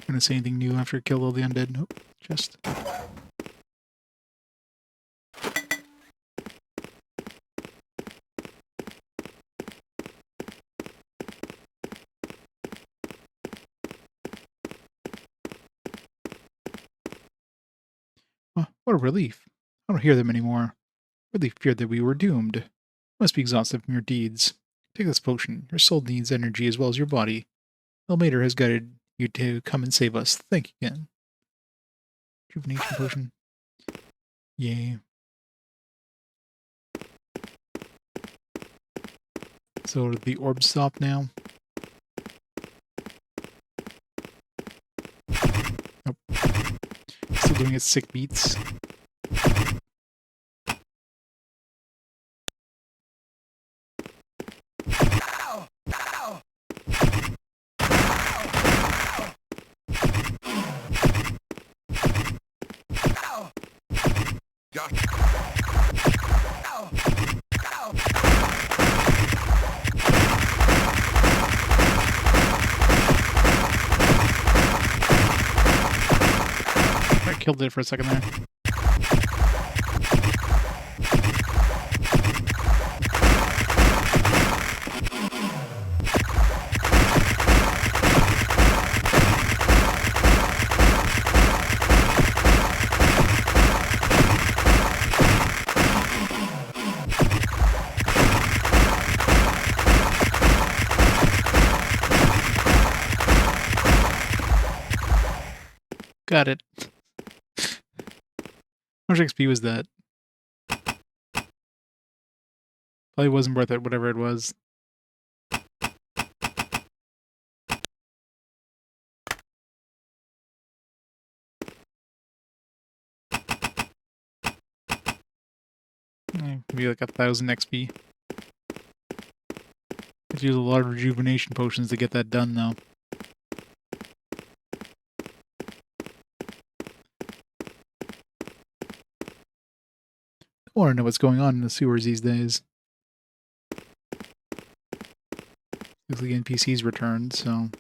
[SPEAKER 1] Gonna say anything new after I killed all the undead. Nope. Just... What a relief. I don't hear them anymore. Really feared that we were doomed. Must be exhausted from your deeds. Take this potion. Your soul needs energy as well as your body. Elmater has guided you to come and save us. Thank you again. Rejuvenation potion. Yay. So the orbs stop now. Nope. Still doing its sick beats.
[SPEAKER 2] Ow! Ow! Ow! Gotcha. Ow! Ow!
[SPEAKER 1] I killed it for a second there. Got it. How much XP was that? Probably wasn't worth it, whatever it was. Maybe like 1,000 XP. Could use a lot of rejuvenation potions to get that done, though. I want to know what's going on in the sewers these days. Looks like NPCs returned, so...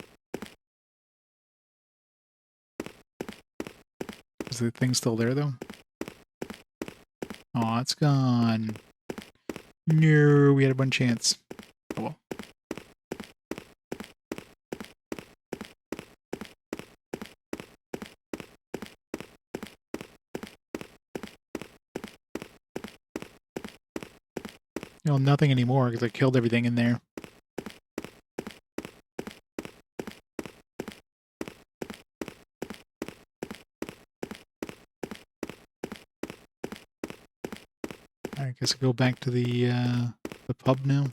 [SPEAKER 1] Is the thing still there, though? Aw, it's gone. No, we had one chance. Oh well. No, nothing anymore, because I killed everything in there. I guess I'll go back to the pub now.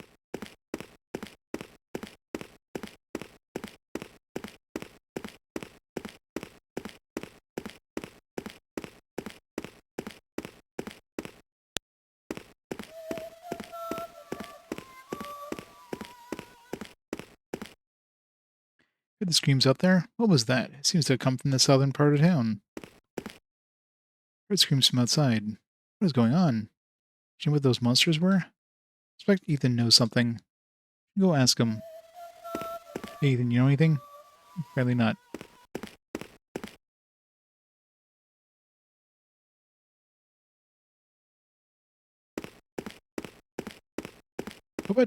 [SPEAKER 1] Heard the screams out there? What was that? It seems to have come from the southern part of town. Heard screams from outside. What is going on? Do you know what those monsters were? I suspect Ethan knows something. Go ask him. Hey, Ethan, you know anything? Apparently not. Hope I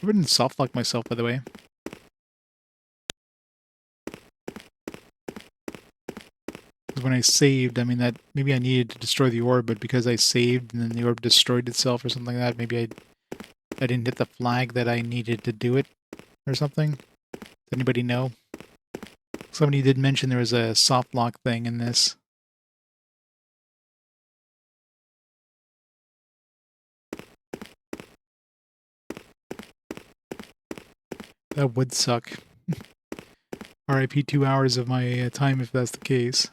[SPEAKER 1] didn't soft lock myself, by the way. Because when I saved, I mean that maybe I needed to destroy the orb, but because I saved and then the orb destroyed itself or something like that, maybe I didn't hit the flag that I needed to do it or something. Does anybody know? Somebody did mention there was a soft lock thing in this. That would suck. RIP 2 hours of my time if that's the case.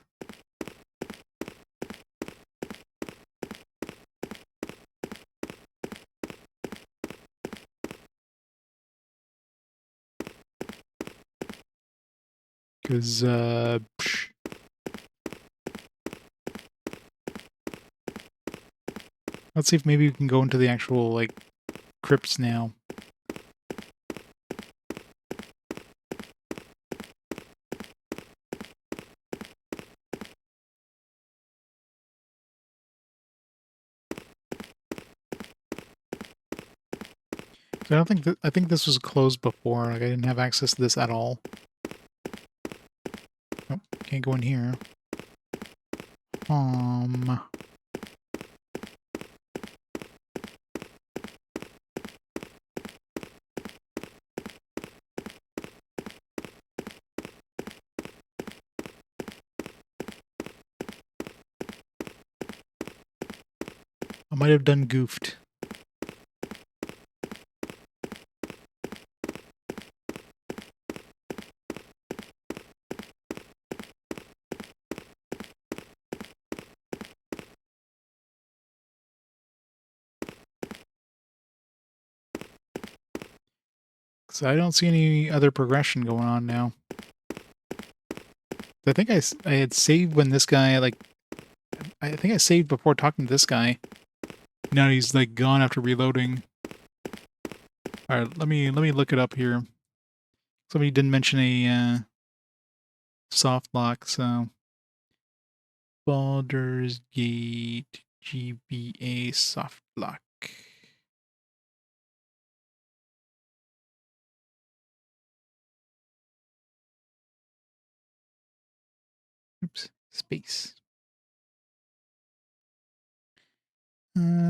[SPEAKER 1] Because, Let's see if maybe we can go into the actual, like, crypts now. So I don't think that, I think this was closed before. Like I didn't have access to this at all. Nope, can't go in here. I might have done goofed. So I don't see any other progression going on now. I think I had saved when this guy, like, I think I saved before talking to this guy. Now he's, like, gone after reloading. Alright, let me look it up here. Somebody didn't mention a, soft lock, so... Baldur's Gate GBA soft lock. Oops, space.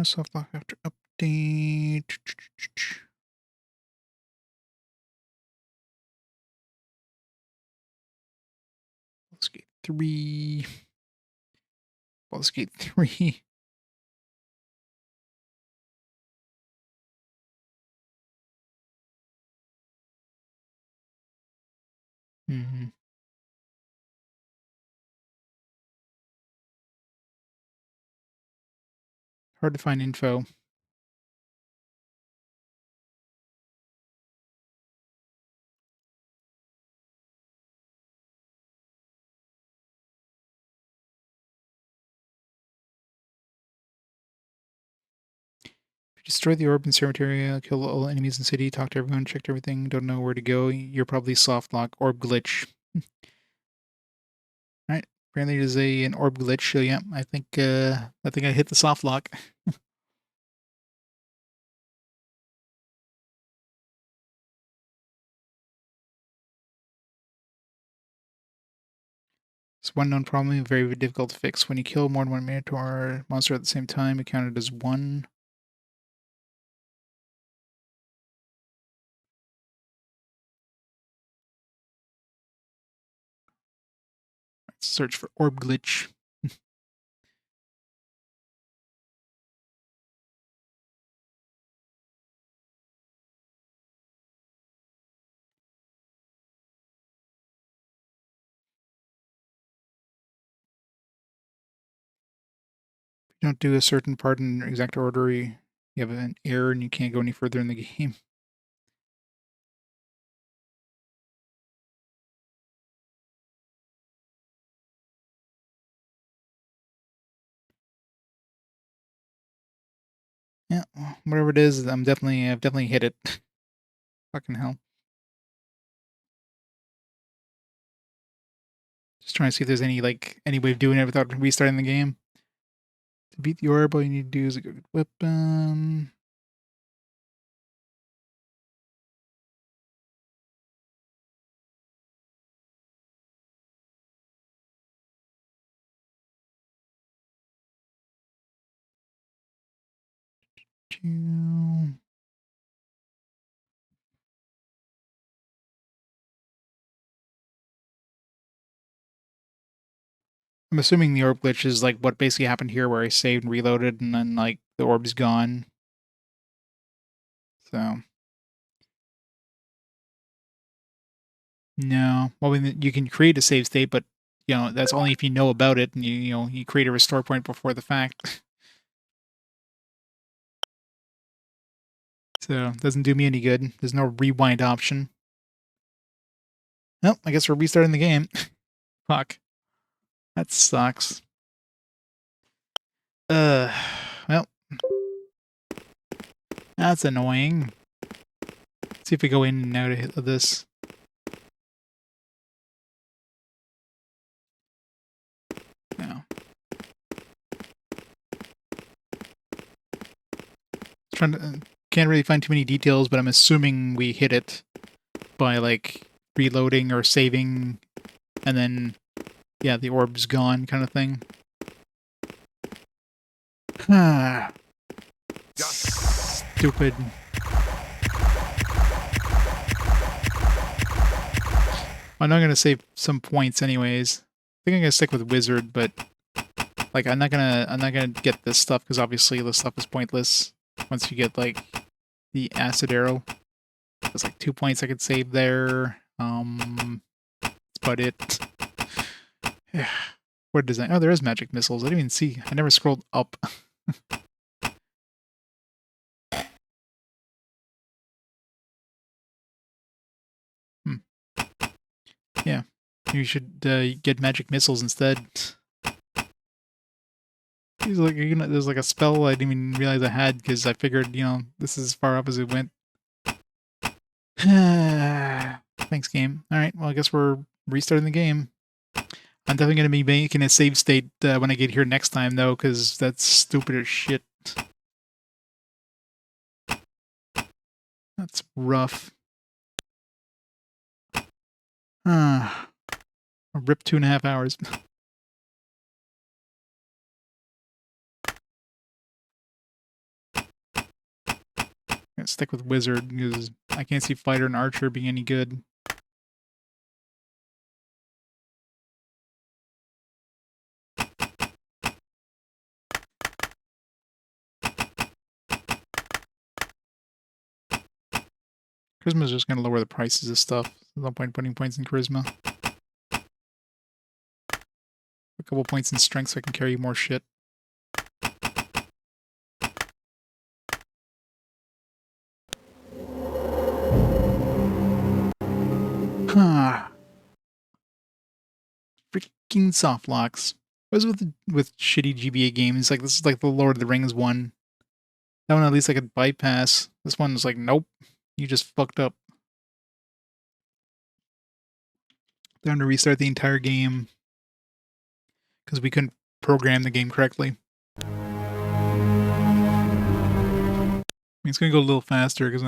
[SPEAKER 1] Soft lock after update. Baldur's Gate 3. Baldur's Gate 3. Mm-hmm. Hard to find info. Destroy the orb in Servant area, kill all enemies in the city, talk to everyone, checked everything, don't know where to go. You're probably soft lock, orb glitch. Alright, apparently there's an orb glitch, so yeah, I think I hit the soft lock. It's one known problem, very difficult to fix. When you kill more than one Minotaur monster at the same time, it counted as one. Let's search for orb glitch. If you don't do a certain part in exact order, you have an error and you can't go any further in the game. Yeah, whatever it is, I've definitely hit it. Fucking hell. Just trying to see if there's any way of doing it without restarting the game. To beat the orb, all you need to do is a good weapon. Two. I'm assuming the orb glitch is like what basically happened here, where I saved and reloaded, and then like the orb's gone. So no, well, I mean, you can create a save state, but you know that's only if you know about it, and you create a restore point before the fact. So it doesn't do me any good. There's no rewind option. Well, I guess we're restarting the game. Fuck. That sucks. Uh, well, That's annoying. Let's see if we go in and out of this. No. Trying to can't really find too many details, but I'm assuming we hit it by like reloading or saving, and then yeah, the orb's gone, kind of thing. Stupid. I'm not gonna save some points anyways. I think I'm gonna stick with wizard, but like I'm not gonna get this stuff because obviously this stuff is pointless once you get like the acid arrow. There's like 2 points I could save there. That's about it. What design? Oh, there is magic missiles. I didn't even see. I never scrolled up. Yeah, you should get magic missiles instead. He's like, there's like a spell I didn't even realize I had because I figured, this is as far up as it went. Thanks, game. All right, well, I guess we're restarting the game. I'm definitely going to be making a save state when I get here next time, though, because that's stupid as shit. That's rough. I'll rip 2.5 hours. Gonna stick with wizard because I can't see fighter and archer being any good. Charisma's just gonna lower the prices of stuff. There's no point putting points in charisma. A couple points in strength so I can carry more shit. Freaking soft locks. What was with shitty GBA games? Like this is like the Lord of the Rings one. That one at least I could bypass. This one was like, nope, you just fucked up. Time to restart the entire game because we couldn't program the game correctly. I mean, it's gonna go a little faster because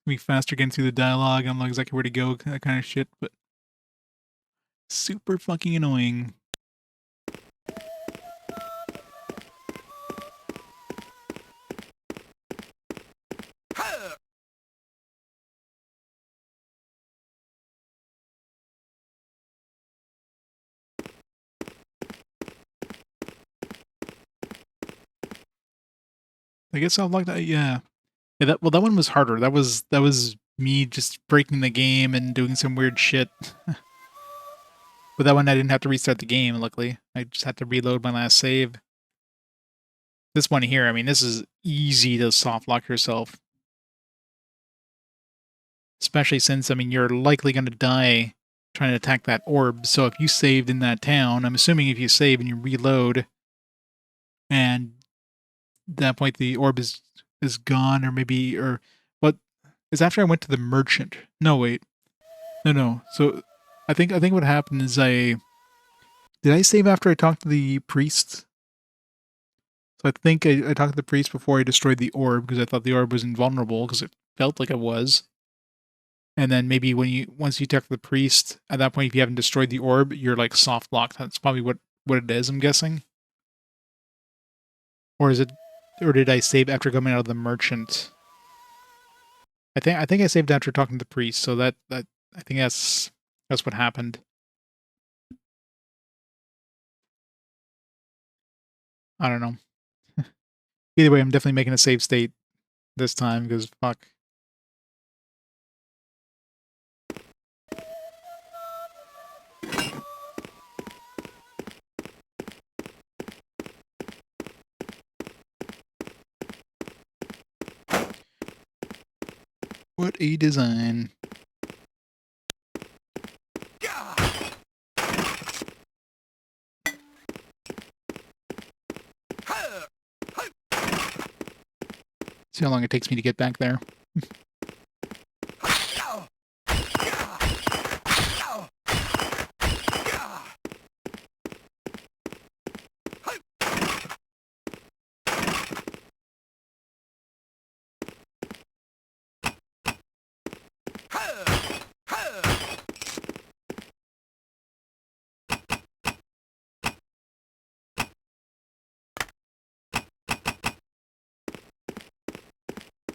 [SPEAKER 1] be faster getting through the dialogue. I don't know exactly where to go, that kind of shit, but super fucking annoying. I guess I'll like that. Yeah. That one was harder. That was me just breaking the game and doing some weird shit. But that one I didn't have to restart the game, luckily. I just had to reload my last save. This one here, I mean, this is easy to soft lock yourself. Especially since, I mean, you're likely going to die trying to attack that orb. So if you saved in that town, I'm assuming if you save and you reload, and at that point the orb is gone, or what is after I went to the merchant. No, wait. No. So I think what happened is did I save after I talked to the priest? So I think I talked to the priest before I destroyed the orb because I thought the orb was invulnerable because it felt like it was. And then maybe once you talk to the priest, at that point if you haven't destroyed the orb, you're like soft locked. That's probably what it is, I'm guessing. Or did I save after coming out of the merchant? I think I saved after talking to the priest, so that I think that's what happened. I don't know. Either way, I'm definitely making a save state this time because fuck. What a design. See how long it takes me to get back there.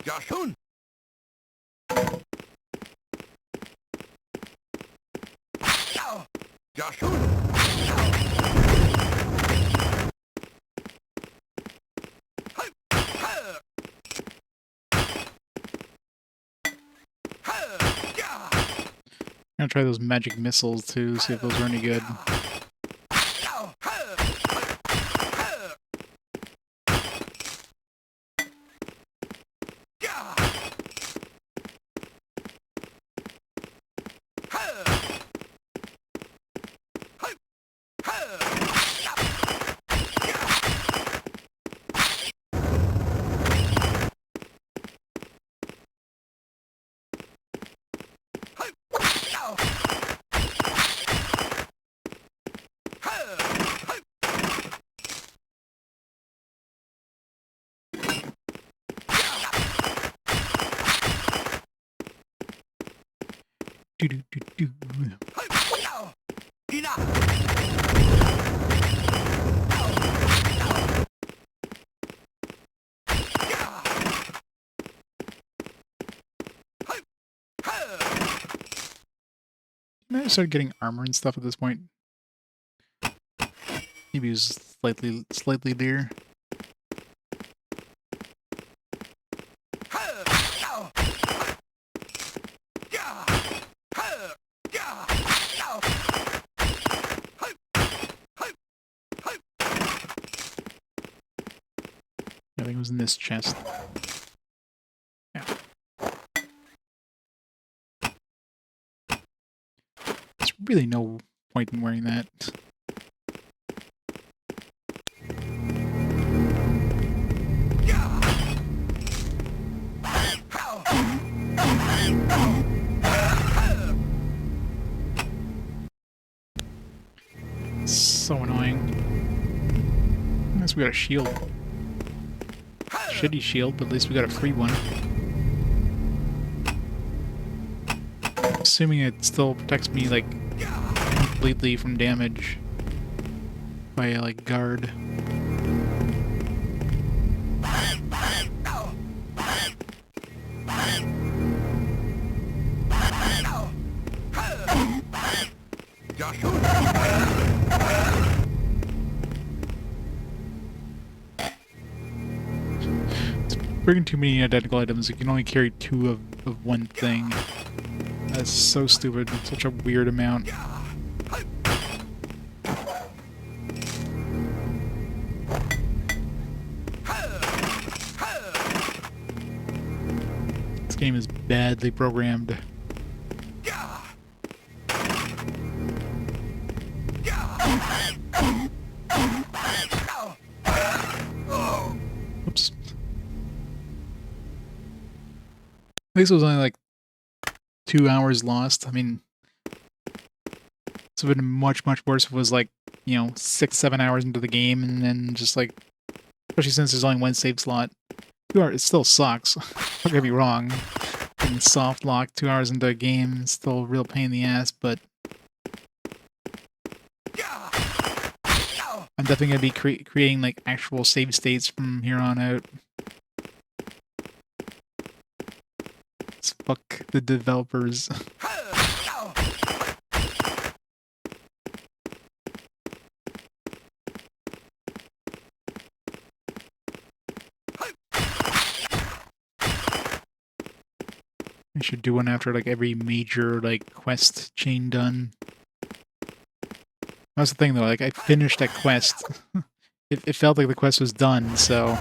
[SPEAKER 2] Joshun. Joshun.
[SPEAKER 1] I'm gonna try those magic missiles too, see if those are any good. Do do do do. I started getting armor and stuff at this point. Maybe it was slightly dear. I think it was in this chest. Yeah. There's really no point in wearing that. So annoying. I guess we got a shield. Shitty shield, but at least we got a free one. Assuming it still protects me, like, completely from damage by, like, guard. Bringing too many identical items, you can only carry 2 of one thing. That's so stupid, such a weird amount. This game is badly programmed. Oops. At least it was only like 2 hours lost. I mean, it would have been much worse if it was like, 6-7 hours into the game and then just like, especially since there's only one save slot. 2 hours, it still sucks. Don't get me wrong. And soft lock 2 hours into a game is still a real pain in the ass, but I'm definitely gonna be creating like actual save states from here on out. Fuck the developers. I should do one after like every major like quest chain done. That's the thing though, like I finished that quest. It felt like the quest was done, so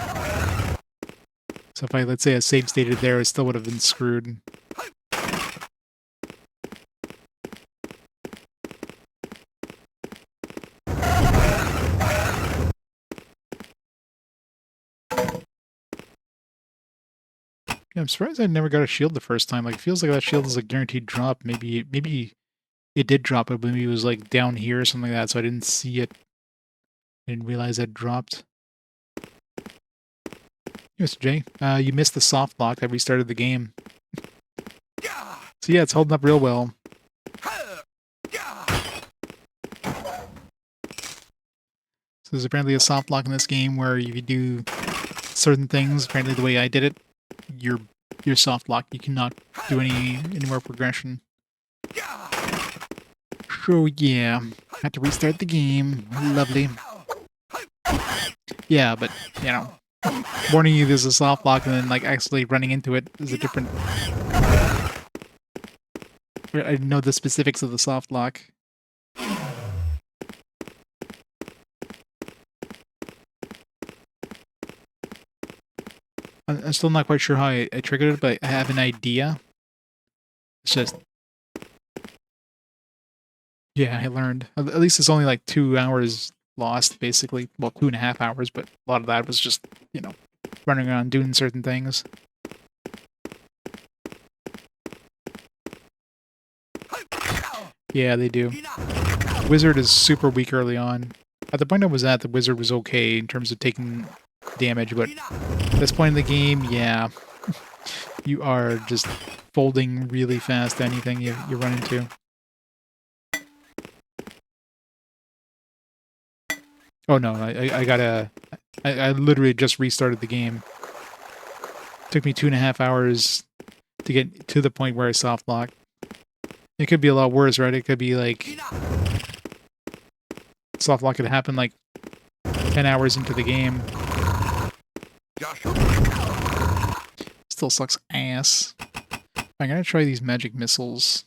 [SPEAKER 1] if I, let's say, I save stated there, I still would have been screwed. Yeah, I'm surprised I never got a shield the first time. Like, it feels like that shield is a guaranteed drop. Maybe it did drop it, but maybe it was like down here or something like that, so I didn't see it. I didn't realize it dropped. Mr. J, you missed the soft lock that restarted the game. So yeah, it's holding up real well. So there's apparently a soft lock in this game where if you do certain things, apparently the way I did it, you're soft lock. You cannot do any more progression. So yeah, had to restart the game. Lovely. Yeah, but you know, warning you there's a soft lock and then like actually running into it is a different. I know the specifics of the soft lock. I'm still not quite sure how I triggered it, but I have an idea. It's just... Yeah, I learned. At least it's only like 2 hours lost, basically. Well, 2.5 hours, but a lot of that was just, you know, running around doing certain things. Yeah, they do. Wizard is super weak early on. At the point I was at, the wizard was okay in terms of taking damage, but at this point in the game, yeah, you are just folding really fast to anything you run into. Oh no, I literally just restarted the game. It took me 2.5 hours to get to the point where I soft lock. It could be a lot worse, right? It could be like soft lock could happen like 10 hours into the game. Still sucks ass. I'm gonna try these magic missiles.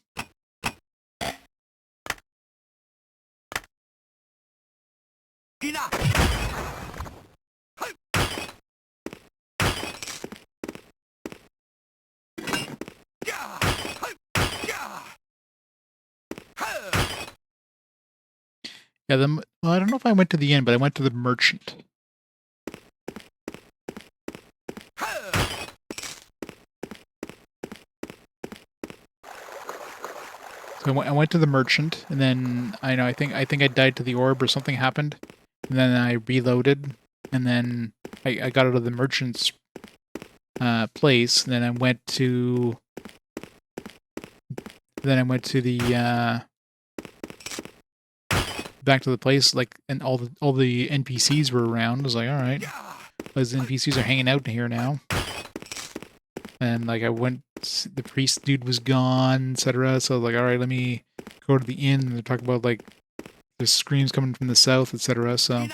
[SPEAKER 1] Yeah, well, I don't know if I went to the inn, but I went to the merchant. So I went to the merchant, and then I think I died to the orb or something happened, and then I reloaded, and then I got out of the merchant's place, and then I went to the back to the place, like, and all the NPCs were around. I was like, all right, those NPCs are hanging out here now. And like I went, the priest dude was gone, etc. So like, all right, let me go to the inn. And they're talking about like there's screams coming from the south, etc. So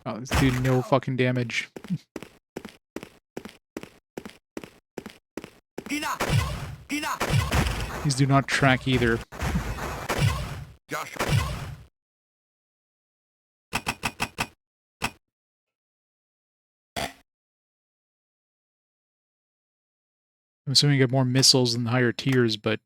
[SPEAKER 1] oh, this dude no fucking damage. These do not track either. I'm assuming you get more missiles in the higher tiers, but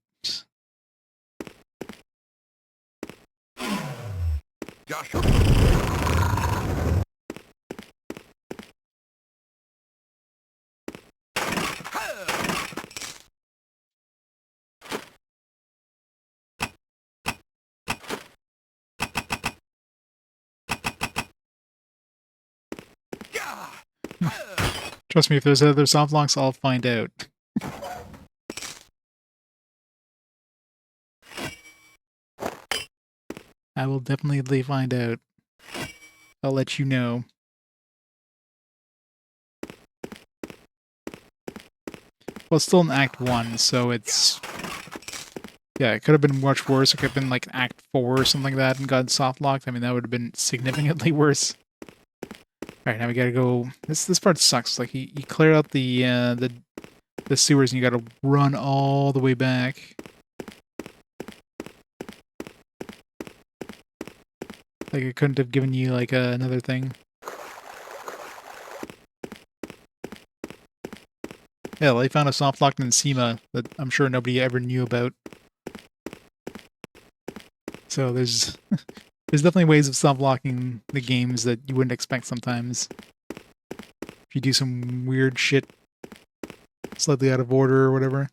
[SPEAKER 1] trust me, if there's other soft locks, I'll find out. I will definitely find out. I'll let you know. Well, it's still in Act 1, so it's... Yeah, it could have been much worse. It could have been like Act 4 or something like that and got soft locked. I mean, that would have been significantly worse. Alright, now we gotta go... This part sucks. Like, you clear out the sewers and you gotta run all the way back. Like, it couldn't have given you, like, another thing. Yeah, well, they found a soft lock in Sema that I'm sure nobody ever knew about. So there's definitely ways of self-locking the games that you wouldn't expect sometimes. If you do some weird shit slightly out of order or whatever.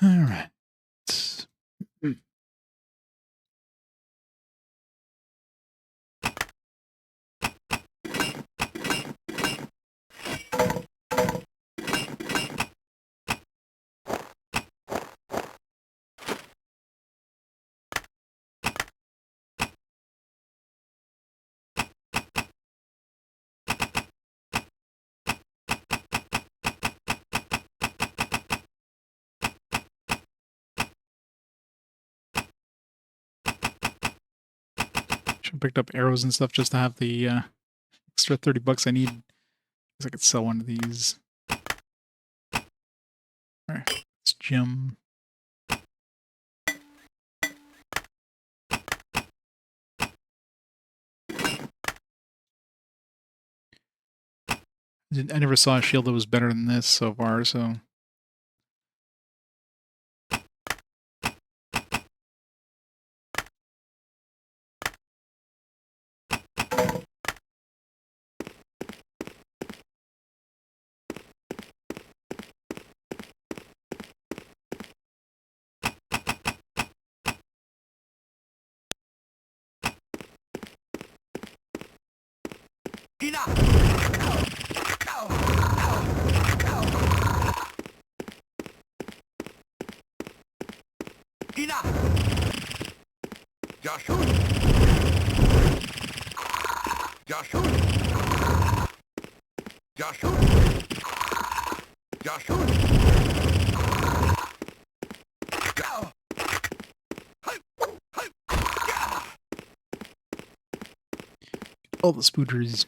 [SPEAKER 1] All right. Should have picked up arrows and stuff just to have the extra $30 I need. Guess I could sell one of these. Alright, it's gem. I never saw a shield that was better than this so far, so...
[SPEAKER 2] Gina! Gina! Joshua! Joshua! Joshua! Joshua! Go!
[SPEAKER 1] All the spooters.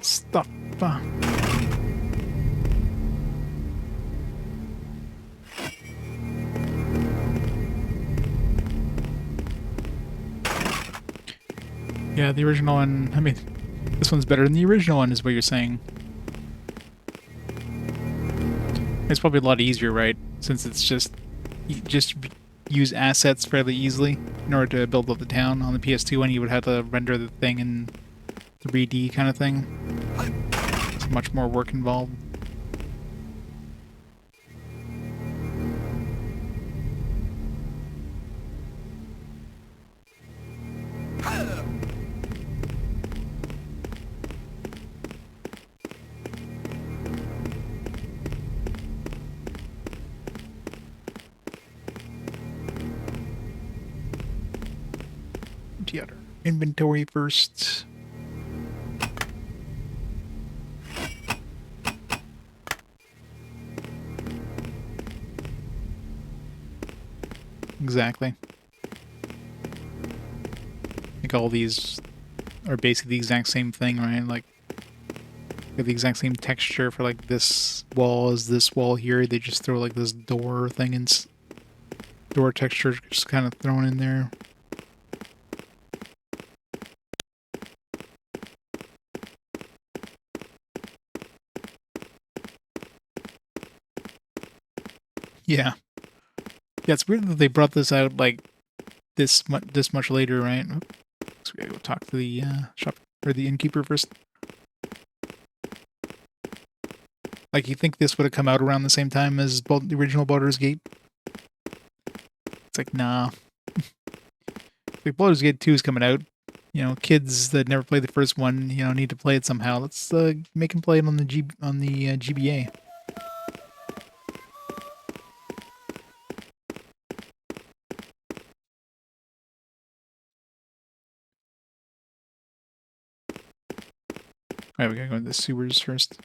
[SPEAKER 1] Stuff. Yeah, the original one, I mean, this one's better than the original one is what you're saying. It's probably a lot easier, right? Since it's just, you just use assets fairly easily in order to build up the town. On the PS2 one, you would have to render the thing in 3D kind of thing. It's much more work involved. empty out our inventory first. Exactly. Like all these are basically the exact same thing, right? Like the exact same texture for like this wall as this wall here. They just throw like this door thing and door texture just kind of thrown in there. Yeah. Yeah, it's weird that they brought this out like this much later, right? So we gotta go talk to the shop or the innkeeper first. Like, you think this would have come out around the same time as the original Baldur's Gate? It's like, nah. Like, Baldur's Gate 2 is coming out. You know, kids that never played the first one, you know, need to play it somehow. Let's make them play it on the GBA. Alright, we gotta go to the sewers first.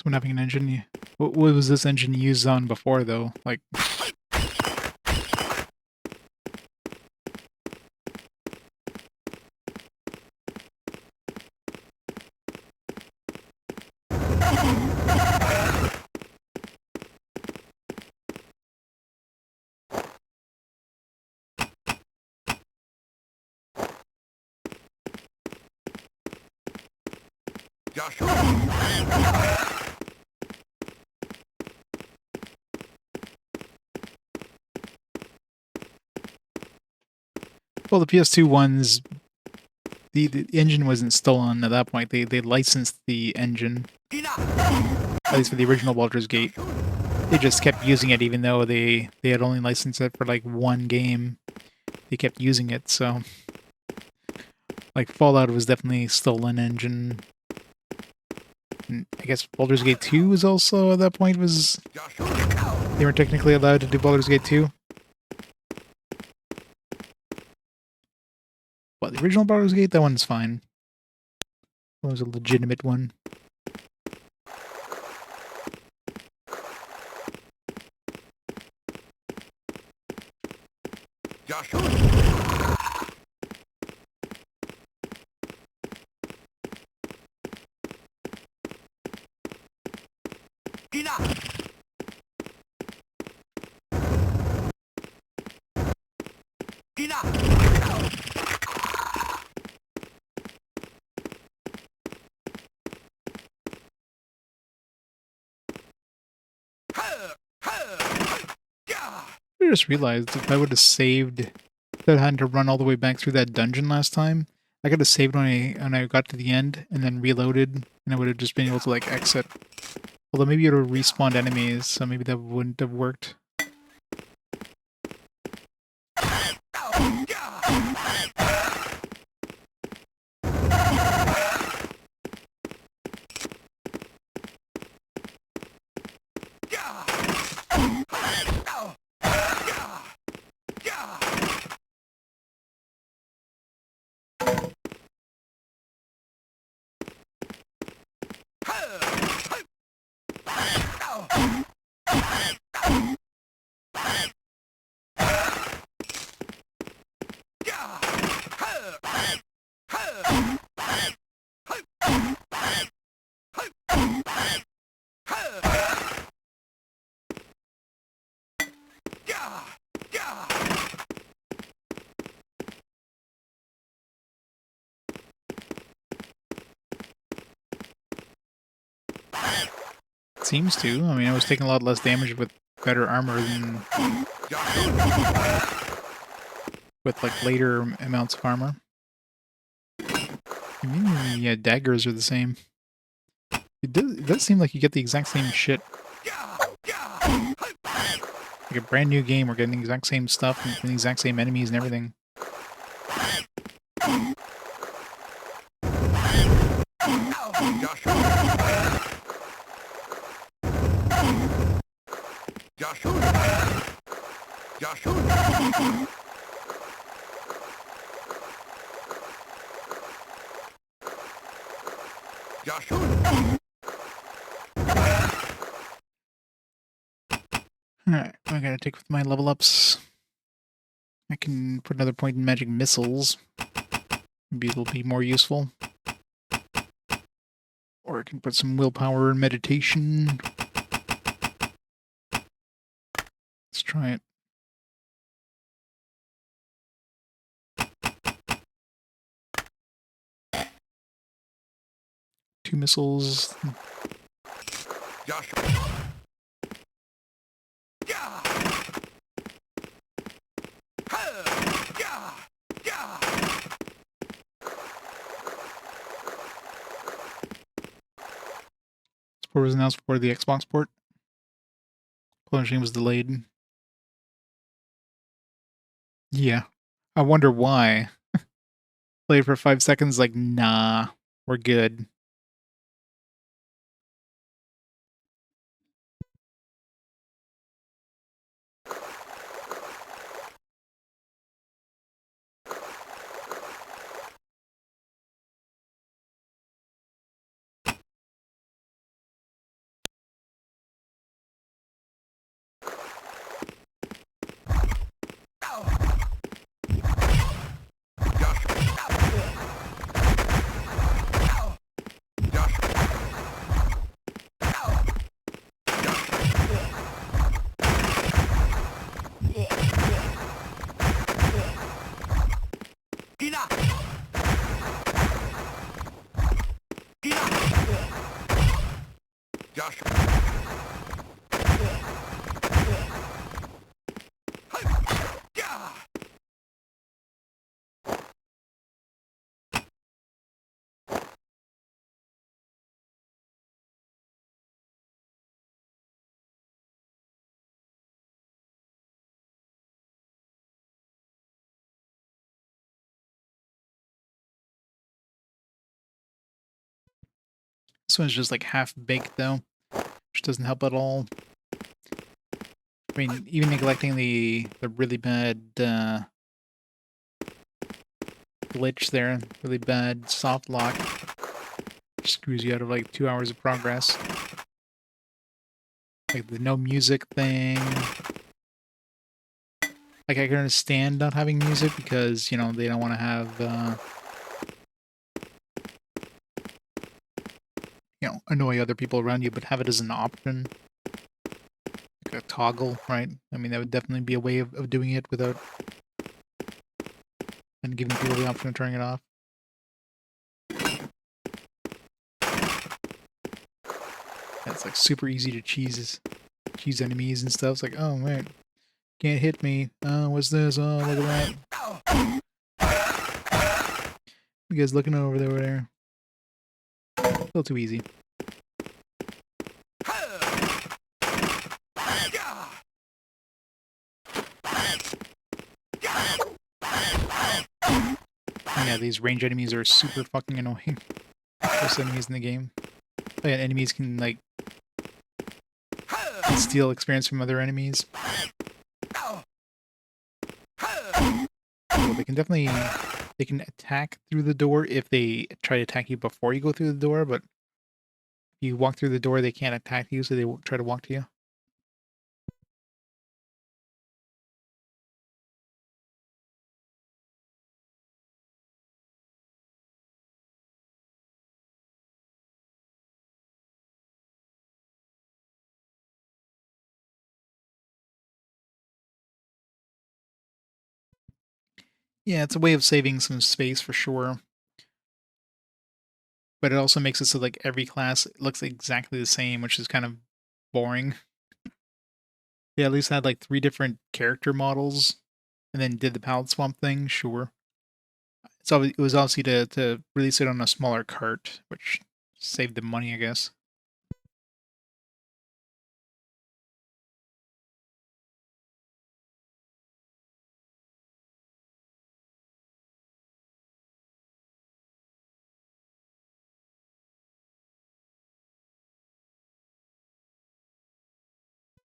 [SPEAKER 1] Someone having an engine. What was this engine used on before, though? Like, well, the PS2 ones, the engine wasn't stolen at that point. They licensed the engine, at least for the original Baldur's Gate. They just kept using it even though they had only licensed it for like one game. They kept using it, so like Fallout was definitely stolen engine. And I guess Baldur's Gate 2 was also at that point they were technically allowed to do Baldur's Gate 2. But the original Baldur's Gate, that one's fine. That was a legitimate one. I just realized if I would have saved, that I had to run all the way back through that dungeon last time, I could have saved when I got to the end and then reloaded, and I would have just been able to like exit. Although maybe it would have respawned enemies, so maybe that wouldn't have worked. seems to. I mean, I was taking a lot less damage with better armor than with like later amounts of armor. I mean, yeah, daggers are the same. It does seem like you get the exact same shit. Like a brand new game, we're getting the exact same stuff and the exact same enemies and everything. Alright, I gotta take with my level ups. I can put another point in magic missiles. Maybe it'll be more useful. Or I can put some willpower and meditation. Let's try it. Two missiles. Support was announced for the Xbox port. Publishing was delayed. Yeah. I wonder why. Played for 5 seconds, like, nah, we're good. This one's just like half-baked though, which doesn't help at all. I mean, even neglecting the really bad glitch there, really bad soft lock, screws you out of like 2 hours of progress. Like the no music thing. Like I can understand not having music because, you know, they don't want to have, you know, annoy other people around you, but have it as an option. Like a toggle, right? I mean, that would definitely be a way of doing it without and giving people the option of turning it off. It's like super easy to cheese enemies and stuff. It's like, oh man, can't hit me. Oh, what's this? Oh, look at that. You guys looking over there? A little too easy. Yeah, these range enemies are super fucking annoying. Most enemies in the game. Oh yeah, enemies can like steal experience from other enemies. So they can definitely attack through the door if they try to attack you before you go through the door, but if you walk through the door, they can't attack you, so they won't try to walk to you. Yeah, it's a way of saving some space for sure. But it also makes it so like every class looks exactly the same, which is kind of boring. They at least had like 3 different character models, and then did the palette swap thing. Sure, it was obviously to release it on a smaller cart, which saved them money, I guess.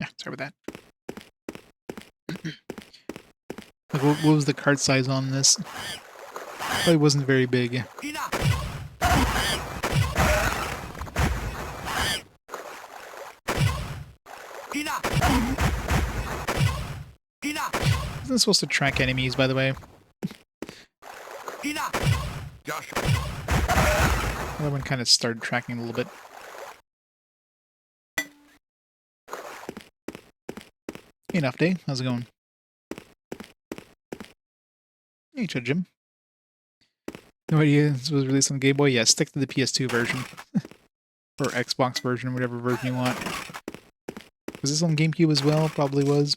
[SPEAKER 1] Yeah, sorry about that. Like, what was the cart size on this? Probably wasn't very big.
[SPEAKER 2] Tina! Tina! Tina!
[SPEAKER 1] Isn't it supposed to track enemies, by the way?
[SPEAKER 2] Tina! Josh!
[SPEAKER 1] The other one kind of started tracking a little bit. Enough day. How's it going? Hey, Jim. No idea this was released on Game Boy? Yeah, stick to the PS2 version. Or Xbox version, whatever version you want. Was this on GameCube as well? Probably was.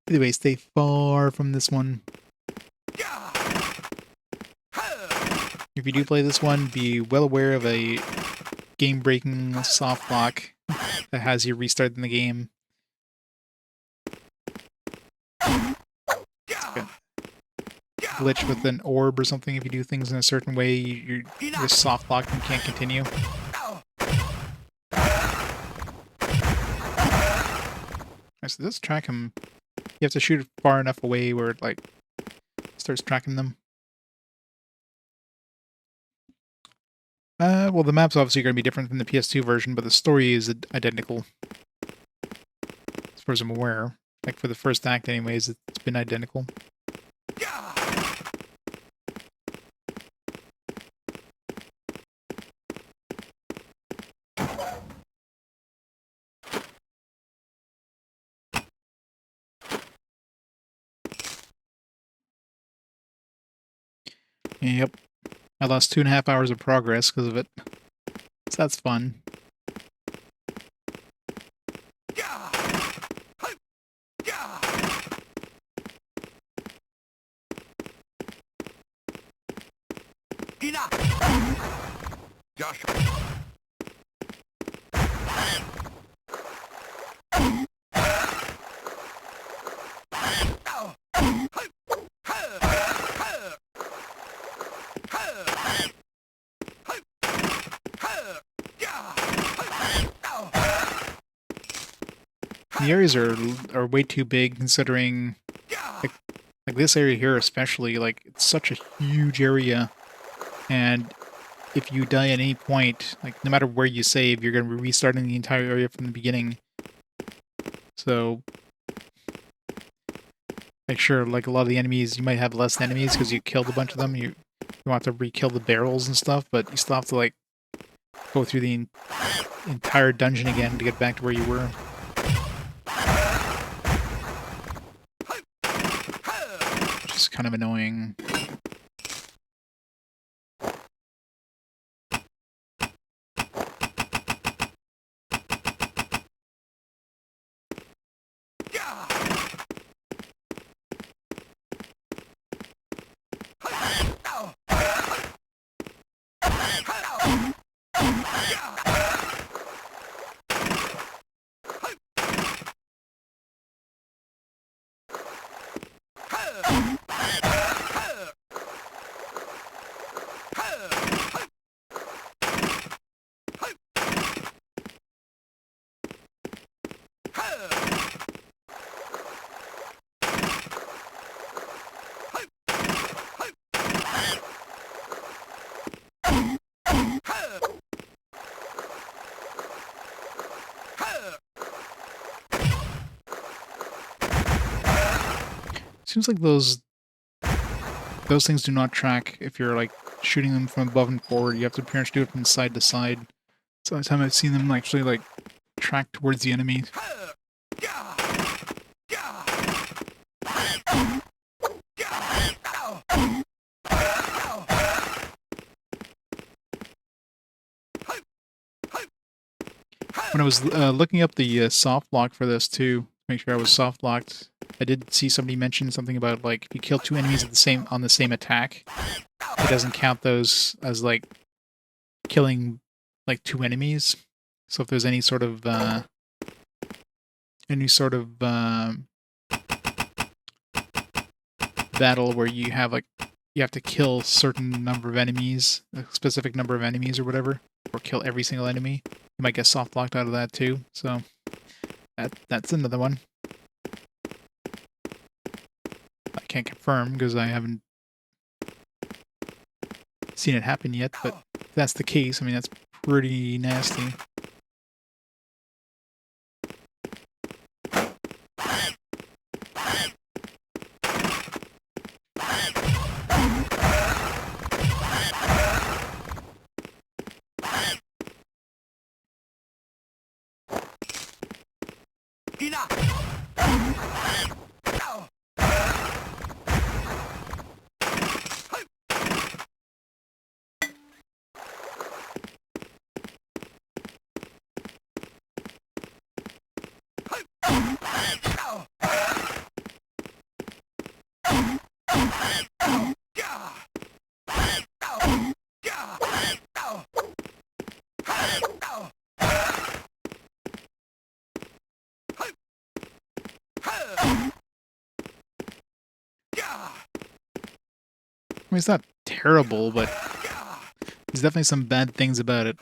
[SPEAKER 1] Anyway, stay far from this one. If you do play this one, be well aware of a game-breaking soft lock that has you restarting the game. It's like a glitch with an orb or something. If you do things in a certain way, you're soft locked and can't continue. So let's track him. You have to shoot it far enough away where it like starts tracking them. Well, the map's obviously going to be different than the PS2 version, but the story is identical. As far as I'm aware. Like for the first act anyways, it's been identical. Yep. I lost 2.5 hours of progress because of it. So that's fun.
[SPEAKER 2] Josh!
[SPEAKER 1] The areas are way too big considering like this area here especially, like it's such a huge area, and if you die at any point, like no matter where you save, you're gonna be restarting the entire area from the beginning. So make sure like a lot of the enemies you might have less enemies because you killed a bunch of them. You want to re-kill the barrels and stuff, but you still have to like go through the entire dungeon again to get back to where you were. Which is kind of annoying. Seems like those things do not track if you're like shooting them from above and forward. You have to pretty much do it from side to side. It's the only time I've seen them actually like track towards the enemy. when I was looking up the soft lock for this too, to make sure I was soft locked, I did see somebody mention something about like if you kill 2 enemies at the same attack, it doesn't count those as like killing like 2 enemies. So if there's any sort of battle where you have like you have to kill certain number of enemies, a specific number of enemies or whatever, or kill every single enemy, you might get soft locked out of that too. So that's another one. I can't confirm because I haven't seen it happen yet, but if that's the case, I mean that's pretty nasty. I mean, it's not terrible, but there's definitely some bad things about it.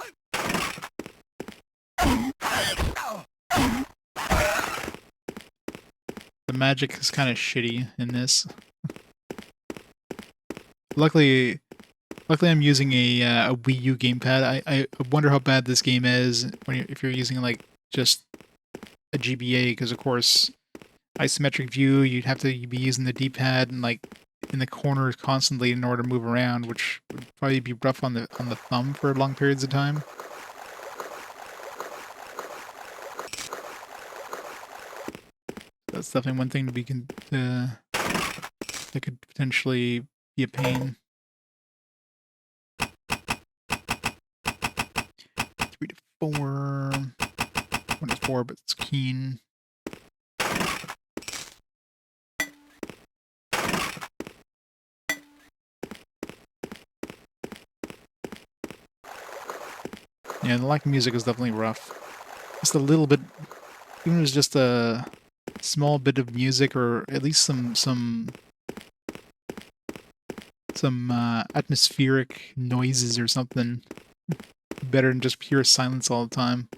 [SPEAKER 1] The magic is kind of shitty in this. Luckily I'm using a Wii U gamepad. I wonder how bad this game is if you're using like just a GBA, because of course isometric view, you'd have to be using the D-pad and like in the corners constantly in order to move around, which would probably be rough on the thumb for long periods of time. That's definitely one thing that could potentially be a pain. 3 to 4. 1 to 4, but it's keen. Yeah, the lack of music is definitely rough. Just a little bit, even if it's just a small bit of music, or at least some atmospheric noises or something, better than just pure silence all the time.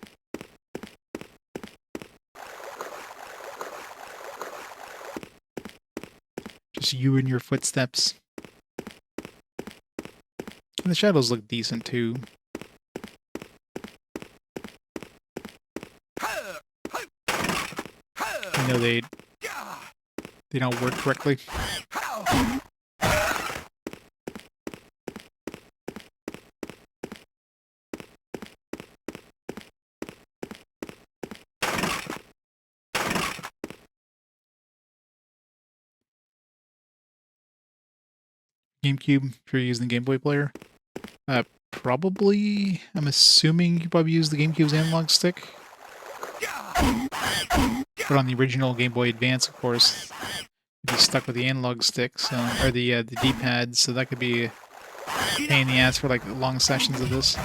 [SPEAKER 1] Just you and your footsteps. And the shadows look decent too. I know they don't work correctly. GameCube, if you're using the Game Boy player. Probably, I'm assuming you probably use the GameCube's analog stick. But on the original Game Boy Advance, of course, you'd be stuck with the analog sticks, or the D-pad, so that could be a pain in the ass for like long sessions of this.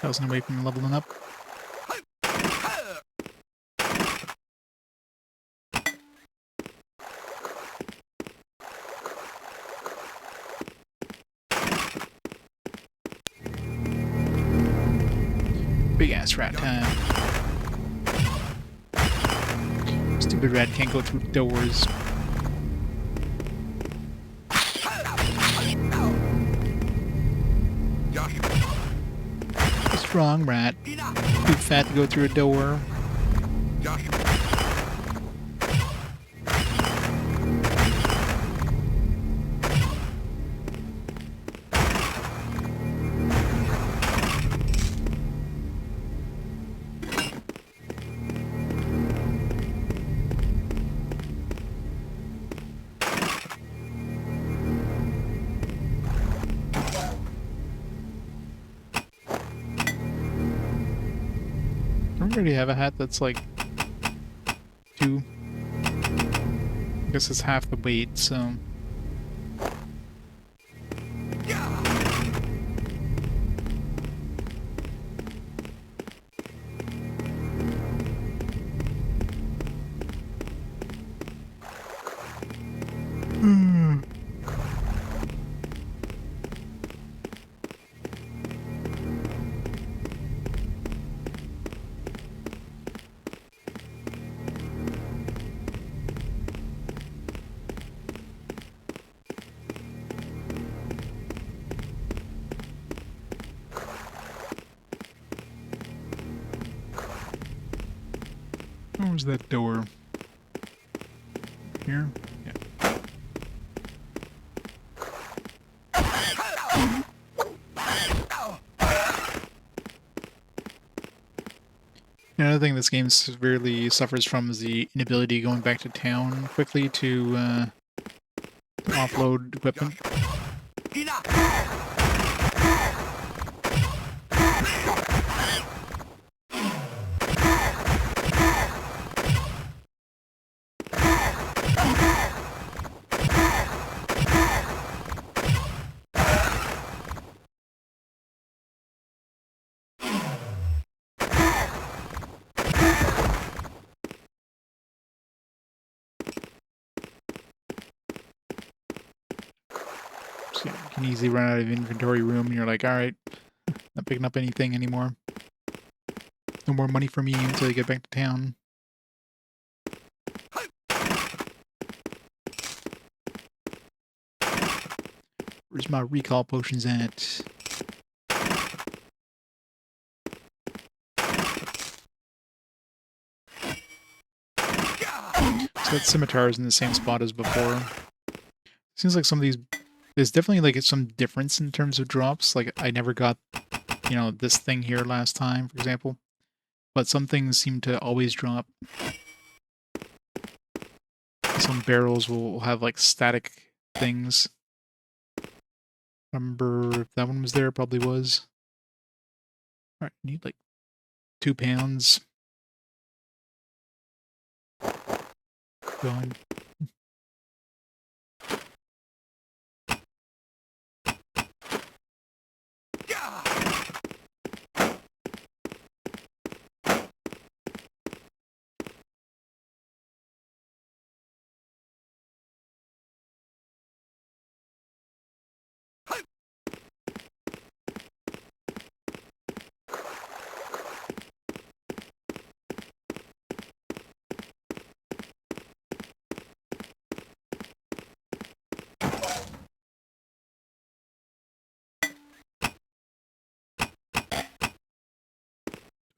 [SPEAKER 1] I wasn't away from leveling up. Big ass rat time. Stupid rat can't go through doors. What's wrong, rat? Too fat to go through a door. Don't we already have a hat that's like 2? I guess it's half the weight, so... Where was that door? Here? Yeah. Another thing this game severely suffers from is the inability going back to town quickly to offload equipment. So you can easily run out of inventory room and you're like, alright, not picking up anything anymore. No more money for me until I get back to town. Where's my recall potions at? So that scimitar is in the same spot as before. Seems like some of these... There's definitely like some difference in terms of drops. Like I never got, you know, this thing here last time, for example. But some things seem to always drop. Some barrels will have like static things. Remember if that one was there? Probably was. Alright, need like 2 pounds. Going.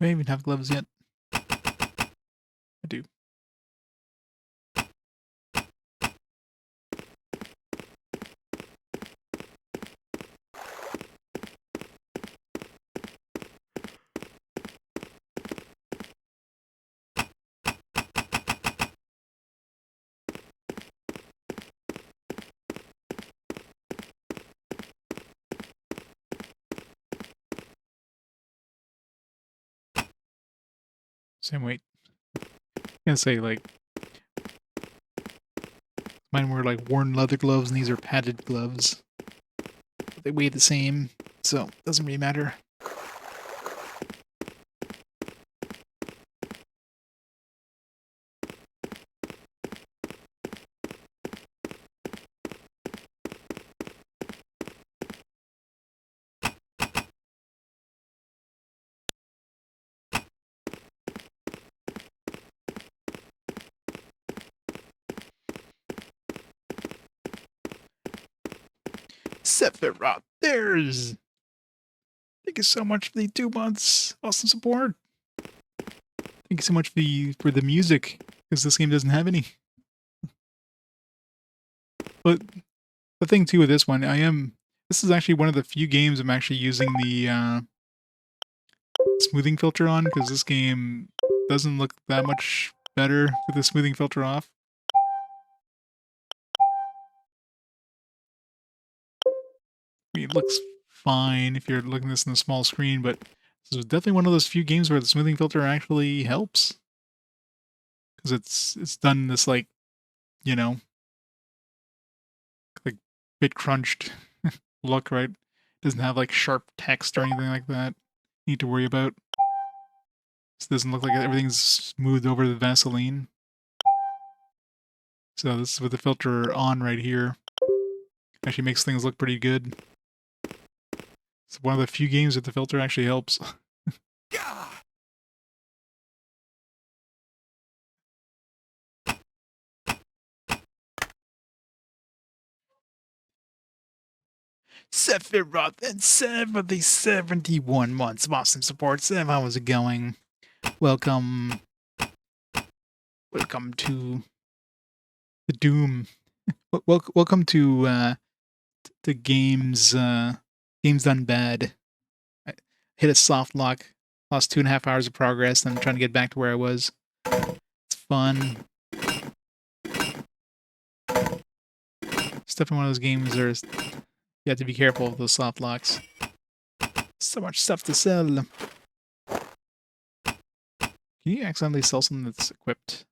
[SPEAKER 1] Do I even have gloves yet? I do. Same weight. I'm gonna say like mine were like worn leather gloves and these are padded gloves. But they weigh the same, so it doesn't really matter. Sephiroth, there's... Thank you so much for the 2 months. Awesome support. Thank you so much for the music, because this game doesn't have any. But the thing too with this one, this is actually one of the few games I'm actually using the smoothing filter on, because this game doesn't look that much better with the smoothing filter off. I mean, it looks fine if you're looking at this on a small screen, but This is definitely one of those few games where the smoothing filter actually helps. Because it's done this like, you know, like bit crunched look, right? Doesn't have like sharp text or anything like that you need to worry about. This doesn't look like everything's smoothed over the Vaseline. So this is with the filter on right here. Actually makes things look pretty good. It's one of the few games that the filter actually helps.
[SPEAKER 2] Gah!
[SPEAKER 1] 'Sephiroth and 71 months of awesome support. Sev, how is it going? Welcome. Welcome to the Doom. Welcome to games games done bad. I hit a soft lock, lost 2.5 hours of progress, and I'm trying to get back to where I was. It's fun. It's definitely one of those games where you have to be careful of those soft locks. So much stuff to sell. Can you accidentally sell something that's equipped?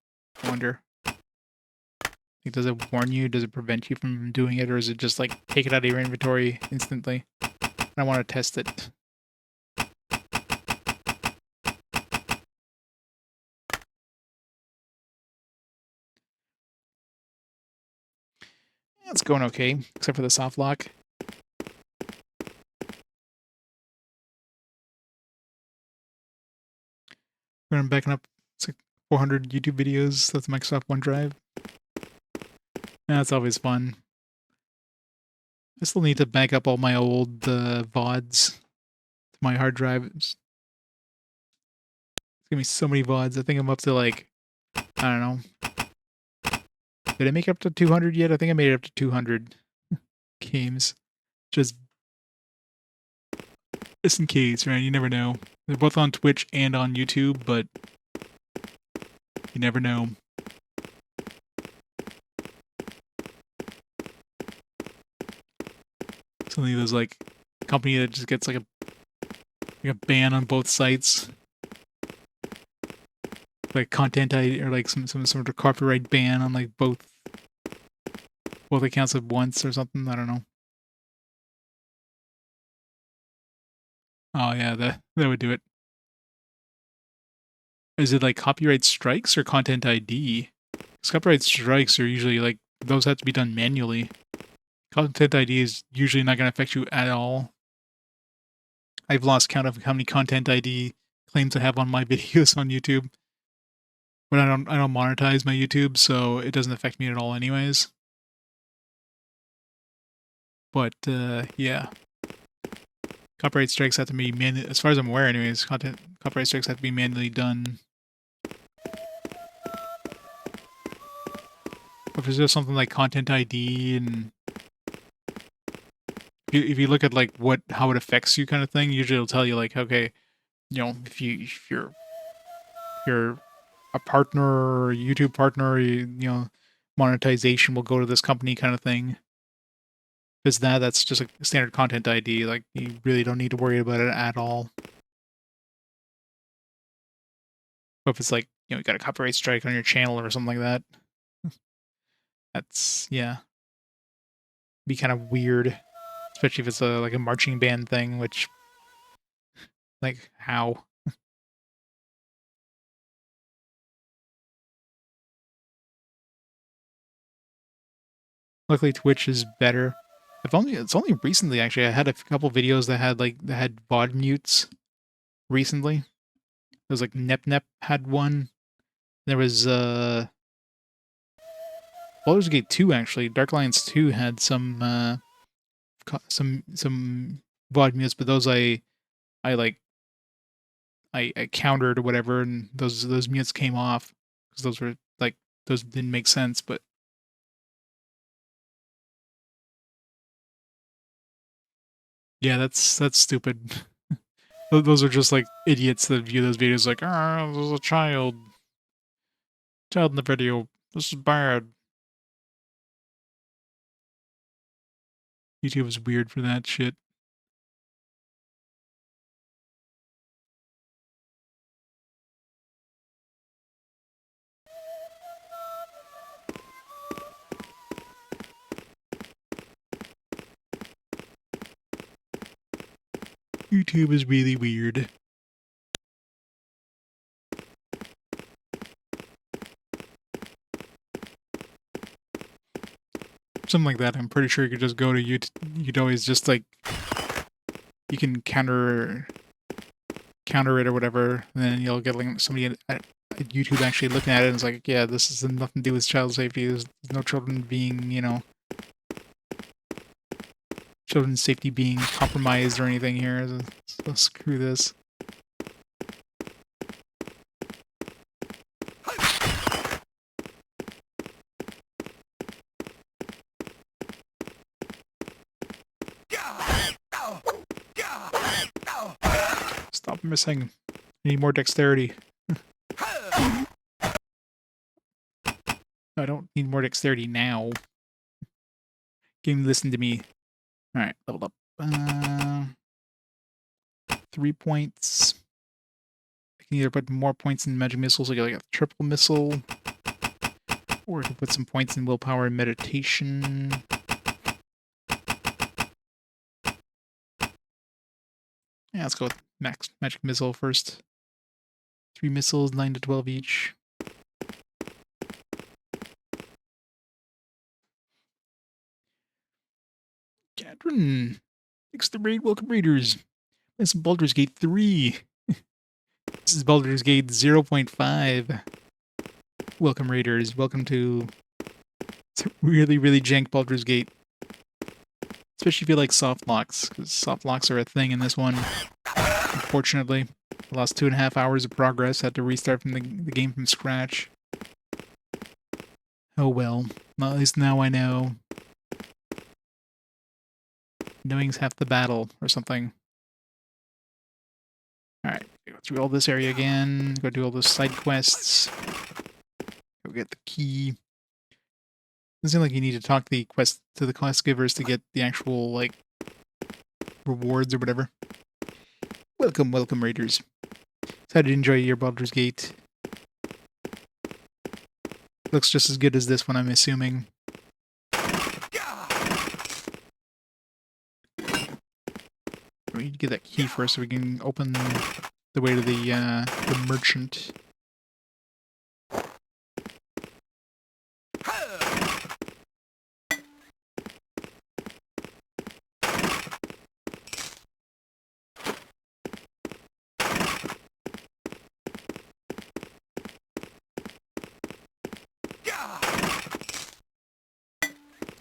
[SPEAKER 1] I wonder. Like, does it warn you? Does it prevent you from doing it? Or is it just like take it out of your inventory instantly? I want to test it. Yeah, it's going okay, except for the soft lock. When I'm backing up, it's like 400 YouTube videos. That's Microsoft OneDrive. That's always fun. I still need to back up all my old VODs to my hard drive. It's gonna be so many VODs. I think I'm up to like, I don't know. Did I make it up to 200 yet? I think I made it up to 200 games. Just in case, right? You never know. They're both on Twitch and on YouTube, but you never know. Suddenly there's like a company that just gets like a ban on both sites. Like content ID or like some sort of copyright ban on like both accounts at once or something. I don't know. Oh yeah, that would do it. Is it like copyright strikes or content ID? Because copyright strikes are usually like those have to be done manually. Content ID is usually not going to affect you at all. I've lost count of how many content ID claims I have on my videos on YouTube. But I don't monetize my YouTube, so it doesn't affect me at all anyways. But yeah. Copyright strikes have to be manually, as far as I'm aware anyways, copyright strikes have to be manually done. If there's just something like content ID and if you look at like how it affects you kind of thing, usually it'll tell you like, okay, you know, if you're a partner or a YouTube partner, you know, monetization will go to this company kind of thing. If it's that's just a standard content ID. Like you really don't need to worry about it at all. But if it's like, you know, you got a copyright strike on your channel or something like that, that's yeah, be kind of weird. Especially if it's like a marching band thing, which like how? Luckily Twitch is better. It's only recently actually I had a couple videos that had VOD mutes recently. It was like Nep had one. There was Baldur's Gate 2 actually. Dark Alliance 2 had some VOD mutes, but those I like I countered or whatever, and those mutes came off because those were like those didn't make sense. But yeah, that's stupid. Those are just like idiots that view those videos like, ah, there's a child in the video. This is bad. YouTube is weird for that shit. YouTube is really weird. Something like that. I'm pretty sure you could just go to YouTube. You could always just like you can counter it or whatever, and then you'll get like somebody at YouTube actually looking at it and it's like, yeah, this has nothing to do with child safety. There's no children being, children's safety being compromised or anything here. So screw this. Stop missing. I need more dexterity. I don't need more dexterity now. Game, listen to me. Alright, leveled up. 3 points. I can either put more points in magic missiles, so I get like a triple missile, or I can put some points in willpower and meditation. Yeah, let's go with max magic missile first. 3 missiles, 9 to 12 each. Tavern. Thanks to the raid. Welcome, raiders. This is Baldur's Gate 3. This is Baldur's Gate 0.5. Welcome, raiders. Welcome to really, really jank Baldur's Gate. Especially if you like soft locks, because soft locks are a thing in this one. Unfortunately, I lost 2.5 hours of progress. Had to restart from the game from scratch. Oh well. Well, at least now I know. Knowing's half the battle, or something. Alright, go through all this area again. Go do all those side quests. Go get the key. Doesn't seem like you need to talk to the quest givers to get the actual, like, rewards or whatever. Welcome, welcome, raiders. So how did you enjoy your Baldur's Gate? Looks just as good as this one, I'm assuming. We need to get that key first so we can open the way to the merchant.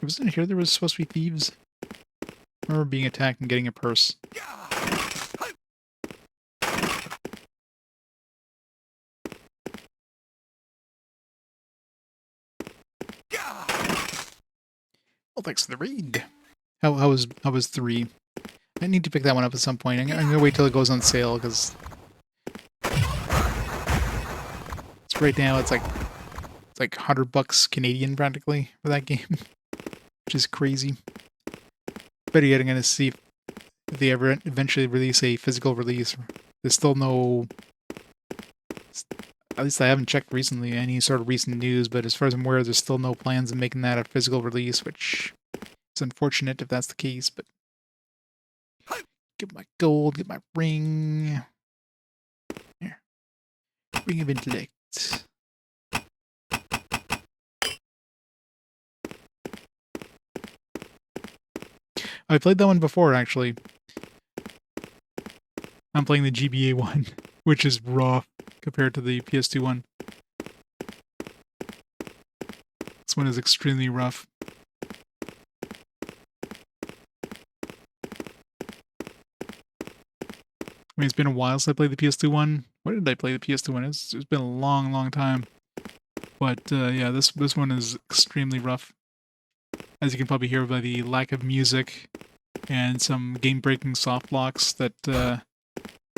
[SPEAKER 1] Wasn't it here there was supposed to be thieves? I remember being attacked and getting a purse. Well, thanks for the raid. How was 3? I need to pick that one up at some point. I'm gonna wait till it goes on sale because right now it's like $100 Canadian practically for that game, which is crazy. Better yet, I'm gonna see if they ever eventually release a physical release. There's still no, at least I haven't checked recently, any sort of recent news, but as far as I'm aware, there's still no plans of making that a physical release, which is unfortunate if that's the case, but get my gold, get my ring. Here. Ring of Intellect. I played that one before, actually. I'm playing the GBA one, which is rough compared to the PS2 one. This one is extremely rough. I mean, it's been a while since I played the PS2 one. When did I play the PS2 one? It's been a long, long time. But yeah, this one is extremely rough. As you can probably hear by the lack of music and some game-breaking soft locks that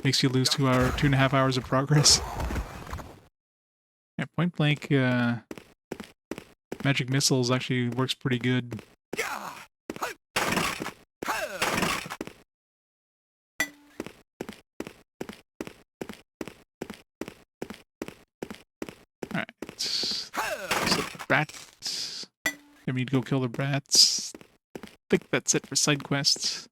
[SPEAKER 1] makes you lose 2.5 hours of progress. Yeah, point blank magic missiles actually works pretty good. Alright. So rats. I need to go kill the rats. I think that's it for side quests.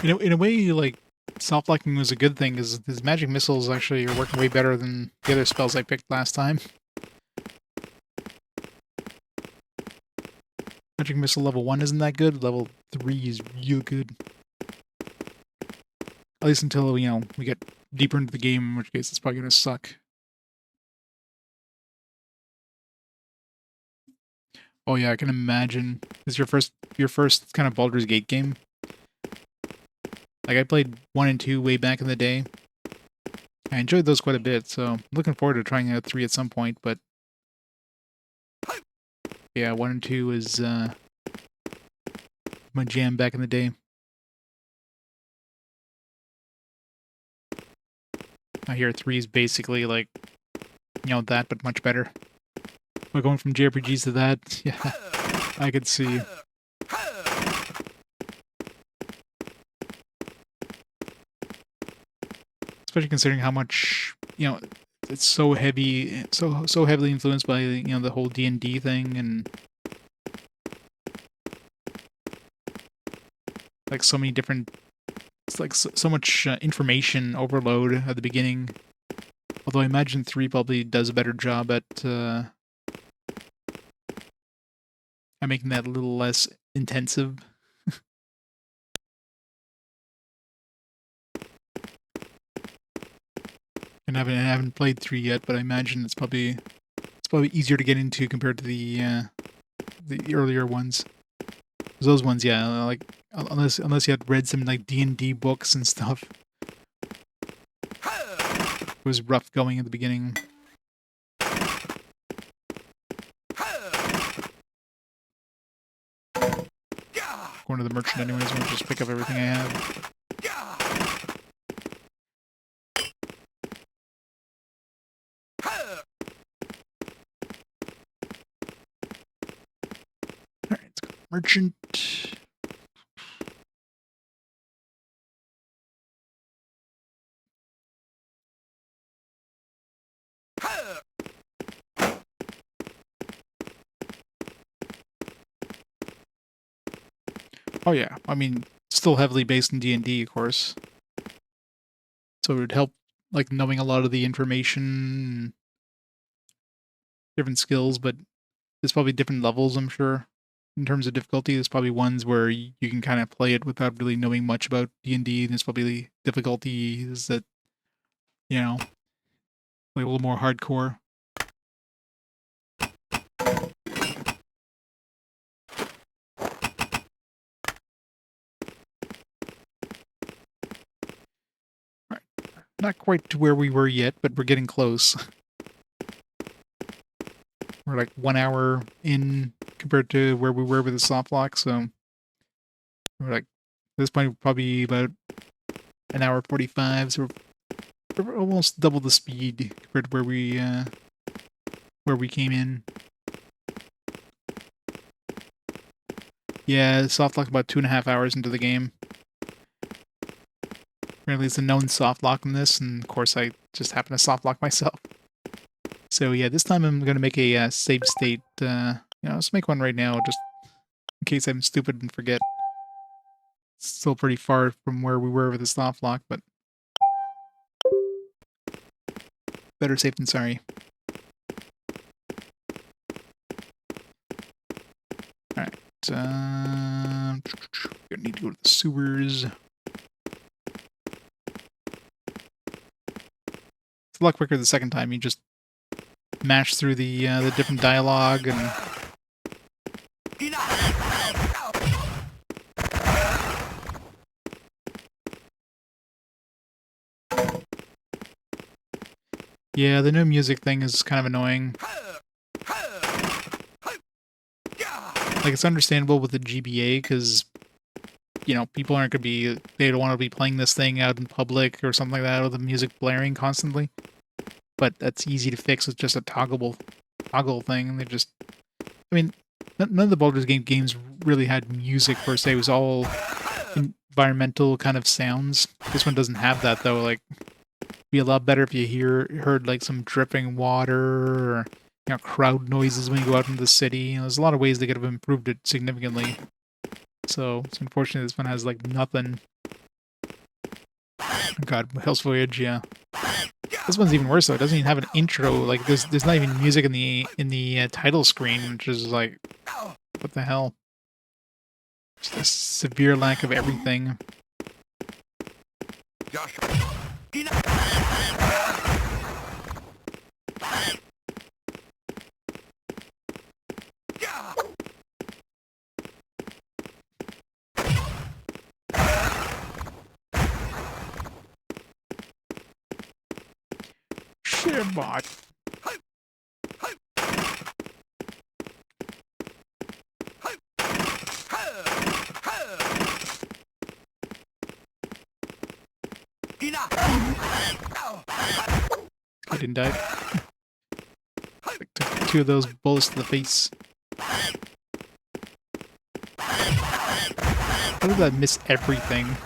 [SPEAKER 1] In a way, like, soft locking was a good thing, because his magic missiles actually are working way better than the other spells I picked last time. Magic missile level 1 isn't that good, level 3 is real good. At least until, we get deeper into the game, in which case it's probably gonna suck. Oh yeah, I can imagine. It's your first kind of Baldur's Gate game. Like, I played 1 and 2 way back in the day. I enjoyed those quite a bit, so I'm looking forward to trying out 3 at some point, but yeah, 1 and 2 is my jam back in the day. I hear 3 is basically like, that, but much better. We're going from JRPGs to that, yeah, I could see. Especially considering how much, it's so heavy, so heavily influenced by, the whole D&D thing, and like so many different, it's like so much information overload at the beginning. Although I imagine 3 probably does a better job at making that a little less intensive. And I haven't played 3 yet, but I imagine it's probably easier to get into compared to the earlier ones. 'Cause those ones, yeah, like unless you had read some like D&D books and stuff, it was rough going at the beginning. Going to the merchant anyways, we'll just pick up everything I have. Alright, let's go to merchant. Oh yeah, I mean, still heavily based in D&D, of course. So it would help, like, knowing a lot of the information, different skills, but there's probably different levels, I'm sure. In terms of difficulty, there's probably ones where you can kind of play it without really knowing much about D&D, and there's probably difficulties that, like a little more hardcore. Right. Not quite to where we were yet, but we're getting close. We're like 1 hour in compared to where we were with the soft lock, so we're like, at this point, probably about an hour 45, so we're almost double the speed compared to where we came in. Yeah, soft lock about 2.5 hours into the game. Apparently it's a known soft lock in this, and of course I just happen to soft lock myself. So yeah, this time I'm going to make a save state. Let's make one right now, just in case I'm stupid and forget. It's still pretty far from where we were with the soft lock, but better safe than sorry. Alright, gonna need to go to the sewers. It's a lot quicker the second time. You just mash through the different dialogue and yeah, the new music thing is kind of annoying. Like, it's understandable with the GBA because, people aren't going to be, they don't want to be playing this thing out in public or something like that with the music blaring constantly. But that's easy to fix with just a toggle thing. And they just, I mean, none of the Baldur's Gate games really had music per se. It was all environmental kind of sounds. This one doesn't have that though. Like, it'd be a lot better if you heard like some dripping water or crowd noises when you go out into the city. There's a lot of ways they could have improved it significantly. So it's unfortunate this one has like nothing. God, Hell's Voyage, yeah. This one's even worse though. It doesn't even have an intro. Like there's not even music in the title screen, which is like, what the hell? Just a severe lack of everything. Shit, bot. I didn't die. Like, took 2 of those bullets to the face. How did I miss everything?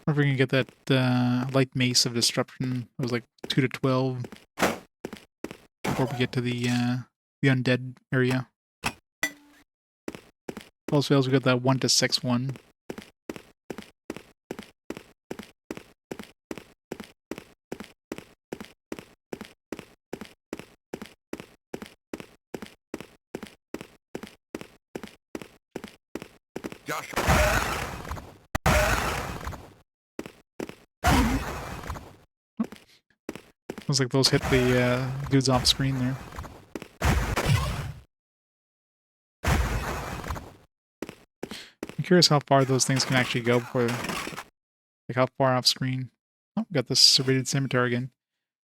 [SPEAKER 1] I wonder if we can get that light mace of disruption. It was like 2 to 12 before we get to the undead area. False fails, we got that 1 to 6 one. Looks like those hit the dudes off screen there. I'm curious how far those things can actually go before, like how far off screen. Oh, we got this serrated scimitar again.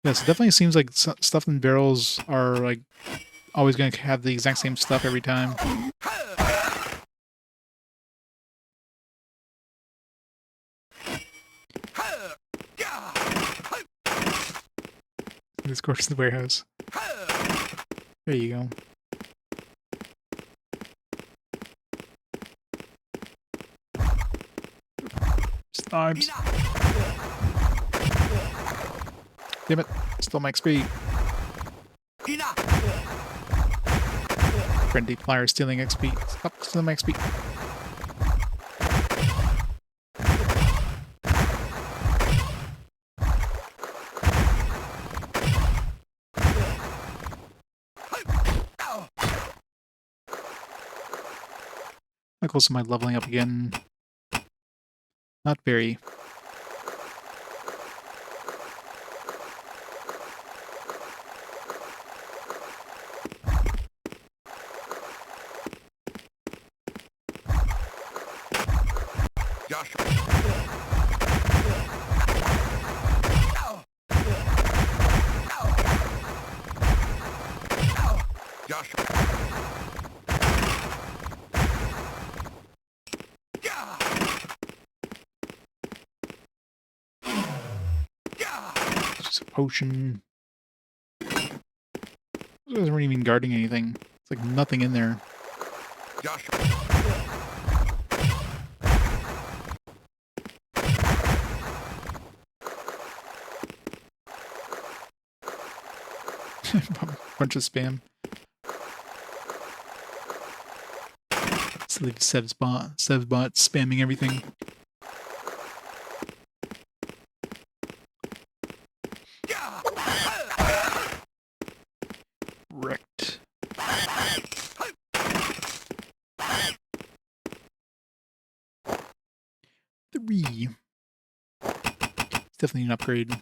[SPEAKER 1] Yes, it definitely seems like stuff in barrels are like always going to have the exact same stuff every time. This goes to the warehouse. There you go. Snipes. Damn it. Still my XP. Friendly flyer stealing XP. Stop stealing my XP. How close am I leveling up again? Not very. Just a potion. Those guys weren't even guarding anything. It's like nothing in there. Bunch of spam. Silly Sev's bot spamming everything. Wrecked. 3. It's definitely an upgrade.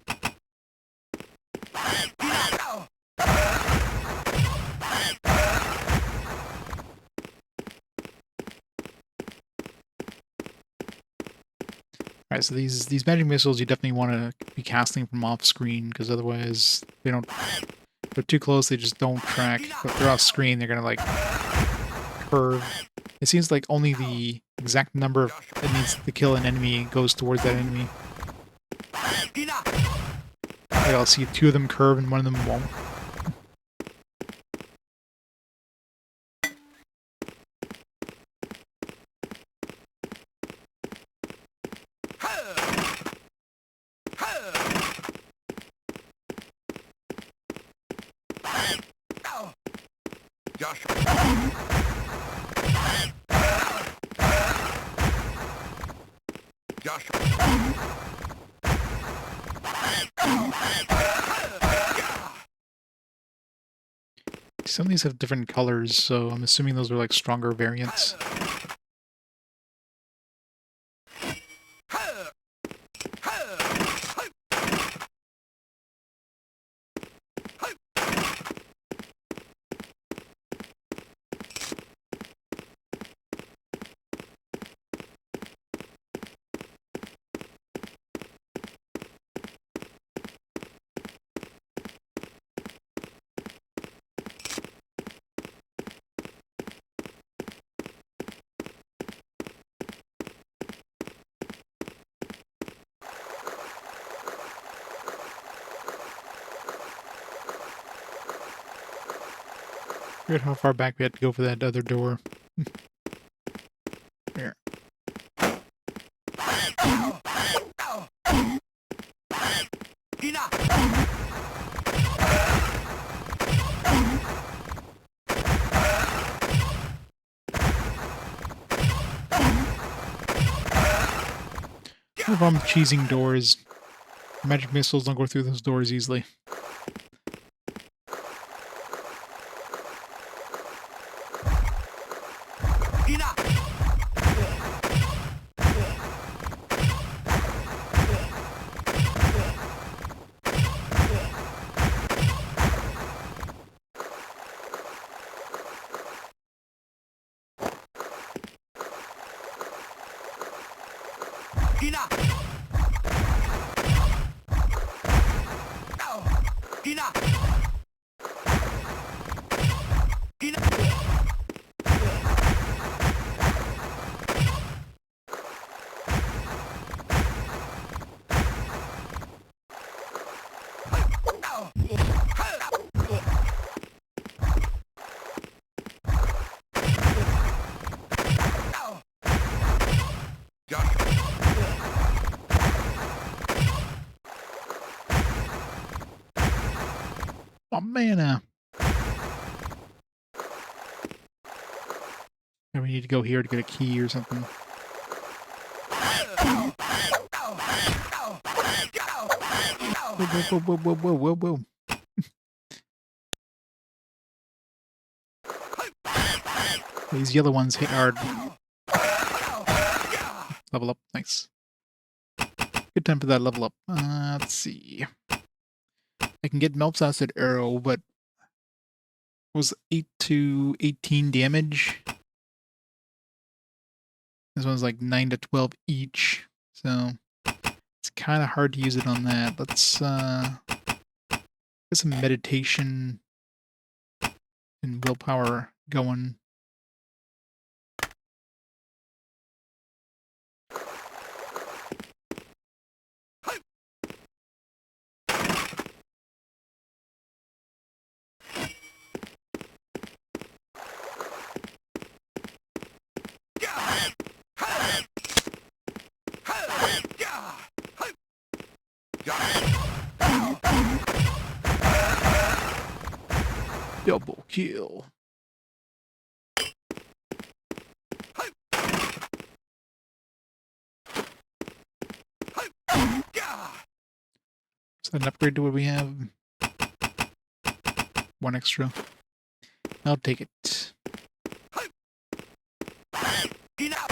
[SPEAKER 1] Alright, so these magic missiles you definitely want to be casting from off screen, because otherwise they don't, if they're too close, they just don't track. But if they're off screen, they're gonna like curve. It seems like only the exact number it needs to kill an enemy goes towards that enemy. Like I'll see two of them curve and one of them won't. Some of these have different colors, so I'm assuming those are like stronger variants. I forget how far back we had to go for that other door. Here. The problem with cheesing doors, magic missiles don't go through those doors easily. Oh, mana! And we need to go here to get a key or something. Whoa, whoa, whoa, whoa, whoa, whoa, whoa. These yellow ones hit hard. Level up, nice. Good time for that level up. Let's see. I can get Melt's Acid Arrow, but was 8 to 18 damage. This one's like 9 to 12 each, so it's kind of hard to use it on that. Let's get some meditation and willpower going. Double kill. Is that an upgrade to what we have? One extra. I'll take it. Got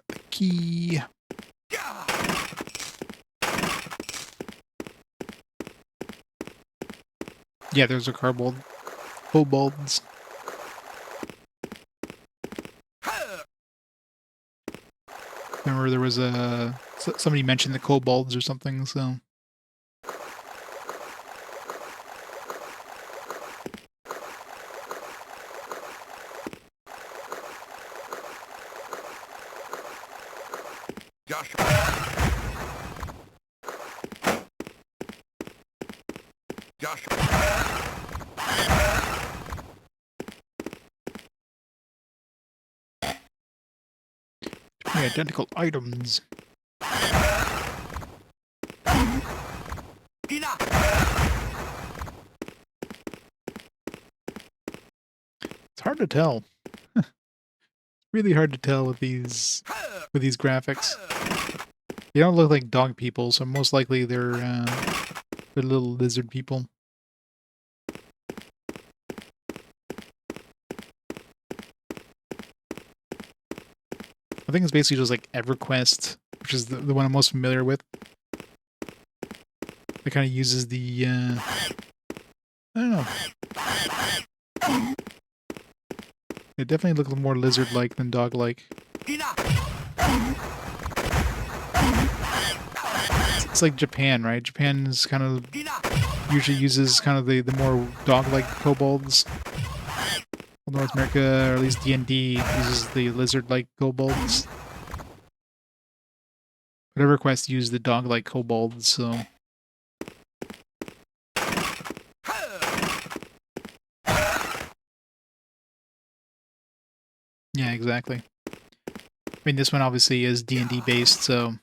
[SPEAKER 1] the key. Yeah, there's a kobolds. Remember there was somebody mentioned the kobolds or something, so.
[SPEAKER 2] Joshua.
[SPEAKER 1] The identical items.
[SPEAKER 2] Ina.
[SPEAKER 1] It's hard to tell. Really hard to tell with these graphics. They don't look like dog people, so most likely they're little lizard people. I think it's basically just like EverQuest, which is the one I'm most familiar with. It kind of uses the, I don't know. It definitely looks more lizard-like than dog-like. It's like Japan, right? Japan is kind of usually uses kind of the more dog-like kobolds. North America, or at least D&D, uses the lizard-like kobolds. But EverQuest used the dog-like kobolds, so... Yeah, exactly. I mean, this one obviously is D&D based, so...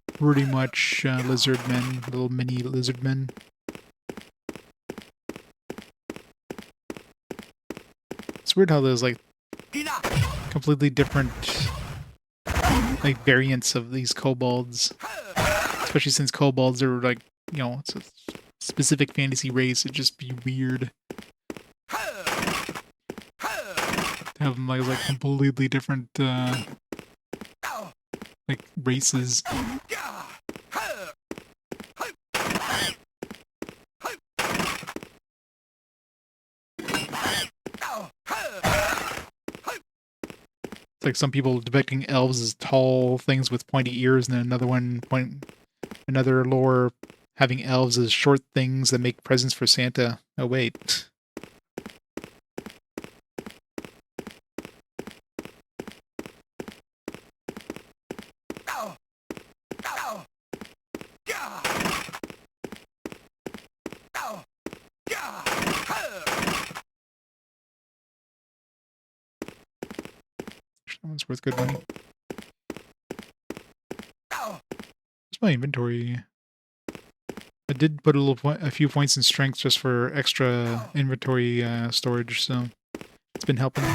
[SPEAKER 1] Pretty much lizard men, little mini lizard men. It's weird how there's like completely different like variants of these kobolds. Especially since kobolds are like, you know, it's a specific fantasy race, it'd just be weird to have them like completely different like races. It's like some people depicting elves as tall things with pointy ears, and then another lore having elves as short things that make presents for Santa. Oh wait. That one's worth good money. Where's my inventory? I did put a few points in strength just for extra inventory storage, so it's been helping.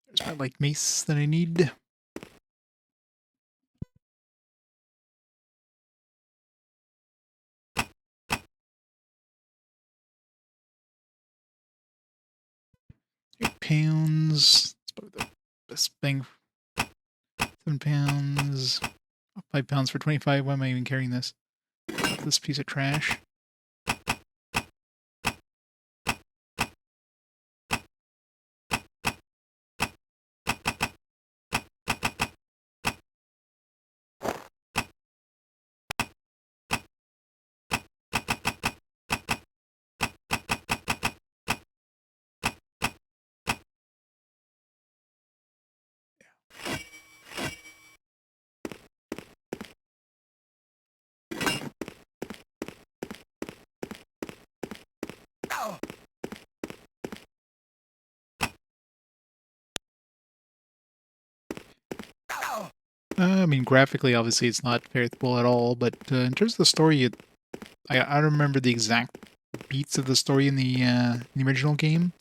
[SPEAKER 1] There's my light mace that I need. £8. It's probably the best bang. £7. £5 for 25. Why am I even carrying this? This piece of trash. I mean, graphically, obviously, it's not faithful at all, but in terms of the story, I don't remember the exact beats of the story in the original game,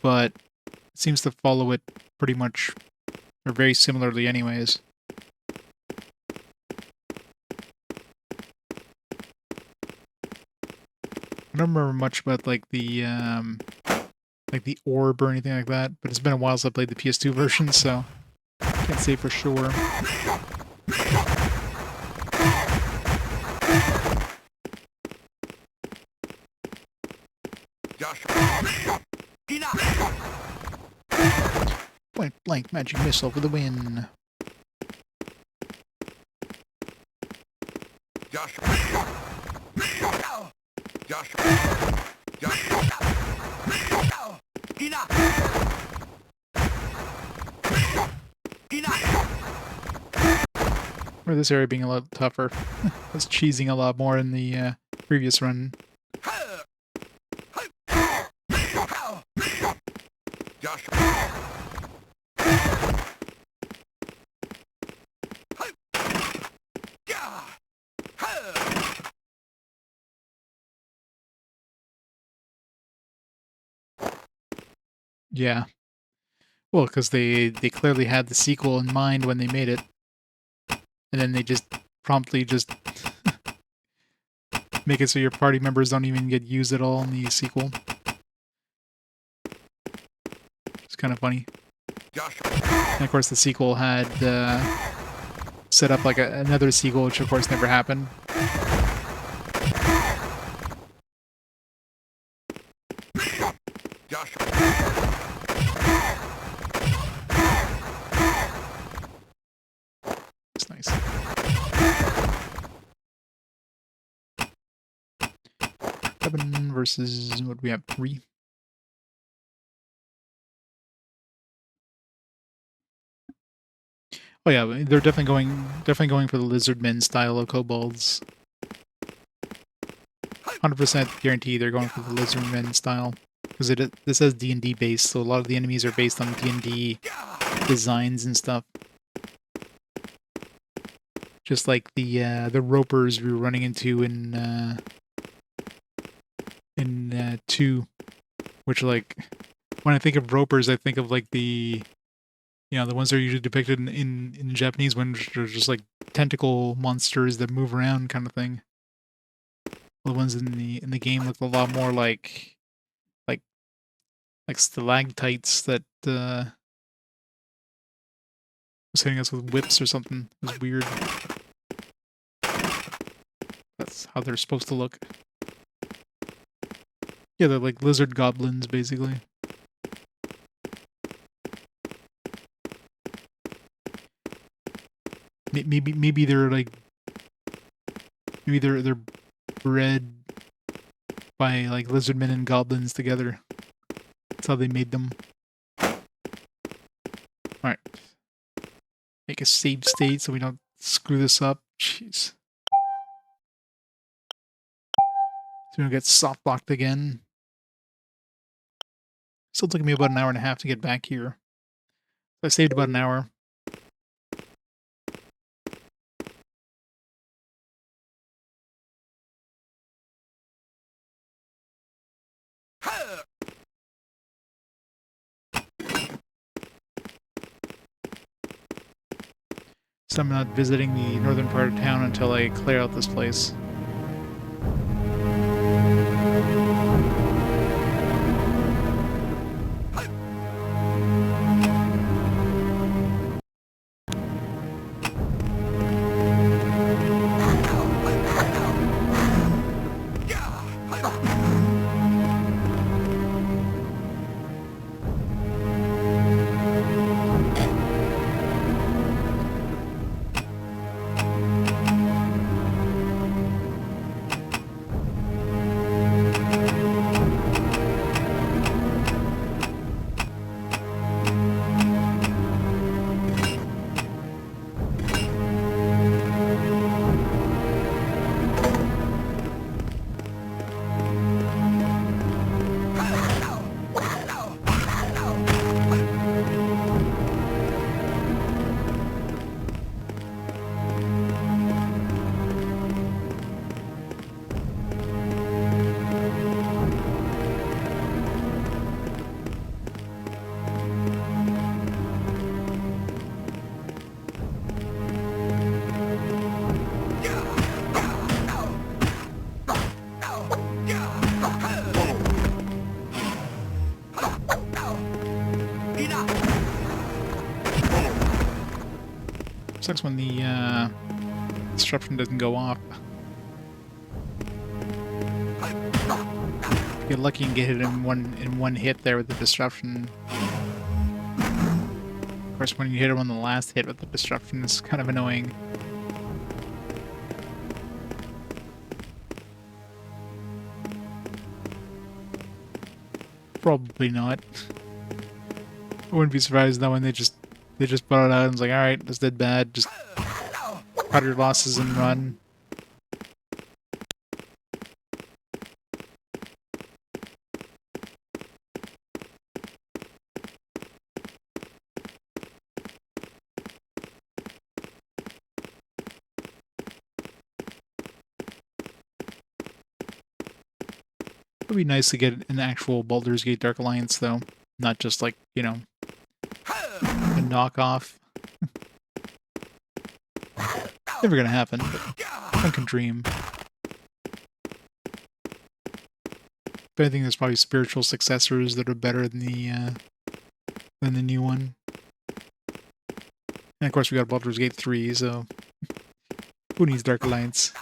[SPEAKER 1] but it seems to follow it pretty much, or very similarly anyways. I don't remember much about like the orb or anything like that, but it's been a while since I played the PS2 version, so can't say for sure. Point blank magic missile for the win.
[SPEAKER 2] Joshua. Joshua. Joshua. Enough.
[SPEAKER 1] Or this area being a lot tougher. I was cheesing a lot more in the previous run.
[SPEAKER 2] Joshua.
[SPEAKER 1] Yeah. Well, because they clearly had the sequel in mind when they made it. And then they just promptly just make it so your party members don't even get used at all in the sequel. It's kind of funny. And of course the sequel had set up like another sequel, which of course never happened. It's nice. Tavern versus, what do we have, 3? Oh yeah, they're definitely going for the lizardmen style of kobolds. 100% guarantee they're going for the lizardmen style, because this says D&D based, so a lot of the enemies are based on D&D designs and stuff. Just like the ropers we were running into in 2, which, like, when I think of ropers, I think of like the ones that are usually depicted in Japanese ones, are just like tentacle monsters that move around kind of thing. The ones in the game look a lot more like stalactites that was hitting us with whips or something. It was weird. That's how they're supposed to look. Yeah, they're like lizard goblins, basically. Maybe they're like, maybe they're bred by like lizardmen and goblins together. That's how they made them. Alright. Make a save state so we don't screw this up. Jeez. So we don't get soft locked again. Still took me about an hour and a half to get back here. So I saved about an hour. So I'm not visiting the northern part of town until I clear out this place. Sucks when the disruption doesn't go off. Get lucky and get it in one hit there with the disruption. Of course, when you hit it on the last hit with the disruption, it's kind of annoying. Probably not. I wouldn't be surprised though when they just brought it out and was like, alright, this did bad, just cut your losses and run. It would be nice to get an actual Baldur's Gate Dark Alliance though. Not just like, you know, a knockoff. Never gonna happen, but one can dream. If anything, there's probably spiritual successors that are better than the new one. And of course we got Baldur's Gate 3, so who needs Dark Alliance?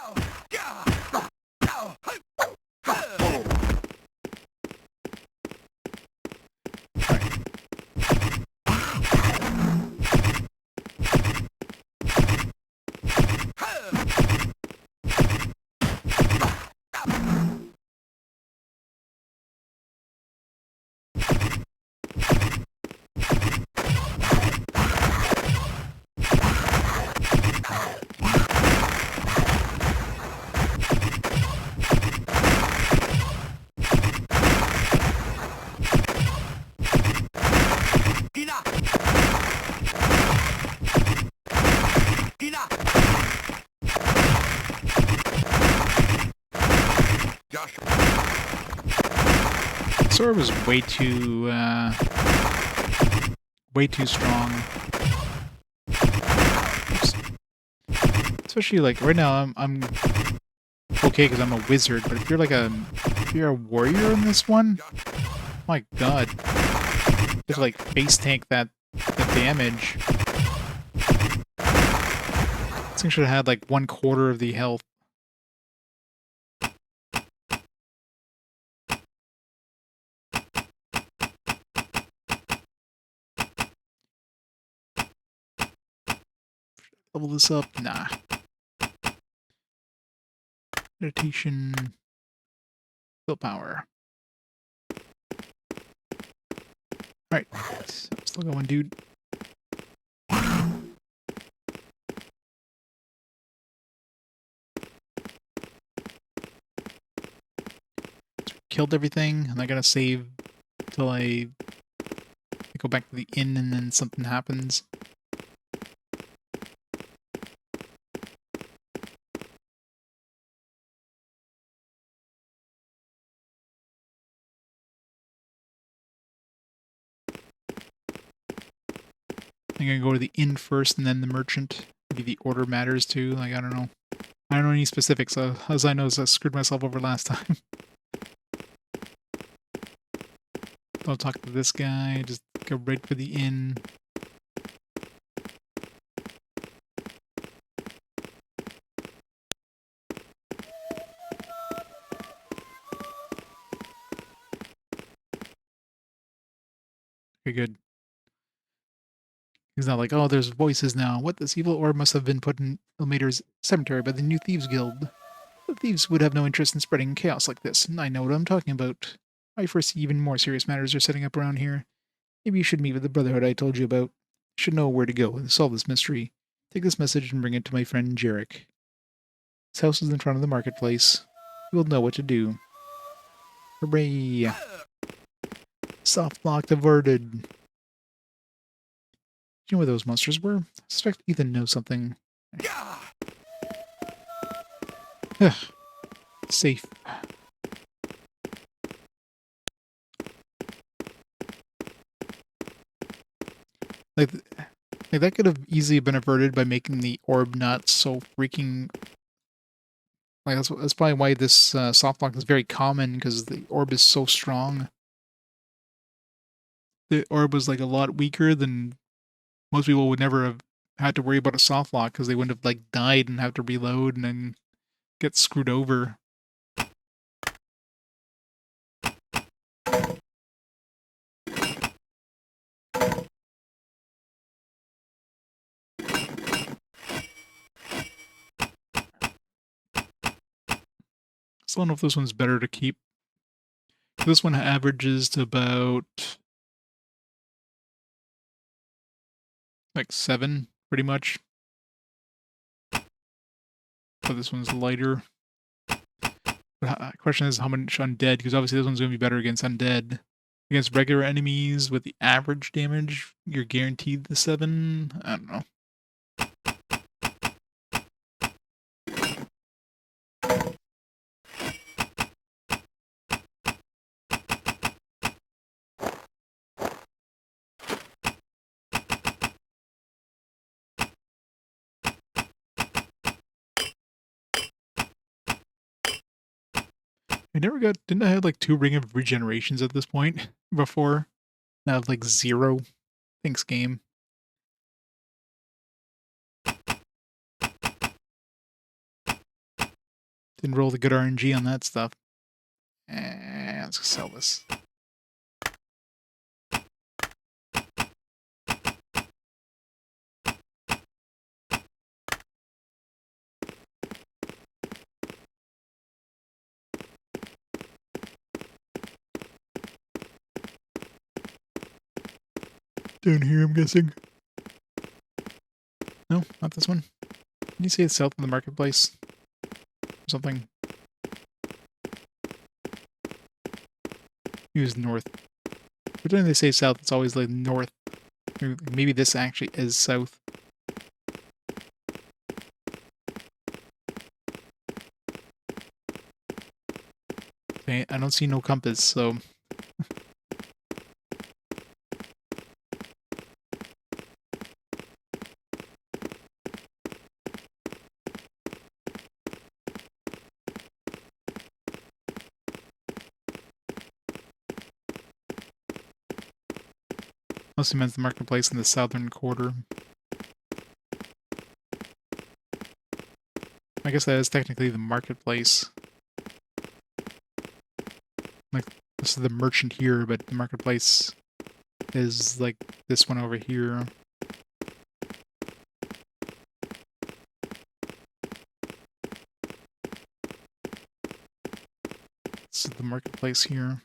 [SPEAKER 1] Sword was way too strong. Oops. Especially like right now, I'm okay because I'm a wizard. But if you're a warrior in this one, my god, you have to like face tank that damage. This thing should have had like 1/4 of the health. Level this up? Nah. Meditation. Willpower. Alright. Still going, dude. Killed everything. I'm not gonna save until I go back to the inn and then something happens. I'm gonna go to the inn first and then the merchant. Maybe the order matters too. Like, I don't know. I don't know any specifics. As I know, I screwed myself over last time. Don't talk to this guy. Just go right for the inn. Okay, good. He's not like, oh, there's voices now. What, this evil orb must have been put in Ilmater's cemetery by the New Thieves Guild. The thieves would have no interest in spreading chaos like this, and I know what I'm talking about. I foresee even more serious matters are setting up around here. Maybe you should meet with the Brotherhood I told you about. You should know where to go and solve this mystery. Take this message and bring it to my friend Jarek. His house is in front of the marketplace. He will know what to do. Hooray! Soft lock averted. You know where those monsters were? I suspect Ethan knows something. Safe. Like that could have easily been averted by making the orb not so freaking... Like, that's probably why this soft lock is very common, because the orb is so strong. The orb was like a lot weaker than most people would never have had to worry about a soft lock, because they wouldn't have like died and have to reload and then get screwed over. So I don't know if this one's better to keep this one averages to about like 7, pretty much. But this one's lighter. The question is how much undead, because obviously this one's going to be better against undead. Against regular enemies with the average damage, you're guaranteed the 7. I don't know. Didn't I have like 2 Ring of Regenerations at this point before? Now I have like 0. Thanks, game. Didn't roll the good RNG on that stuff. Let's sell this. Down here, I'm guessing. No, not this one. Can you say it's south of the marketplace? Something. Use north. Every time they say south, it's always like north. Maybe this actually is south. Okay, I don't see no compass, so... Mostly meant the marketplace in the southern quarter. I guess that is technically the marketplace. Like, this is the merchant here, but the marketplace is like this one over here. This is the marketplace here.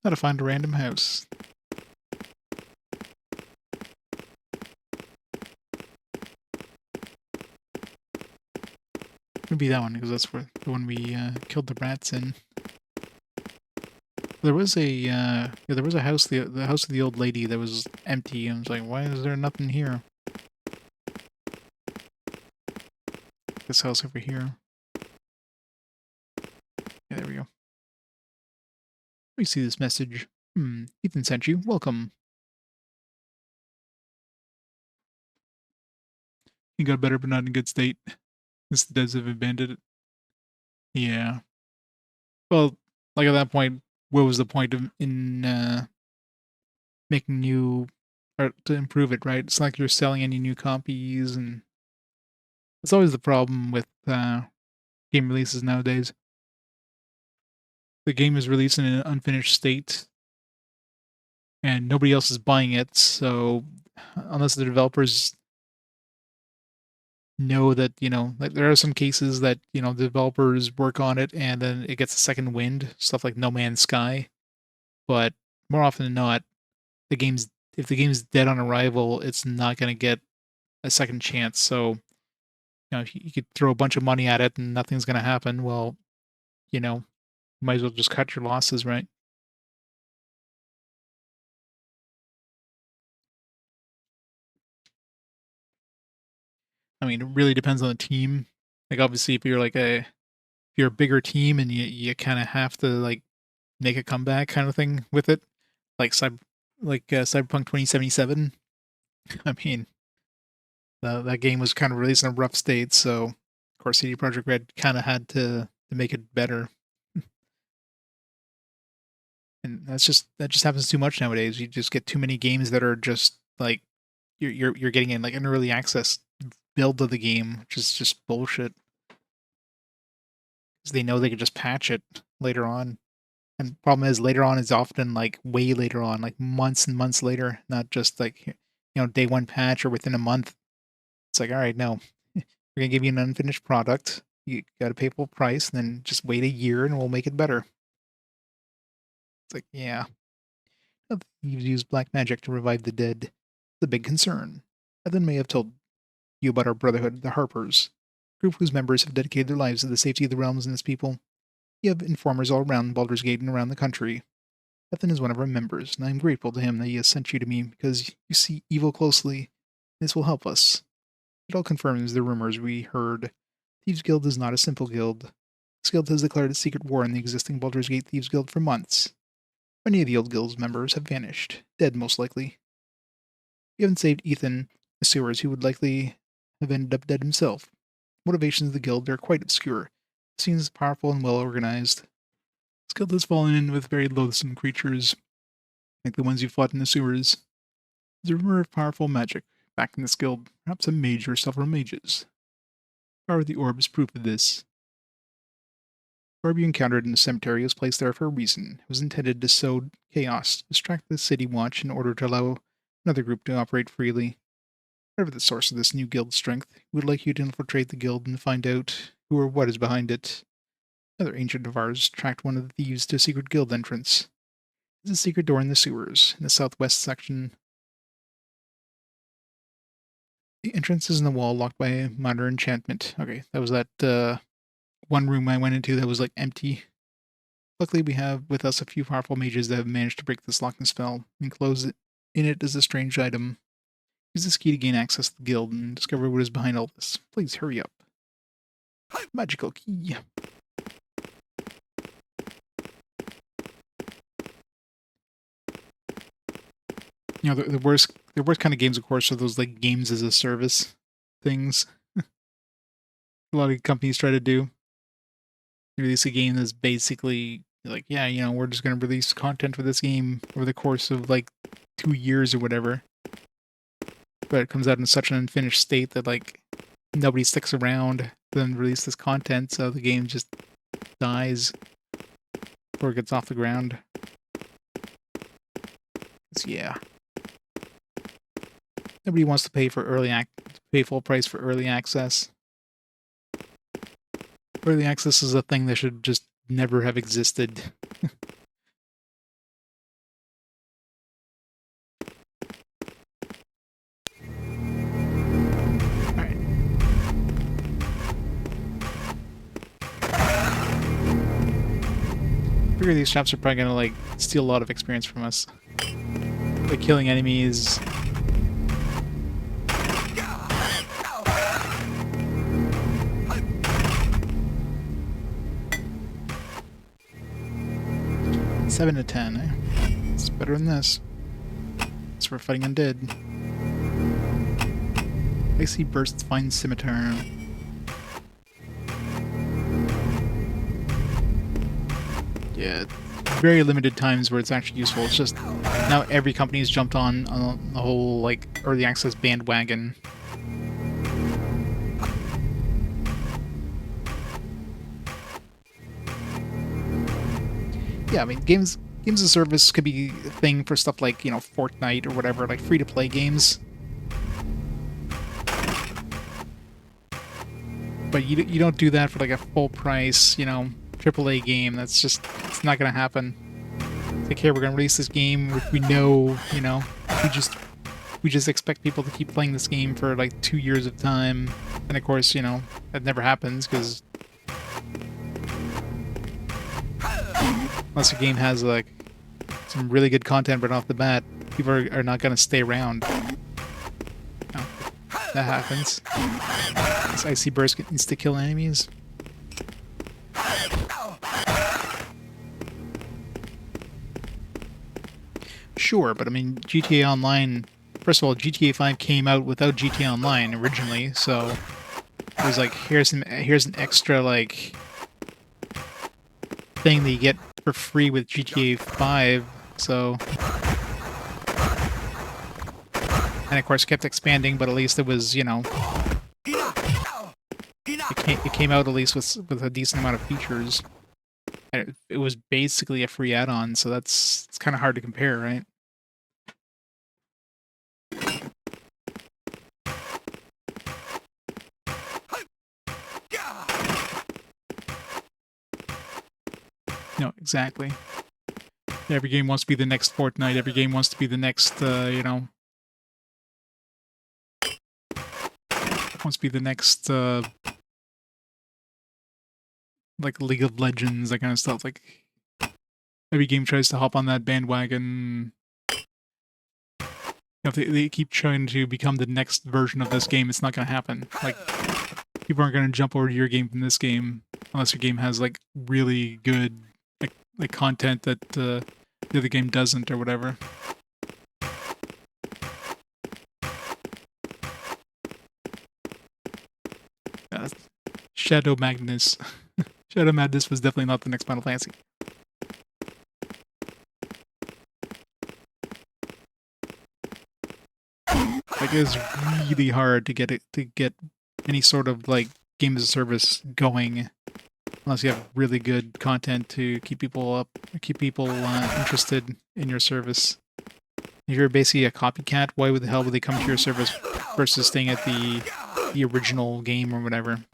[SPEAKER 1] Gotta find a random house. It'd be that one, because that's where the one we killed the rats in. There was a there was a house, the house of the old lady that was empty. I was like, why is there nothing here? This house over here. Yeah, there we go. Let me see this message. Ethan sent you. Welcome. You got better, but not in a good state. This does have abandoned it. Yeah. Well, like at that point, what was the point of making new or to improve it, right? It's not like you're selling any new copies, and it's always the problem with game releases nowadays. The game is released in an unfinished state, and nobody else is buying it. So, unless the developers know that, like there are some cases that the developers work on it and then it gets a second wind, stuff like No Man's Sky. But more often than not, if the game's dead on arrival, it's not going to get a second chance. So, if you could throw a bunch of money at it and nothing's going to happen, well, you might as well just cut your losses, right? I mean, it really depends on the team. Like, obviously, if you're a bigger team and you kind of have to like make a comeback kind of thing with it, like Cyberpunk 2077. I mean, that game was kind of released in a rough state, so of course CD Projekt Red kind of had to make it better. And that just happens too much nowadays. You just get too many games that are just like you're getting in like an early access build of the game, which is just bullshit. Because they know they could just patch it later on And problem is, later on is often like way later on, like months and months later, not just like, day one patch or within a month. It's like, all right, no, we're gonna give you an unfinished product. You got to pay full price, and then just wait a year, and we'll make it better. It's like, yeah, you've used black magic to revive the dead. It's a big concern. I then may have told you about our brotherhood, the Harpers, a group whose members have dedicated their lives to the safety of the realms and its people. You have informers all around Baldur's Gate and around the country. Ethan is one of our members, and I am grateful to him that he has sent you to me because you see evil closely. This will help us. It all confirms the rumors we heard. Thieves Guild is not a simple guild. This guild has declared its secret war on the existing Baldur's Gate Thieves Guild for months. Many of the old guild's members have vanished, dead most likely. If you haven't saved Ethan, the sewers, he would likely have ended up dead himself. Motivations of the guild are quite obscure. It seems powerful and well organized. This guild has fallen in with very loathsome creatures, like the ones you fought in the sewers. There's a rumor of powerful magic back in this guild, perhaps a mage or several mages. The power of the orb is proof of this. The orb you encountered in the cemetery was placed there for a reason. It was intended to sow chaos, distract the city watch in order to allow another group to operate freely. Whatever the source of this new guild's strength, we would like you to infiltrate the guild and find out who or what is behind it. Another ancient of ours tracked one of the thieves to a secret guild entrance. There's a secret door in the sewers, in the southwest section. The entrance is in the wall, locked by a minor enchantment. Okay, that was that one room I went into that was like empty. Luckily, we have with us a few powerful mages that have managed to break this locking spell. Enclosed in it is a strange item. Use this key to gain access to the guild and discover what is behind all this. Please hurry up. Magical key. The worst kind of games, of course, are those like games as a service things. A lot of companies try to do. They release a game that's basically like, yeah, we're just going to release content for this game over the course of like 2 years or whatever. But it comes out in such an unfinished state that like nobody sticks around to then release this content, so the game just dies before it gets off the ground. Yeah. Nobody wants to pay for pay full price for early access. Early access is a thing that should just never have existed. Alright. I figure these shops are probably gonna like steal a lot of experience from us. Like killing enemies. Seven to 10, eh? It's better than this. So we're fighting undead. Icy bursts find scimitar. Yeah, very limited times where it's actually useful. It's just now every company's jumped on the whole like early access bandwagon. Yeah, I mean, games as a service could be a thing for stuff like, Fortnite or whatever, like free-to-play games. But you don't do that for like a full price, AAA game. It's not gonna happen. It's like, here, we're gonna release this game, which we know, we just expect people to keep playing this game for like 2 years of time. And of course, that never happens because unless a game has like some really good content right off the bat, people are not going to stay around. No, that happens. This icy burst can insta-kill enemies. Sure, but I mean, GTA Online... First of all, GTA 5 came out without GTA Online originally, so it was like, here's an extra like thing that you get for free with GTA 5, so... And of course kept expanding, but at least it was, it came out at least with a decent amount of features. it was basically a free add-on, so it's kind of hard to compare, right? No, exactly. Every game wants to be the next Fortnite. Every game wants to be the next, wants to be the next, like League of Legends, that kind of stuff. Like every game tries to hop on that bandwagon. If they keep trying to become the next version of this game, it's not going to happen. Like people aren't going to jump over to your game from this game unless your game has like really good like content that the other game doesn't or whatever. Shadow Madness. Shadow Madness was definitely not the next Final Fantasy. Like it was really hard to get any sort of like game as a service going unless you have really good content to keep people interested in your service. If you're basically a copycat, why the hell would they come to your service versus staying at the original game or whatever?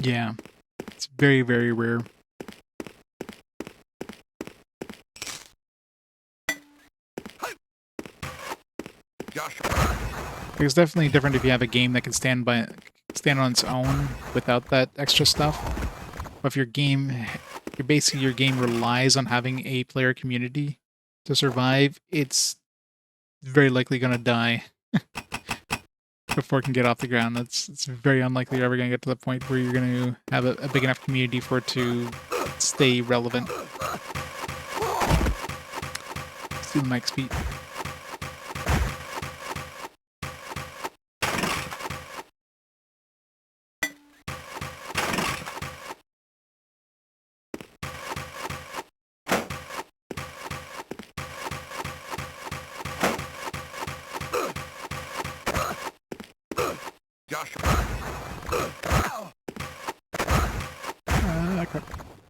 [SPEAKER 1] Yeah, it's very, very rare. It's definitely different if you have a game that can stand on its own without that extra stuff. But if your game relies on having a player community to survive, it's very likely going to die before it can get off the ground. It's very unlikely you're ever going to get to the point where you're going to have a big enough community for it to stay relevant. Let's do the mic speed.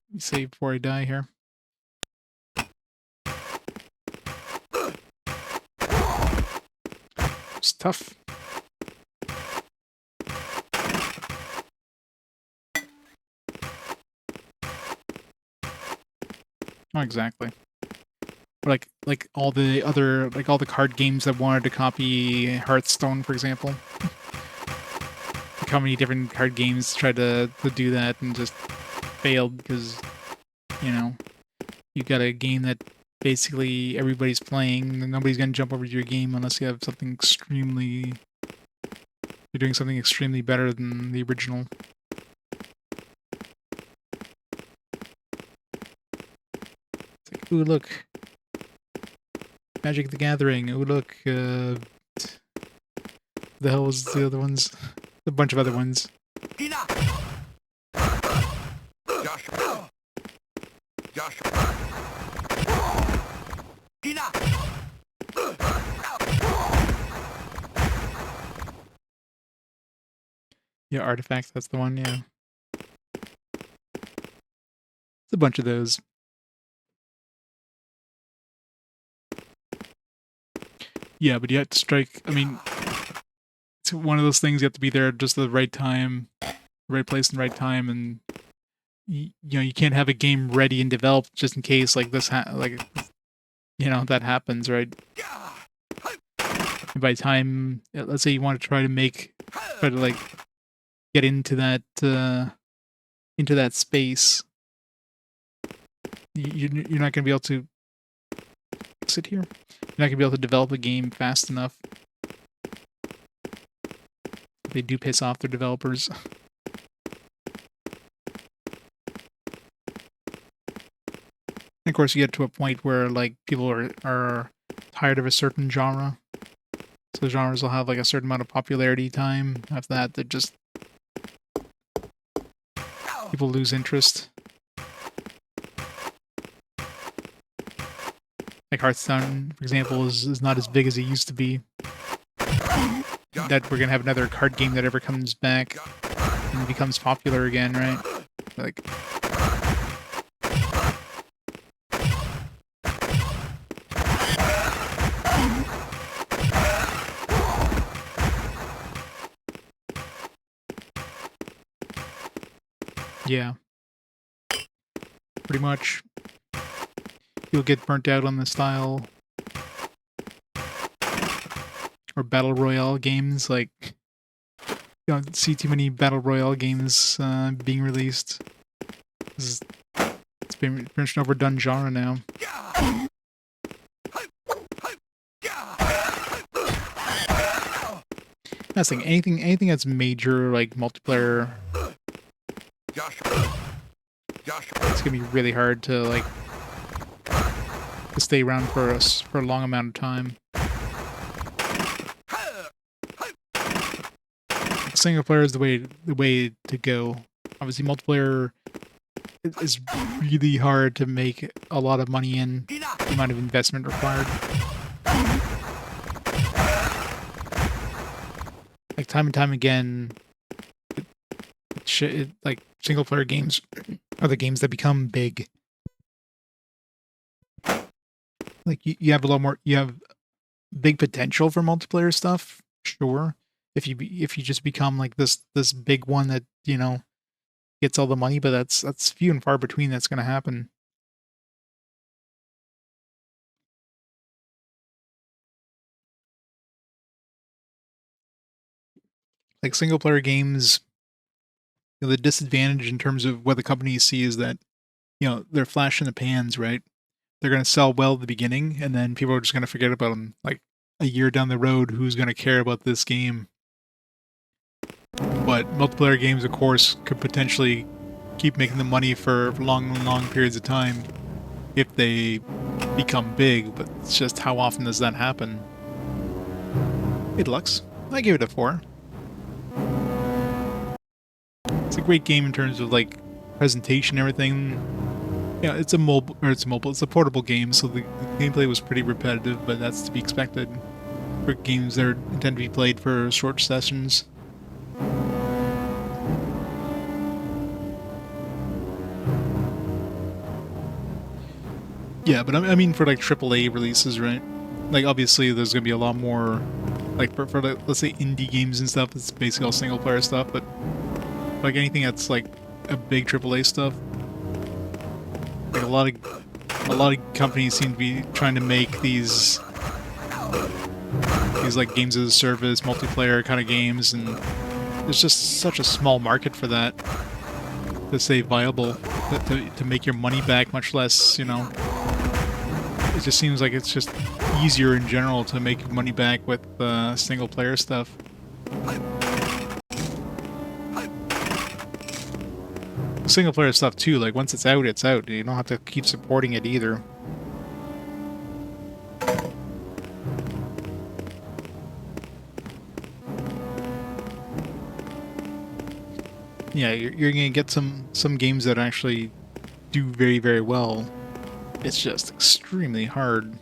[SPEAKER 1] Let me save before I die here. It's tough. Not exactly. Like all the other all the card games that wanted to copy Hearthstone, for example. Like how many different card games tried to do that and just failed because, you know, you got a game that basically everybody's playing and nobody's gonna jump over to your game unless you have something extremely you're doing something extremely better than the original. It's like, ooh, look. Magic the Gathering. Ooh, look. The hell was the other ones? A bunch of other ones. Yeah, Artifacts, that's the one, yeah. It's a bunch of those. Yeah, but you have to strike, I mean, it's one of those things you have to be there just at the right time, right place and right time, and you know, you can't have a game ready and developed just in case like this that happens, right? And by the time, let's say you want to try to like get into that space, you're not going to be able to exit here. You're not going to be able to develop a game fast enough. They do piss off their developers. of course, you get to a point where like people are tired of a certain genre. So genres will have like a certain amount of popularity time. After that, they just people lose interest. Like Hearthstone, for example, is not as big as it used to be. That we're gonna have another card game that ever comes back and becomes popular again, right? Like, yeah, pretty much. You'll get burnt out on the style or battle royale games. Like, you don't see too many battle royale games being released. It's been pretty much an overdone genre now. That's the thing. Anything that's major, like multiplayer, it's gonna be really hard to like to stay around for a long amount of time. Single player is the way to go. Obviously, multiplayer is really hard to make a lot of money in. The amount of investment required. Like time and time again, like single player games are the games that become big. Like you have a lot more, you have big potential for multiplayer stuff, sure. If you just become like this big one that gets all the money, but that's few and far between. That's going to happen. Like single player games, the disadvantage in terms of what the companies see is that they're flash in the pans, right? They're going to sell well at the beginning, and then people are just going to forget about them. Like a year down the road, who's going to care about this game? But multiplayer games, of course, could potentially keep making the money for long periods of time if they become big, but it's just how often does that happen? Hey, Deluxe. I give it a 4. It's a great game in terms of like presentation and everything. Yeah, it's a portable game, so the gameplay was pretty repetitive, but that's to be expected for games that are intended to be played for short sessions. Yeah, but I mean for like AAA releases, right? Like obviously there's gonna be a lot more, like for like, let's say indie games and stuff. It's basically all single player stuff, but like anything that's like a big AAA stuff, like a lot of companies seem to be trying to make these like games as a service, multiplayer kind of games, and there's just such a small market for that to stay viable, to make your money back, much less, it just seems like it's just easier in general to make money back with single player stuff. Single player stuff too, like once it's out, it's out. You don't have to keep supporting it either. Yeah, you're gonna get some games that actually do very, very well. It's just extremely hard.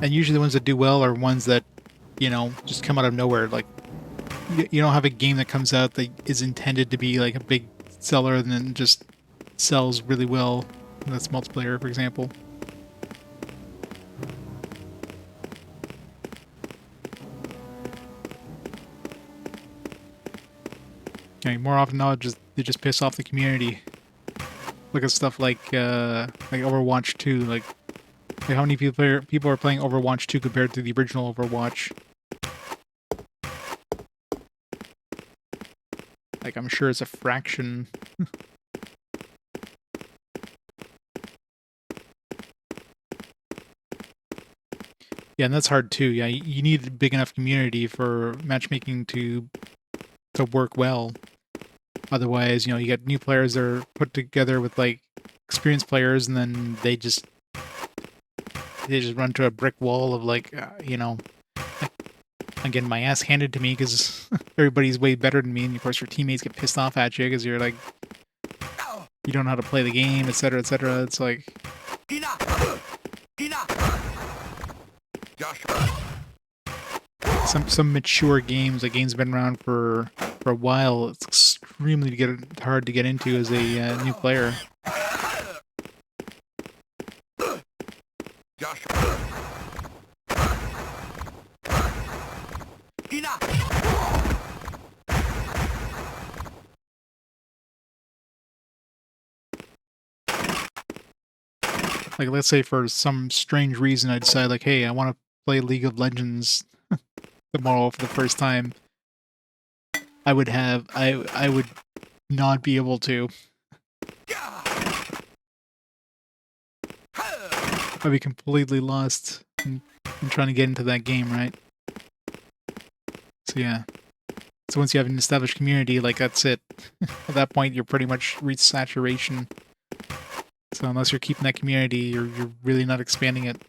[SPEAKER 1] And usually the ones that do well are ones that, just come out of nowhere. Like, you don't have a game that comes out that is intended to be like a big seller and then just sells really well. And that's multiplayer, for example. Okay, more often than not, they just piss off the community. Look at stuff like Overwatch 2. Like how many people are playing Overwatch 2 compared to the original Overwatch? Like I'm sure it's a fraction. Yeah, and that's hard too. Yeah, you need a big enough community for matchmaking to work well. Otherwise, you get new players that are put together with like experienced players, and then they just run to a brick wall of like, I'm getting my ass handed to me because everybody's way better than me, and of course your teammates get pissed off at you because you're like, you don't know how to play the game, etc., etc. It's like some mature games, like games have been around for a while. It's extremely hard to get into as a new player. Like, let's say for some strange reason I decide, like, hey, I want to play League of Legends tomorrow for the first time. I would not be able to. I'd be completely lost in trying to get into that game, right? So yeah. So once you have an established community, like, that's it. At that point, you're pretty much reached saturation. So unless you're keeping that community, you're really not expanding it.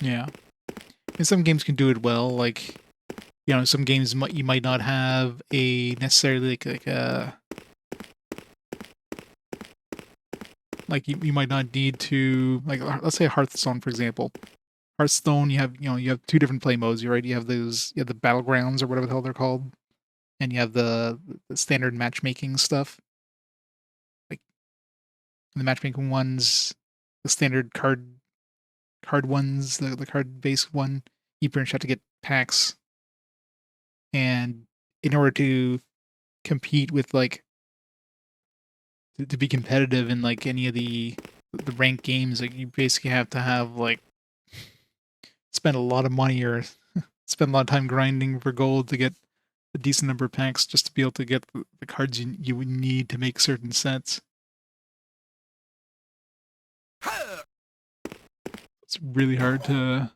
[SPEAKER 1] Yeah. And some games can do it well, like, some games you might not have a necessarily you might not need to, like, let's say Hearthstone, for example. Hearthstone, you have two different play modes. You have the battlegrounds or whatever the hell they're called, and you have the standard matchmaking stuff. Like the matchmaking ones, the standard card ones, the card based one, you pretty much have to get packs, and in order to compete with, like, to be competitive in like any of the ranked games, like, you basically have to have, like, spend a lot of money or spend a lot of time grinding for gold to get a decent number of packs just to be able to get the cards you would need to make certain sets. It's really hard to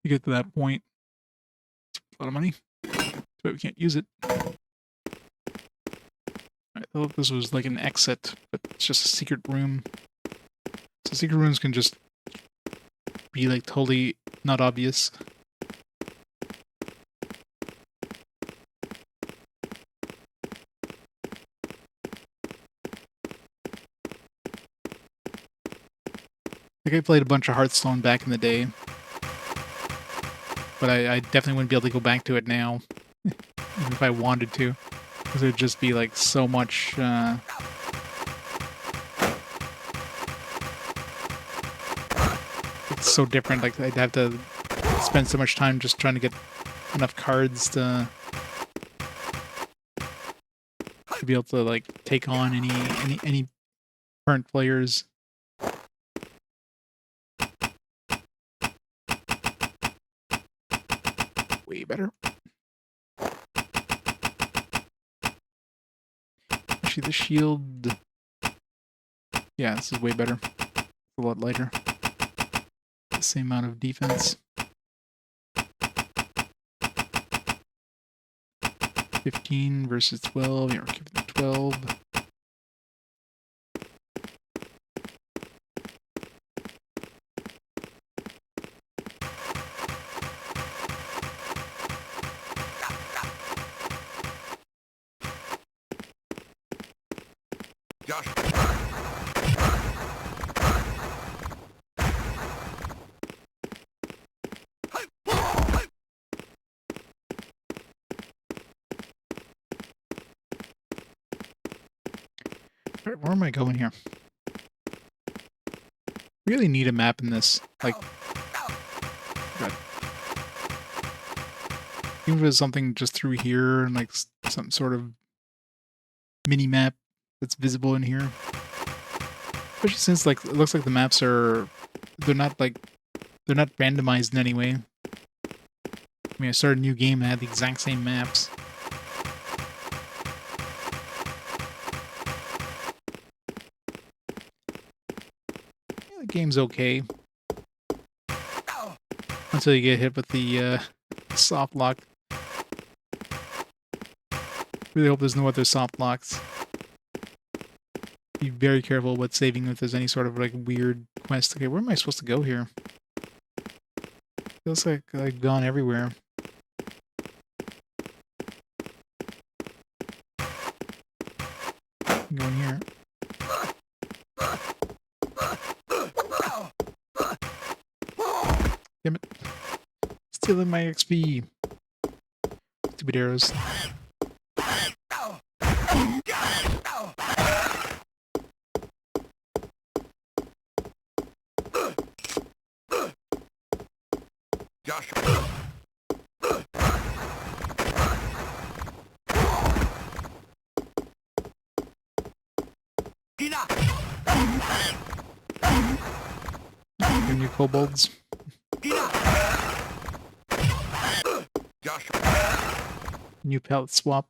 [SPEAKER 1] get to that point. It's a lot of money. That's why we can't use it. I thought this was like an exit, but it's just a secret room. So secret rooms can just be like totally not obvious. Like, I played a bunch of Hearthstone back in the day, but I definitely wouldn't be able to go back to it now, even if I wanted to, because it would just be like so much. It's so different. Like, I'd have to spend so much time just trying to get enough cards to be able to, like, take on any current players. Way better. Actually, the shield. Yeah, this is way better. It's a lot lighter. The same amount of defense. 15 versus 12. Yeah, we're keeping the 12.
[SPEAKER 2] Josh.
[SPEAKER 1] Where am I going here? Really need a map in this. Like, God. Even if it was something just through here and like some sort of mini map that's visible in here. Especially since, like, it looks like the maps they're not randomized in any way. I mean, I started a new game and had the exact same maps. Yeah, the game's okay. Until you get hit with the soft lock. Really hope there's no other soft locks. Be very careful with saving if there's any sort of like weird quest. Okay, where am I supposed to go here? Feels like I've gone everywhere. Go in here. Damn it. Stealing my XP. Stupid arrows.
[SPEAKER 2] Joshua. Ina.
[SPEAKER 1] Your new kobolds.
[SPEAKER 2] Ina. Joshua.
[SPEAKER 1] New palette swap.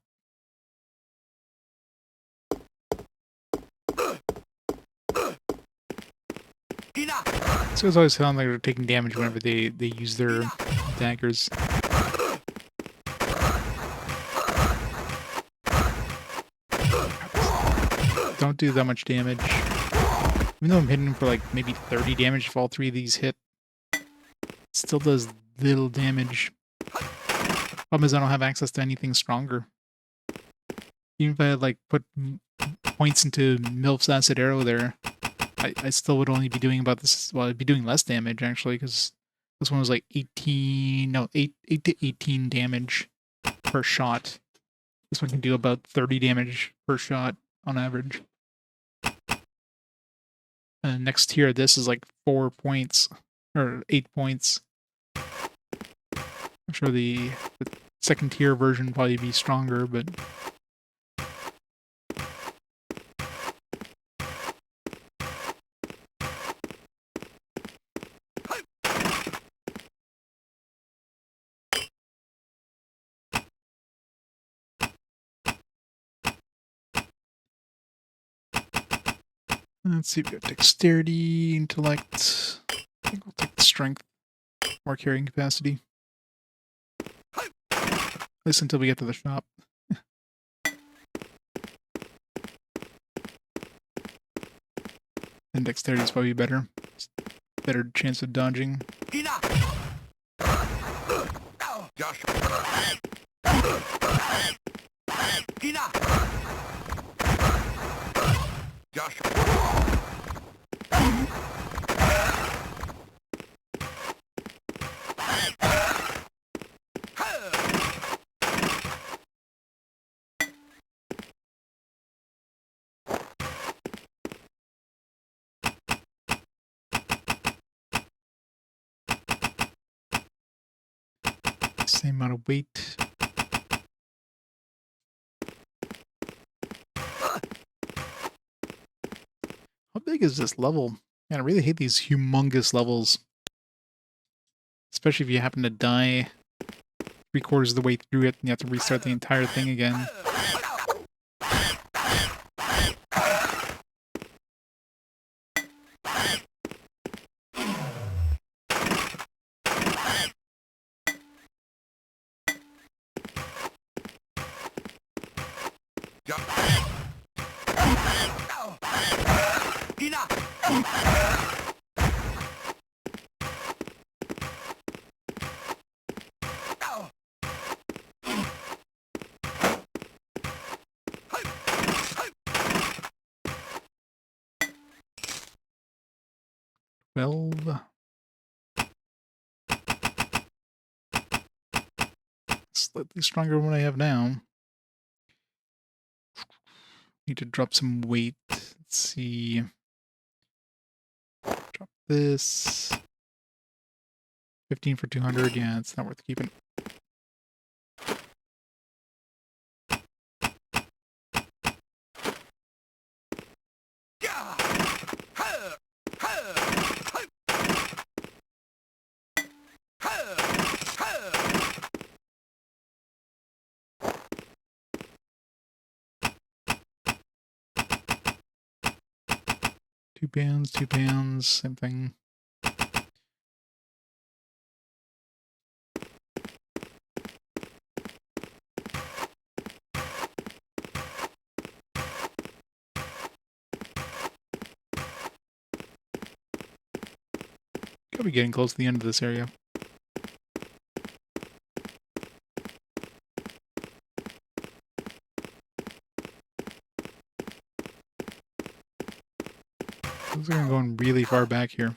[SPEAKER 2] Ina.
[SPEAKER 1] These guys always sound like they're taking damage whenever they use their daggers. Don't do that much damage. Even though I'm hitting them for like maybe 30 damage if all three of these hit, it still does little damage. Problem is I don't have access to anything stronger. Even if I had like put points into Milf's acid arrow there, I still would only be doing about this. Well, I'd be doing less damage actually, because this one was like 18, no, 8 to 18 damage per shot. This one can do about 30 damage per shot on average. And next tier of this is like 4 points or 8 points. I'm sure the second tier version will probably be stronger, but let's see, we've got dexterity, intellect. I think we'll take the strength, more carrying capacity. At least until we get to the shop. And dexterity is probably better. Better chance of dodging.
[SPEAKER 2] Ina. Joshua. Ina. Joshua.
[SPEAKER 1] Same amount of weight. How big is this level? Man, I really hate these humongous levels. Especially if you happen to die 3/4 of the way through it and you have to restart the entire thing again.
[SPEAKER 2] Ina.
[SPEAKER 1] Slightly stronger than what I have now. Need to drop some weight. Let's see. Drop this. 15 for 200. Yeah, it's not worth keeping. £2, £2, same thing. Gotta be getting close to the end of this area. Looks like I'm going really far back here.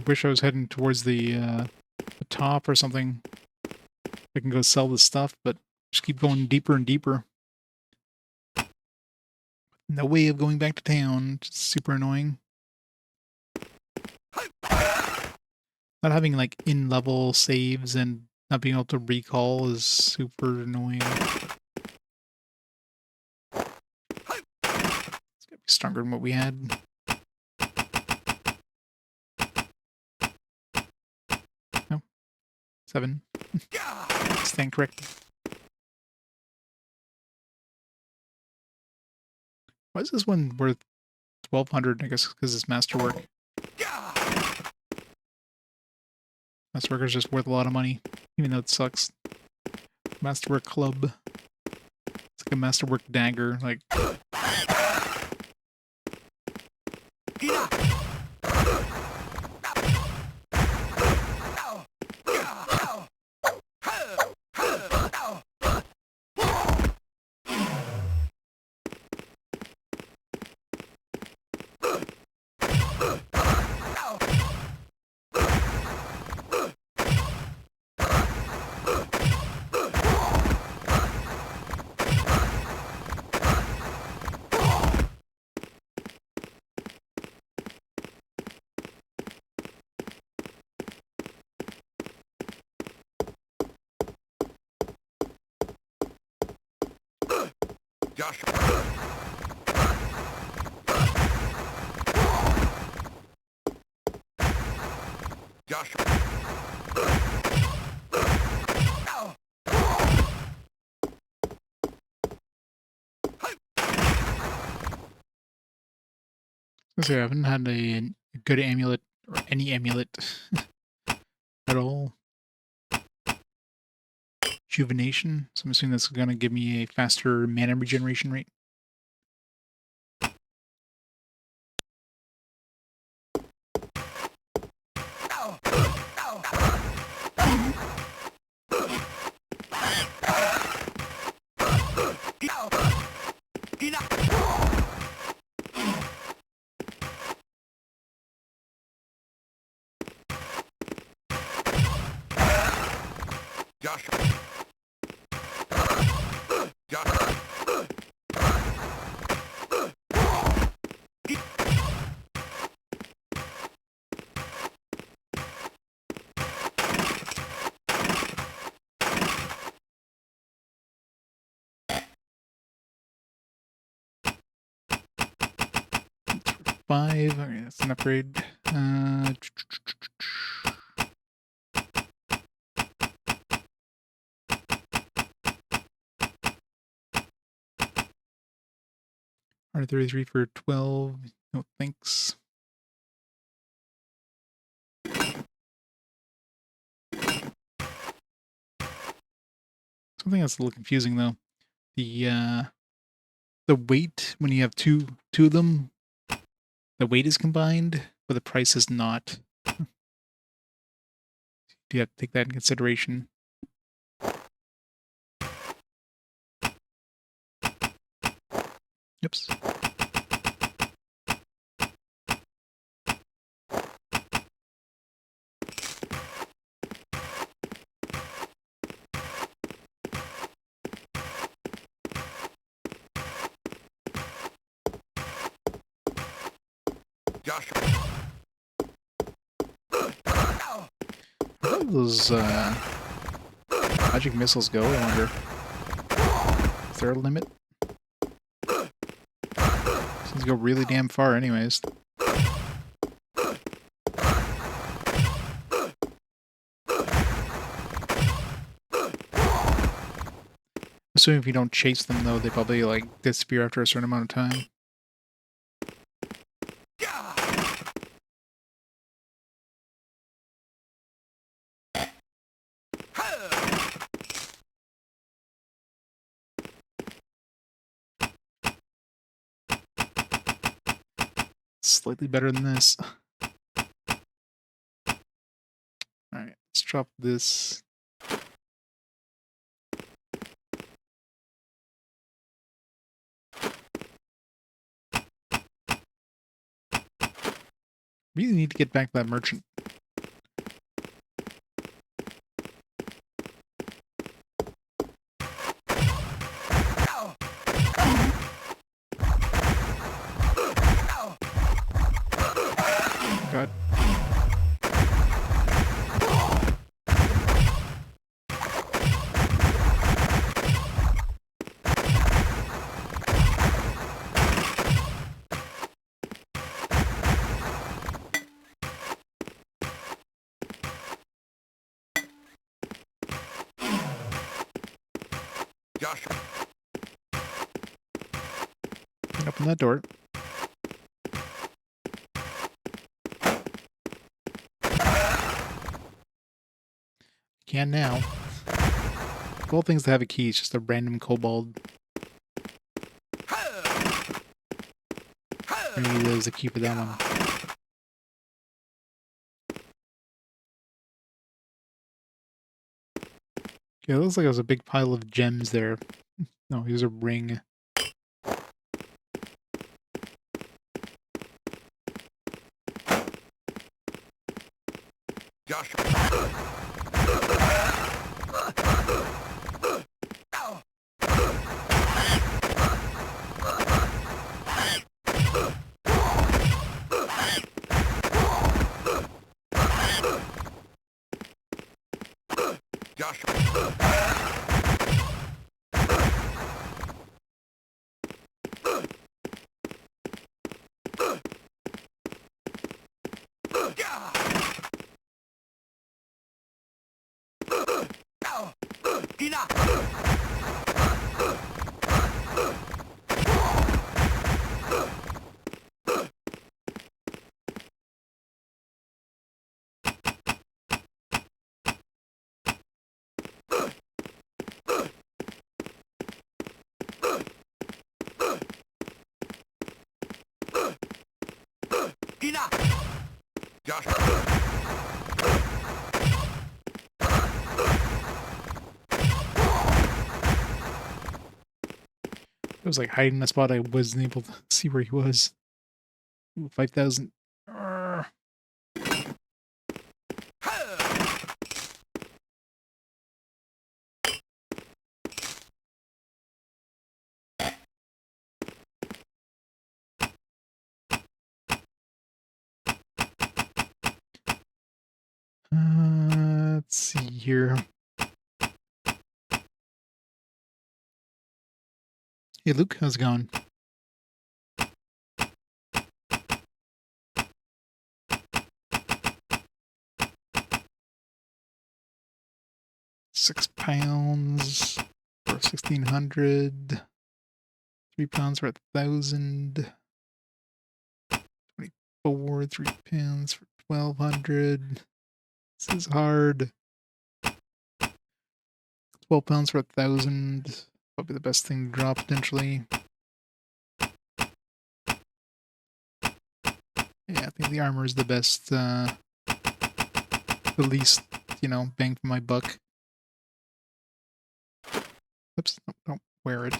[SPEAKER 1] Wish I was heading towards the top or something. I can go sell the stuff, but just keep going deeper and deeper. No way of going back to town. Just super annoying. Not having like in-level saves and not being able to recall is super annoying. It's gotta be stronger than what we had. No. 7. Stand corrected. Why is this one worth 1,200? I guess because it's masterwork. Masterwork is just worth a lot of money, even though it sucks. Masterwork club. It's like a masterwork dagger. Like.
[SPEAKER 2] Joshua. Joshua.
[SPEAKER 1] I haven't had a good amulet or any amulet at all. Rejuvenation. So I'm assuming that's going to give me a faster mana regeneration rate.
[SPEAKER 2] Joshua. Joshua.
[SPEAKER 1] Five. Okay, that's an upgrade. R33 for 12. No thanks. Something that's a little confusing though. The weight when you have two of them, the weight is combined, but the price is not. Do you have to take that in consideration? Oops.
[SPEAKER 2] Joshua.
[SPEAKER 1] Where do those magic missiles go, I wonder? Is there a limit? These go really damn far anyways. Assuming if you don't chase them though, they probably like disappear after a certain amount of time. Slightly better than this. Alright, let's drop this. Really need to get back to that merchant. God.
[SPEAKER 2] Joshua.
[SPEAKER 1] Open that door. Can now. All things that have a key, it's just a random kobold. Maybe there's a key for that one. Okay, it looks like there's a big pile of gems there. No, here's a ring.
[SPEAKER 2] Joshua.
[SPEAKER 1] It was like hiding in a spot I wasn't able to see where he was. Ooh, 5,000. Let's see here. Hey Luke, how's it going? £6 for 1,600. £3 for 1,000. 24, £3 for 1,200. This is hard. £12 for 1,000. Probably the best thing to drop potentially. Yeah, I think the armor is the best, the least, you know, bang for my buck. Oops, no, don't wear it.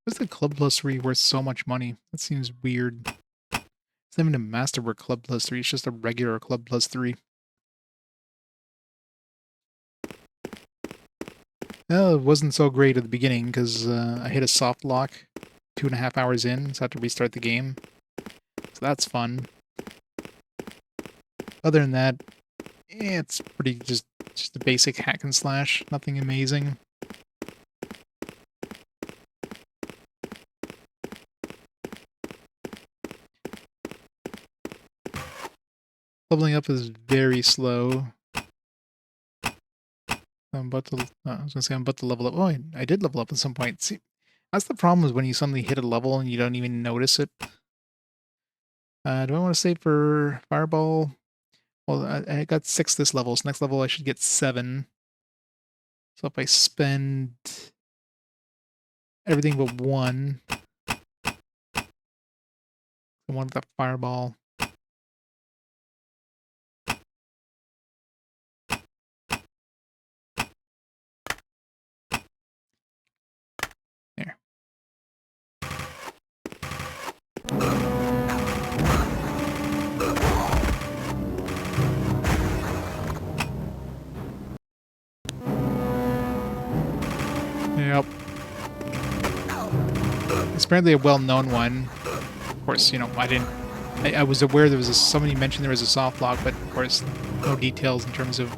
[SPEAKER 1] What's the Club Plus 3 worth so much money? That seems weird. Is It's not even a Masterwork Club +3, it's just a regular Club +3. Well, it wasn't so great at the beginning because I hit a soft lock 2.5 hours in, so I had to restart the game. So that's fun. Other than that, it's pretty just a basic hack and slash, nothing amazing. Leveling up is very slow. I'm about to. I was gonna say I'm about to level up. Oh, I did level up at some point. See, that's the problem is when you suddenly hit a level and you don't even notice it. Do I want to save for Fireball? Well, I got 6 this level, so next level I should get 7. So if I spend everything but 1, I want that Fireball. There. Yep. It's apparently a well-known one. Of course, you know, I was aware there was somebody mentioned there was a soft lock, but of course, no details in terms of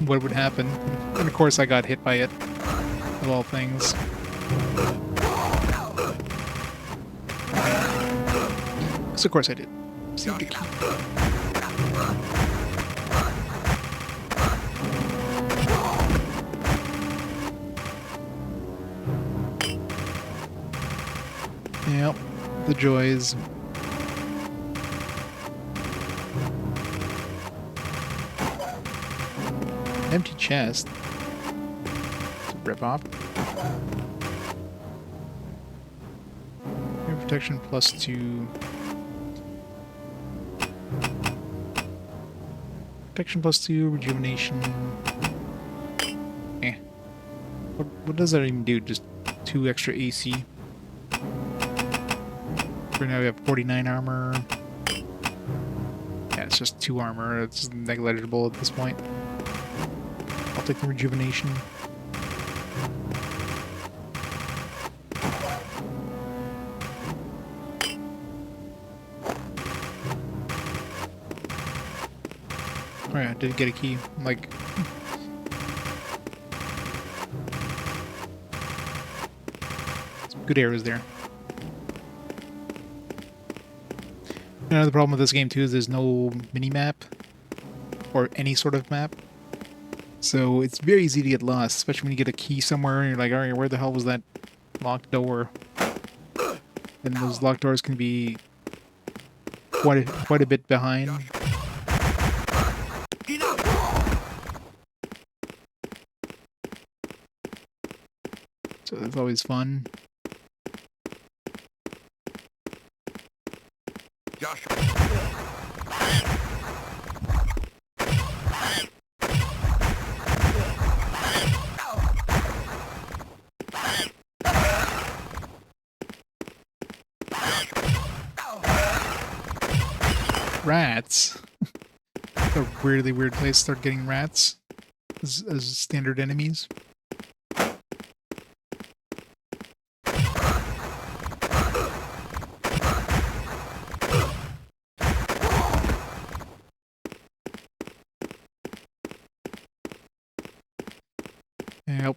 [SPEAKER 1] what would happen. And of course, I got hit by it, of all things. So of course I did. See the key. Yep, the joys. Empty chest. Rip off. Air protection +2. Protection +2, rejuvenation. Eh. What does that even do? Just 2 extra AC. Right now we have 49 armor. Yeah, it's just 2 armor. It's negligible at this point. I'll take the rejuvenation. Oh yeah, I did get a key. Like, some good arrows there. Another problem with this game too is there's no mini-map or any sort of map. So it's very easy to get lost, especially when you get a key somewhere and you're like, alright, where the hell was that locked door? And those locked doors can be quite a bit behind. So that's always fun. Rats. A really weird place to start getting rats as standard enemies. Yep.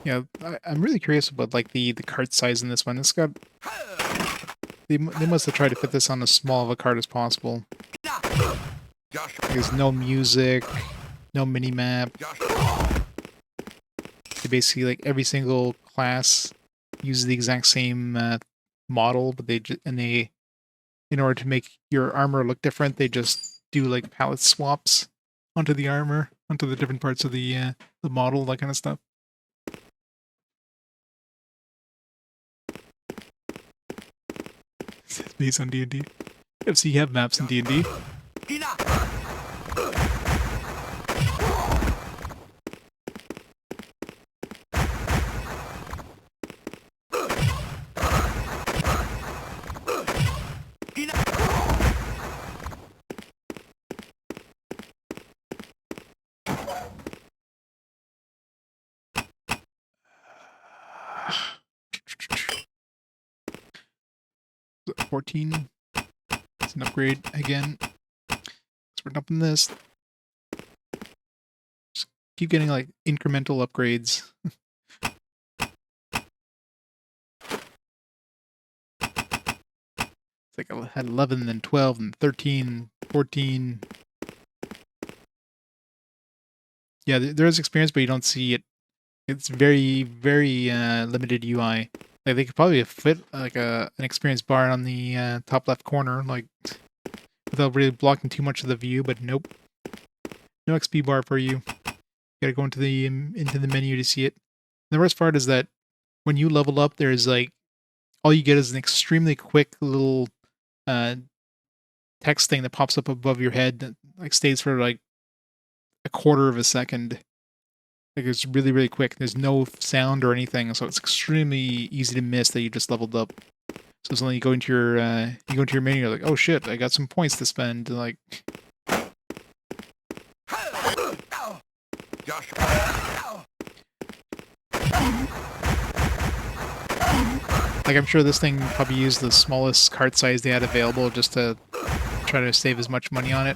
[SPEAKER 1] Yeah, I'm really curious about like the cart size in this one. It's got they must have tried to fit this on as small of a cart as possible. There's no music, no mini map. They basically like every single class uses the exact same model, but in order to make your armor look different, they just do like palette swaps onto the armor, onto the different parts of the model, that kind of stuff. It's based on D&D. So you have maps in D&D. 14. It's an upgrade again. So we're up in this. Just keep getting like incremental upgrades. It's like I had 11, then 12, and 13, 14. Yeah, there is experience, but you don't see it. It's very, very limited UI. Like they could probably fit like an experience bar on the top left corner, like without really blocking too much of the view. But nope, no XP bar for you. You gotta go into the menu to see it. And the worst part is that when you level up, there's like all you get is an extremely quick little text thing that pops up above your head that like stays for like a quarter of a second. Like it's really, really quick. There's no sound or anything, so it's extremely easy to miss that you just leveled up. So suddenly you go into your menu, you're like, oh shit, I got some points to spend. Like, I'm sure this thing probably used the smallest cart size they had available just to try to save as much money on it.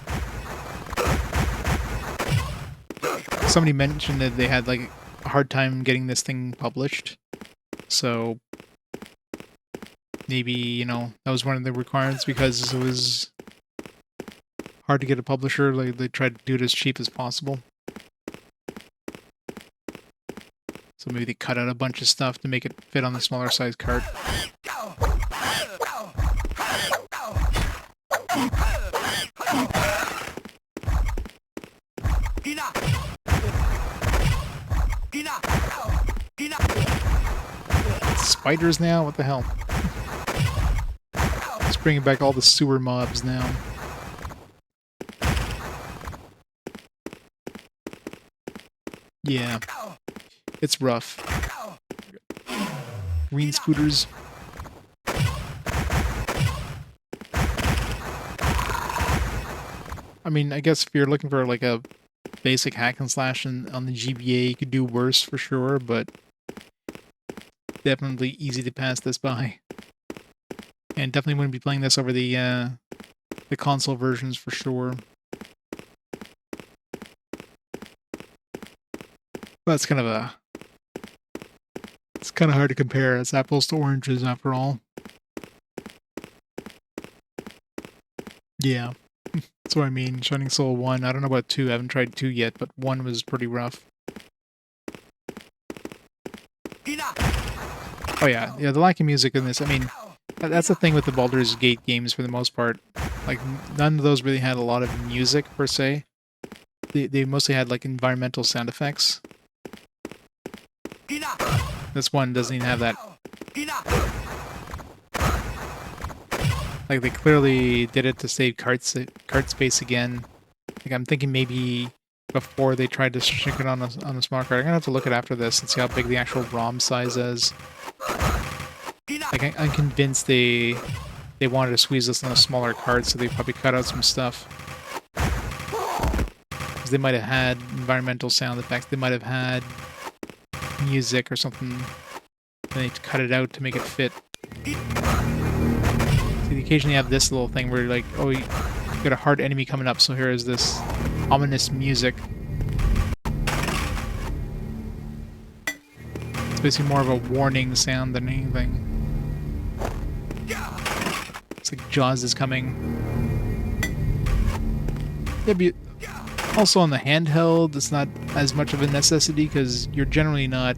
[SPEAKER 1] Somebody mentioned that they had like a hard time getting this thing published, so maybe, you know, that was one of the requirements because it was hard to get a publisher. Like they tried to do it as cheap as possible. So maybe they cut out a bunch of stuff to make it fit on the smaller size cart. Spiders now? What the hell? It's bringing back all the sewer mobs now. Yeah. It's rough. Green scooters. I mean, I guess if you're looking for like a basic hack and slash on the GBA, you could do worse for sure, but definitely easy to pass this by. And definitely wouldn't be playing this over the console versions for sure. But it's kind of hard to compare. It's apples to oranges after all. Yeah. That's what I mean. Shining Soul 1. I don't know about 2. I haven't tried 2 yet, but 1 was pretty rough. Oh yeah, the lack of music in this. I mean, that's the thing with the Baldur's Gate games for the most part. Like, none of those really had a lot of music per se. They mostly had like environmental sound effects. This one doesn't even have that. Like they clearly did it to save cart space again. Like I'm thinking maybe before they tried to shrink it on a smart cart. I'm gonna have to look at after this and see how big the actual ROM size is. Like I'm convinced they wanted to squeeze this on a smaller cart, so they probably cut out some stuff. Because they might have had environmental sound effects. They might have had music or something. And they cut it out to make it fit. So you occasionally have this little thing where you're like, oh, you got a hard enemy coming up, so here is this ominous music. It's basically more of a warning sound than anything. It's like Jaws is coming. Yeah, but also on the handheld, it's not as much of a necessity because you're generally not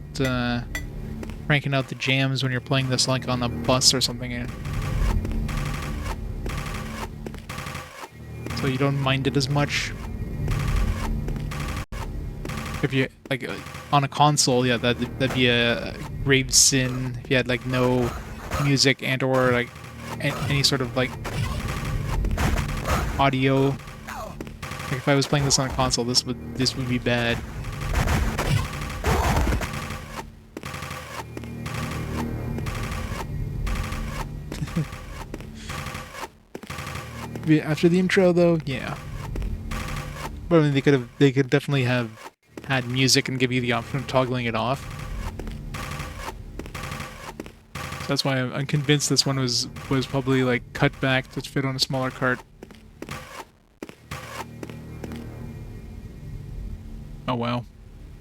[SPEAKER 1] cranking out the jams when you're playing this like on a bus or something. So you don't mind it as much. If you like on a console, yeah, that'd be a grave sin if you had like no music and or like any sort of like audio. Like if I was playing this on a console, this would be bad. After the intro, though, yeah. But I mean, they could definitely have had music and give you the option of toggling it off. That's why I'm convinced this one was probably like cut back to fit on a smaller cart. Oh wow.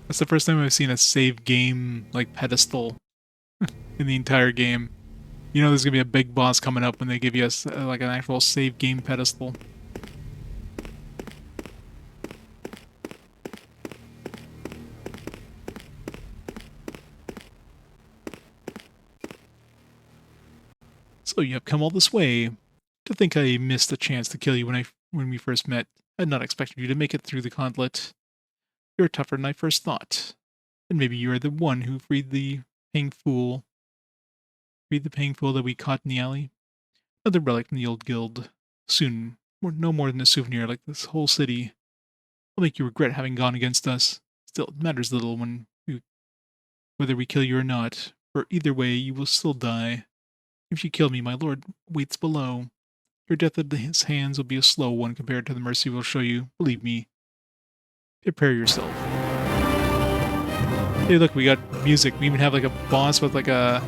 [SPEAKER 1] That's the first time I've seen a save game like pedestal in the entire game. You know there's gonna be a big boss coming up when they give you like an actual save game pedestal. So you have come all this way. To think I missed the chance to kill you when we first met. I had not expected you to make it through the gauntlet. You're tougher than I first thought. And maybe you are the one who freed the paying fool. Freed the paying fool that we caught in the alley. Another relic from the old guild. Soon, no more than a souvenir like this whole city. Will make you regret having gone against us. Still, it matters little whether we kill you or not, for either way you will still die. If you kill me, my lord waits below. Your death at his hands will be a slow one compared to the mercy we'll show you. Believe me. Prepare yourself. Hey, look, we got music. We even have like a boss with like a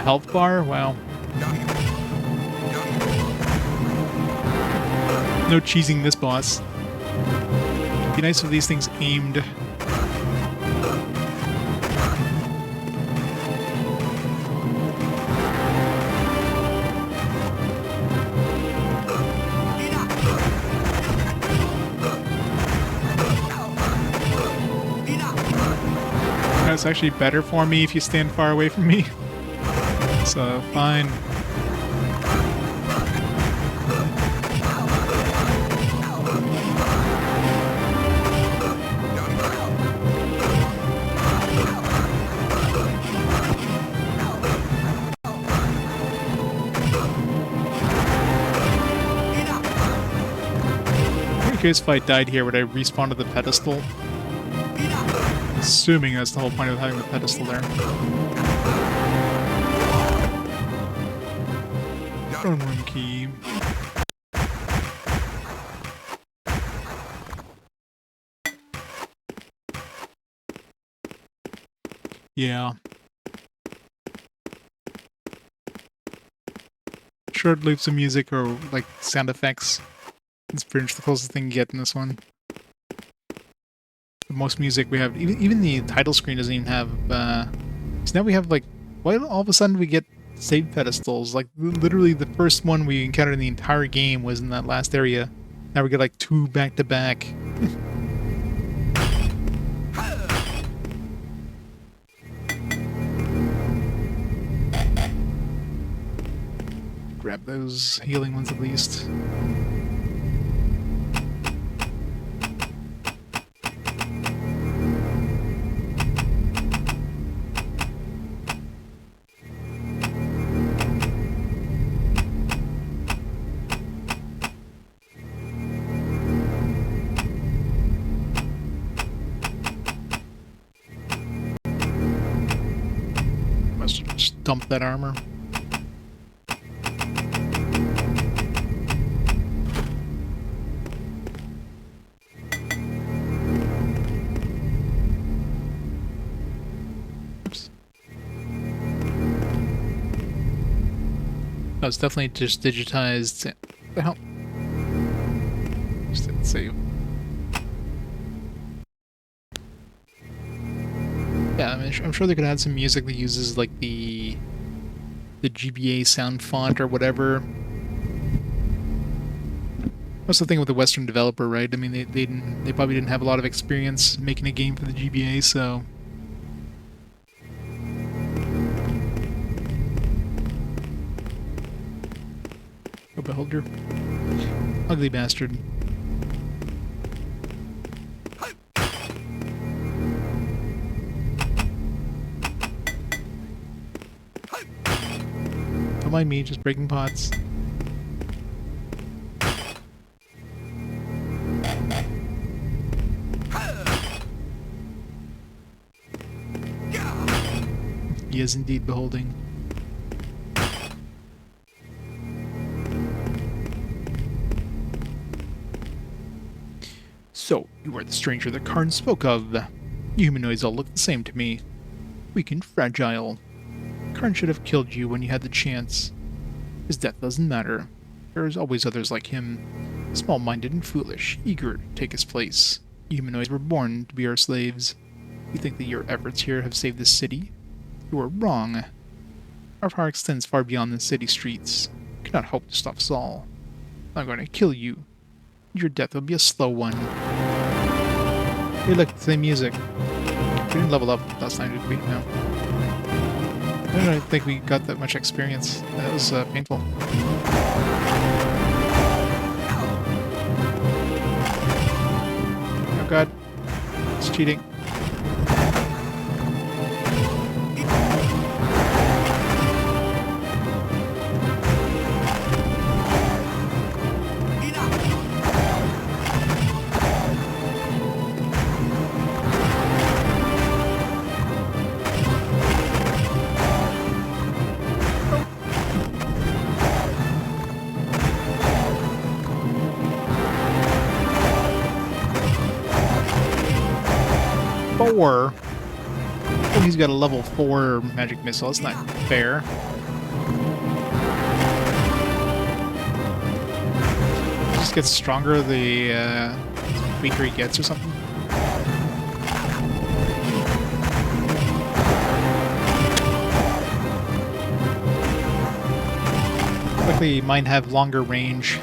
[SPEAKER 1] health bar. Wow. No cheesing this boss. It'd be nice if these things aimed. It's actually better for me if you stand far away from me. So, fine. I'm curious if I died here, would I respawn to the pedestal? Assuming that's the whole point of having the pedestal there. Throne room key. Yeah. Short loops of music or like sound effects. It's pretty much the closest thing you get in this one. Most music we have, even the title screen doesn't even have, so now we have like, why all of a sudden we get save pedestals? Like, literally the first one we encountered in the entire game was in that last area. Now we get like 2 back-to-back. Grab those healing ones at least. Just dump that armor. Oops. Oh, it's definitely just digitized. What the hell? Just hit save. Yeah, I mean, I'm sure they could add some music that uses like the GBA sound font or whatever. That's the thing with the Western developer, right? I mean, they probably didn't have a lot of experience making a game for the GBA, so. Oh, Beholder. Ugly bastard. Don't mind me, just breaking pots. He is indeed beholding. So, you are the stranger that Karn spoke of. You humanoids all look the same to me. Weak and fragile. Karn should have killed you when you had the chance. His death doesn't matter. There's always others like him, small-minded and foolish, eager to take his place. Humanoids were born to be our slaves. You think that your efforts here have saved this city? You are wrong. Our power extends far beyond the city streets. You cannot hope to stop us all. I'm going to kill you. Your death will be a slow one. Hey look, it's the same music. We didn't level up last time, did we? No. I don't think we got that much experience. That was painful. Oh god. It's cheating. Four. Oh, he's got a level 4 magic missile. That's not fair. It just gets stronger the weaker he gets or something. Luckily, mine have longer range.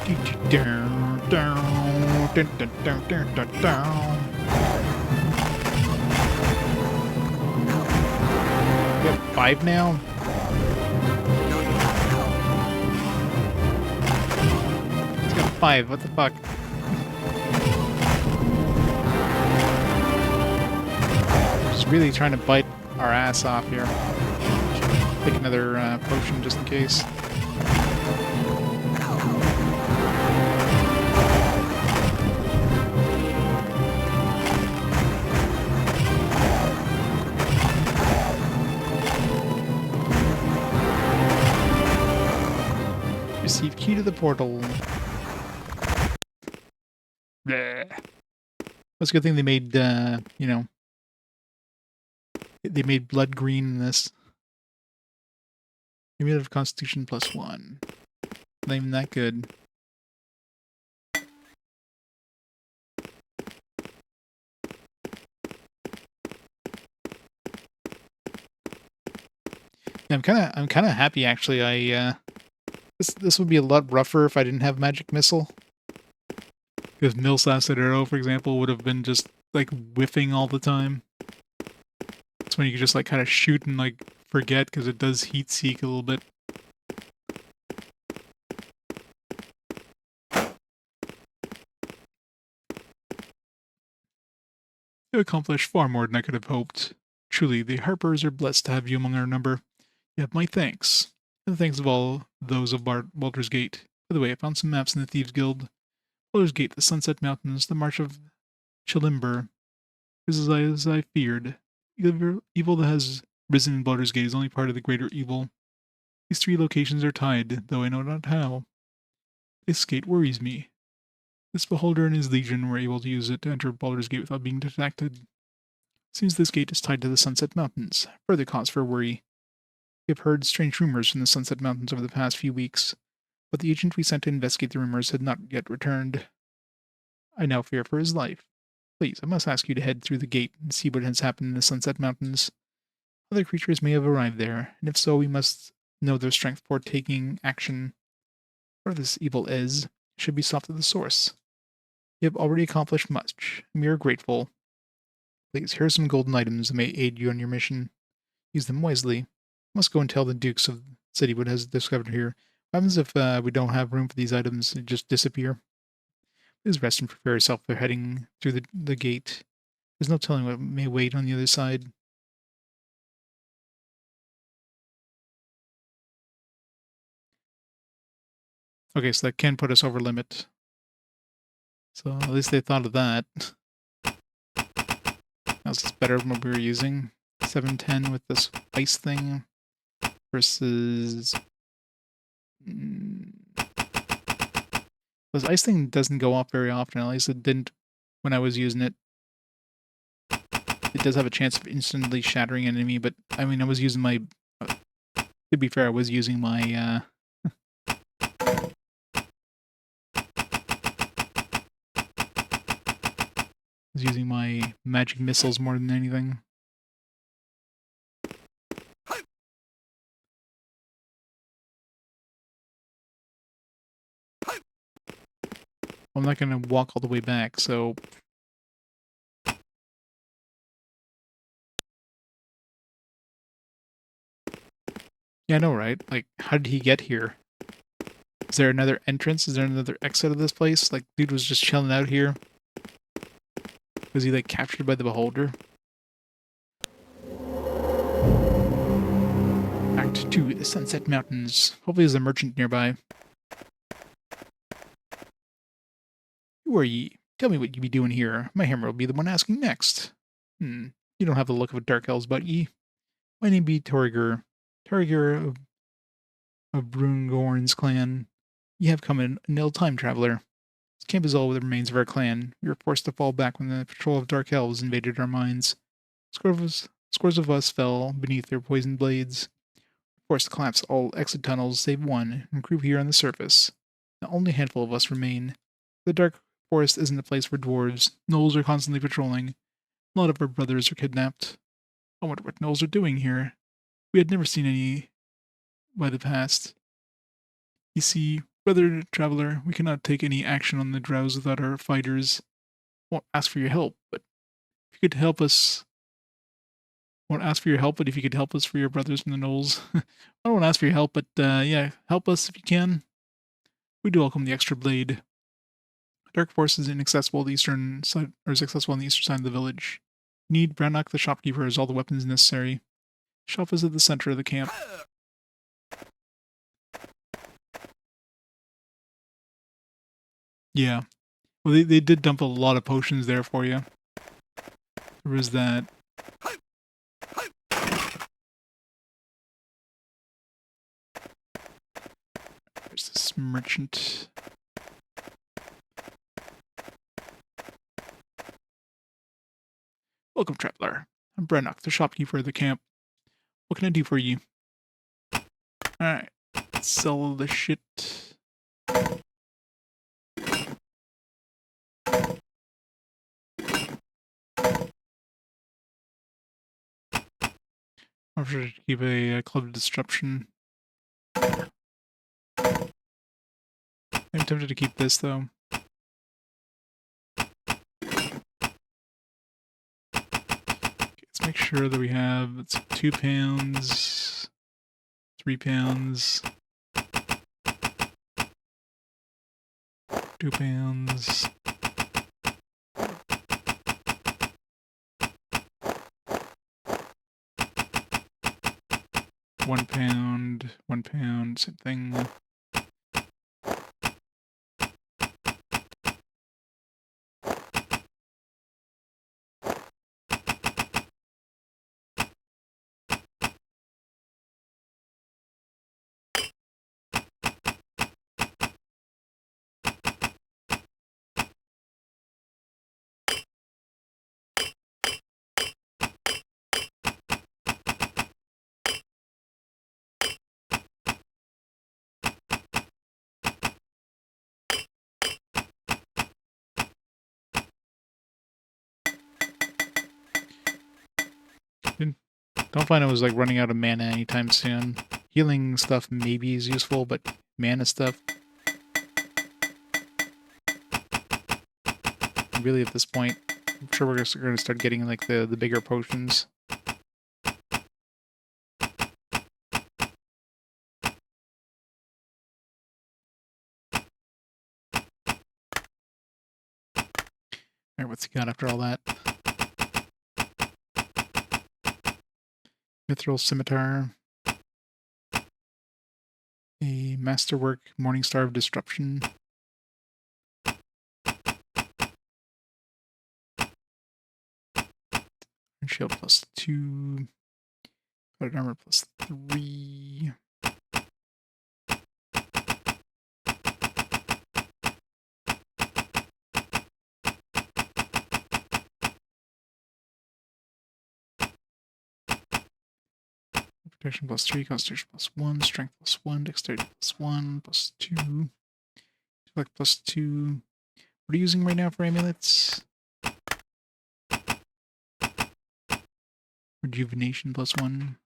[SPEAKER 1] We have 5 now? He's got 5, what the fuck? Just really trying to bite our ass off here. Take another potion just in case. Receive key to the portal. Bleh. That's a good thing they made, you know, they made blood green in this. Immune of Constitution +1. Not even that good. Yeah, I'm kind of happy actually. This would be a lot rougher if I didn't have magic missile. Because Millslasted Arrow, for example, would have been just like whiffing all the time. That's when you could just like kind of shoot and like forget because it does heat seek a little bit. You accomplished far more than I could have hoped. Truly, the Harpers are blessed to have you among our number. You have my thanks. And the thanks of all those of Baldur's Gate. By the way, I found some maps in the Thieves Guild. Baldur's Gate, the Sunset Mountains, the March of Chilimber. Is as I feared. Evil that has risen in Baldur's Gate is only part of the greater evil. These 3 locations are tied, though I know not how. This gate worries me. This beholder and his legion were able to use it to enter Baldur's Gate without being detected. Seems this gate is tied to the Sunset Mountains. Further cause for worry. We have heard strange rumors from the Sunset Mountains over the past few weeks, but the agent we sent to investigate the rumors had not yet returned. I now fear for his life. Please, I must ask you to head through the gate and see what has happened in the Sunset Mountains. Other creatures may have arrived there, and if so, we must know their strength before taking action. Whatever this evil is, it should be stopped at the source. You have already accomplished much, and we are grateful. Please, here are some golden items that may aid you on your mission. Use them wisely. I must go and tell the dukes of the city what has discovered here. What happens if we don't have room for these items and just disappear? Please rest and prepare yourself for heading through the gate. There's no telling what may wait on the other side. Okay, so that can put us over limit. So at least they thought of that. How's this better than what we were using? 710 with this ice thing versus... This ice thing doesn't go off very often, at least it didn't when I was using it. It does have a chance of instantly shattering an enemy, but I mean, I was using my. To be fair, I was using my. Was using my magic missiles more than anything. I'm not going to walk all the way back, so... Yeah, I know, right? Like, how did he get here? Is there another entrance? Is there another exit of this place? Like, dude was just chilling out here. Was he, like, captured by the Beholder? Act 2, the Sunset Mountains. Hopefully there's a merchant nearby. Who are ye? Tell me what you be doing here. My hammer will be the one asking next. You don't have the look of a dark elves about ye. My name be Torriger. Torriger of Brungorn's clan. Ye have come in an ill time, traveler. This camp is all that remains of our clan. We were forced to fall back when the patrol of dark elves invaded our mines. Scores of us fell beneath their poisoned blades. Forced to collapse all exit tunnels save one, and creep here on the surface. Now only a handful of us remain. The dark forest isn't a place for dwarves. Gnolls are constantly patrolling. A lot of our brothers are kidnapped. I wonder what gnolls are doing here. We had never seen any by the past. You see, brother traveler, we cannot take any action on the drows without our fighters. Won't ask for your help, but if you could help us... Won't ask for your help, but if you could help us for your brothers from the Knolls. I don't want to ask for your help, but yeah, help us if you can. We do welcome the extra blade. Dark Force is inaccessible on the eastern side, or is accessible on the eastern side of the village. You need Brannock the shopkeeper has all the weapons necessary. Shop is at the center of the camp. Yeah. Well, they did dump a lot of potions there for you. There was that. There's this merchant. Welcome, traveler. I'm Brannock, the shopkeeper of the camp. What can I do for you? Alright. Sell the shit. I'm sure to keep a club of disruption. I'm tempted to keep this, though. Let's make sure that we have, it's 2 pounds, 3 pounds, 2 pounds. £1, £1, same thing. Don't find I was like running out of mana anytime soon. Healing stuff maybe is useful, but mana stuff, really at this point, I'm sure we're going to start getting like the bigger potions. Alright, what's he got after all that? Mithril Scimitar. A Masterwork Morningstar of Disruption. Shield +2. Fighting armor +3. Protection +3, concentration +1, strength +1, dexterity +1, +2, select +2. What are you using right now for amulets? Rejuvenation +1.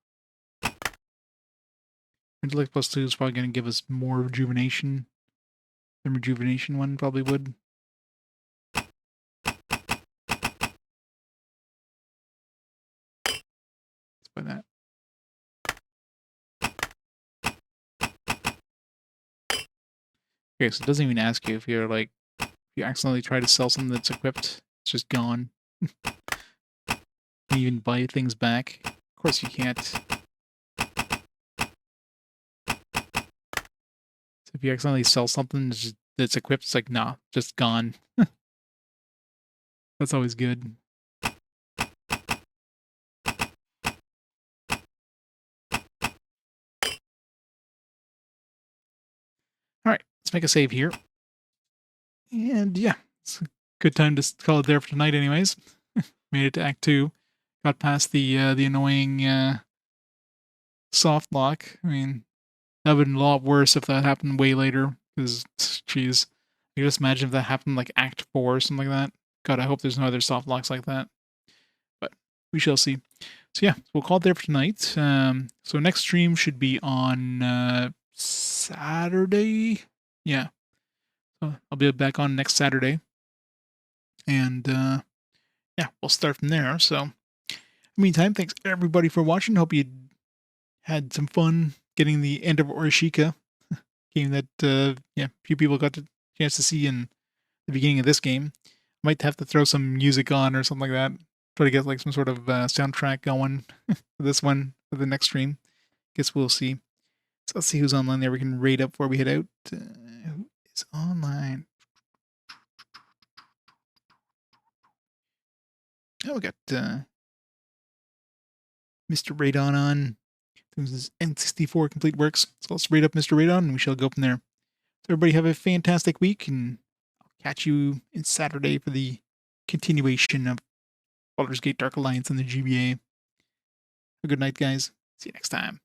[SPEAKER 1] Intellect +2 is probably going to give us more rejuvenation. The rejuvenation one probably would. Let's buy that. Okay, so it doesn't even ask you if you're like, if you accidentally try to sell something that's equipped, it's just gone. You even buy things back. Of course you can't. So if you accidentally sell something that's equipped, it's like, nah, just gone. That's always good. Alright, let's make a save here. And yeah, it's a good time to call it there for tonight anyways. Made it to Act 2. Got past the annoying soft lock. I mean, that would have been a lot worse if that happened way later. Because, jeez, you just imagine if that happened like Act 4 or something like that. God, I hope there's no other soft locks like that. But we shall see. So yeah, we'll call it there for tonight. So next stream should be on Saturday. Yeah. So I'll be back on next Saturday. And yeah, we'll start from there. So in the meantime, thanks everybody for watching. Hope you had some fun getting the end of Orishika, game that yeah, few people got the chance to see in the beginning of this game. Might have to throw some music on or something like that. Try to get like some sort of soundtrack going for this one for the next stream. Guess we'll see. So let's see who's online there. We can raid up before we head out. Who is online? Oh, we got Mr. Radon on. This is N64 Complete Works. So let's raid up Mr. Radon and we shall go from there. So everybody have a fantastic week, and I'll catch you in Saturday for the continuation of Baldur's Gate Dark Alliance and the GBA. Have a good night, guys. See you next time.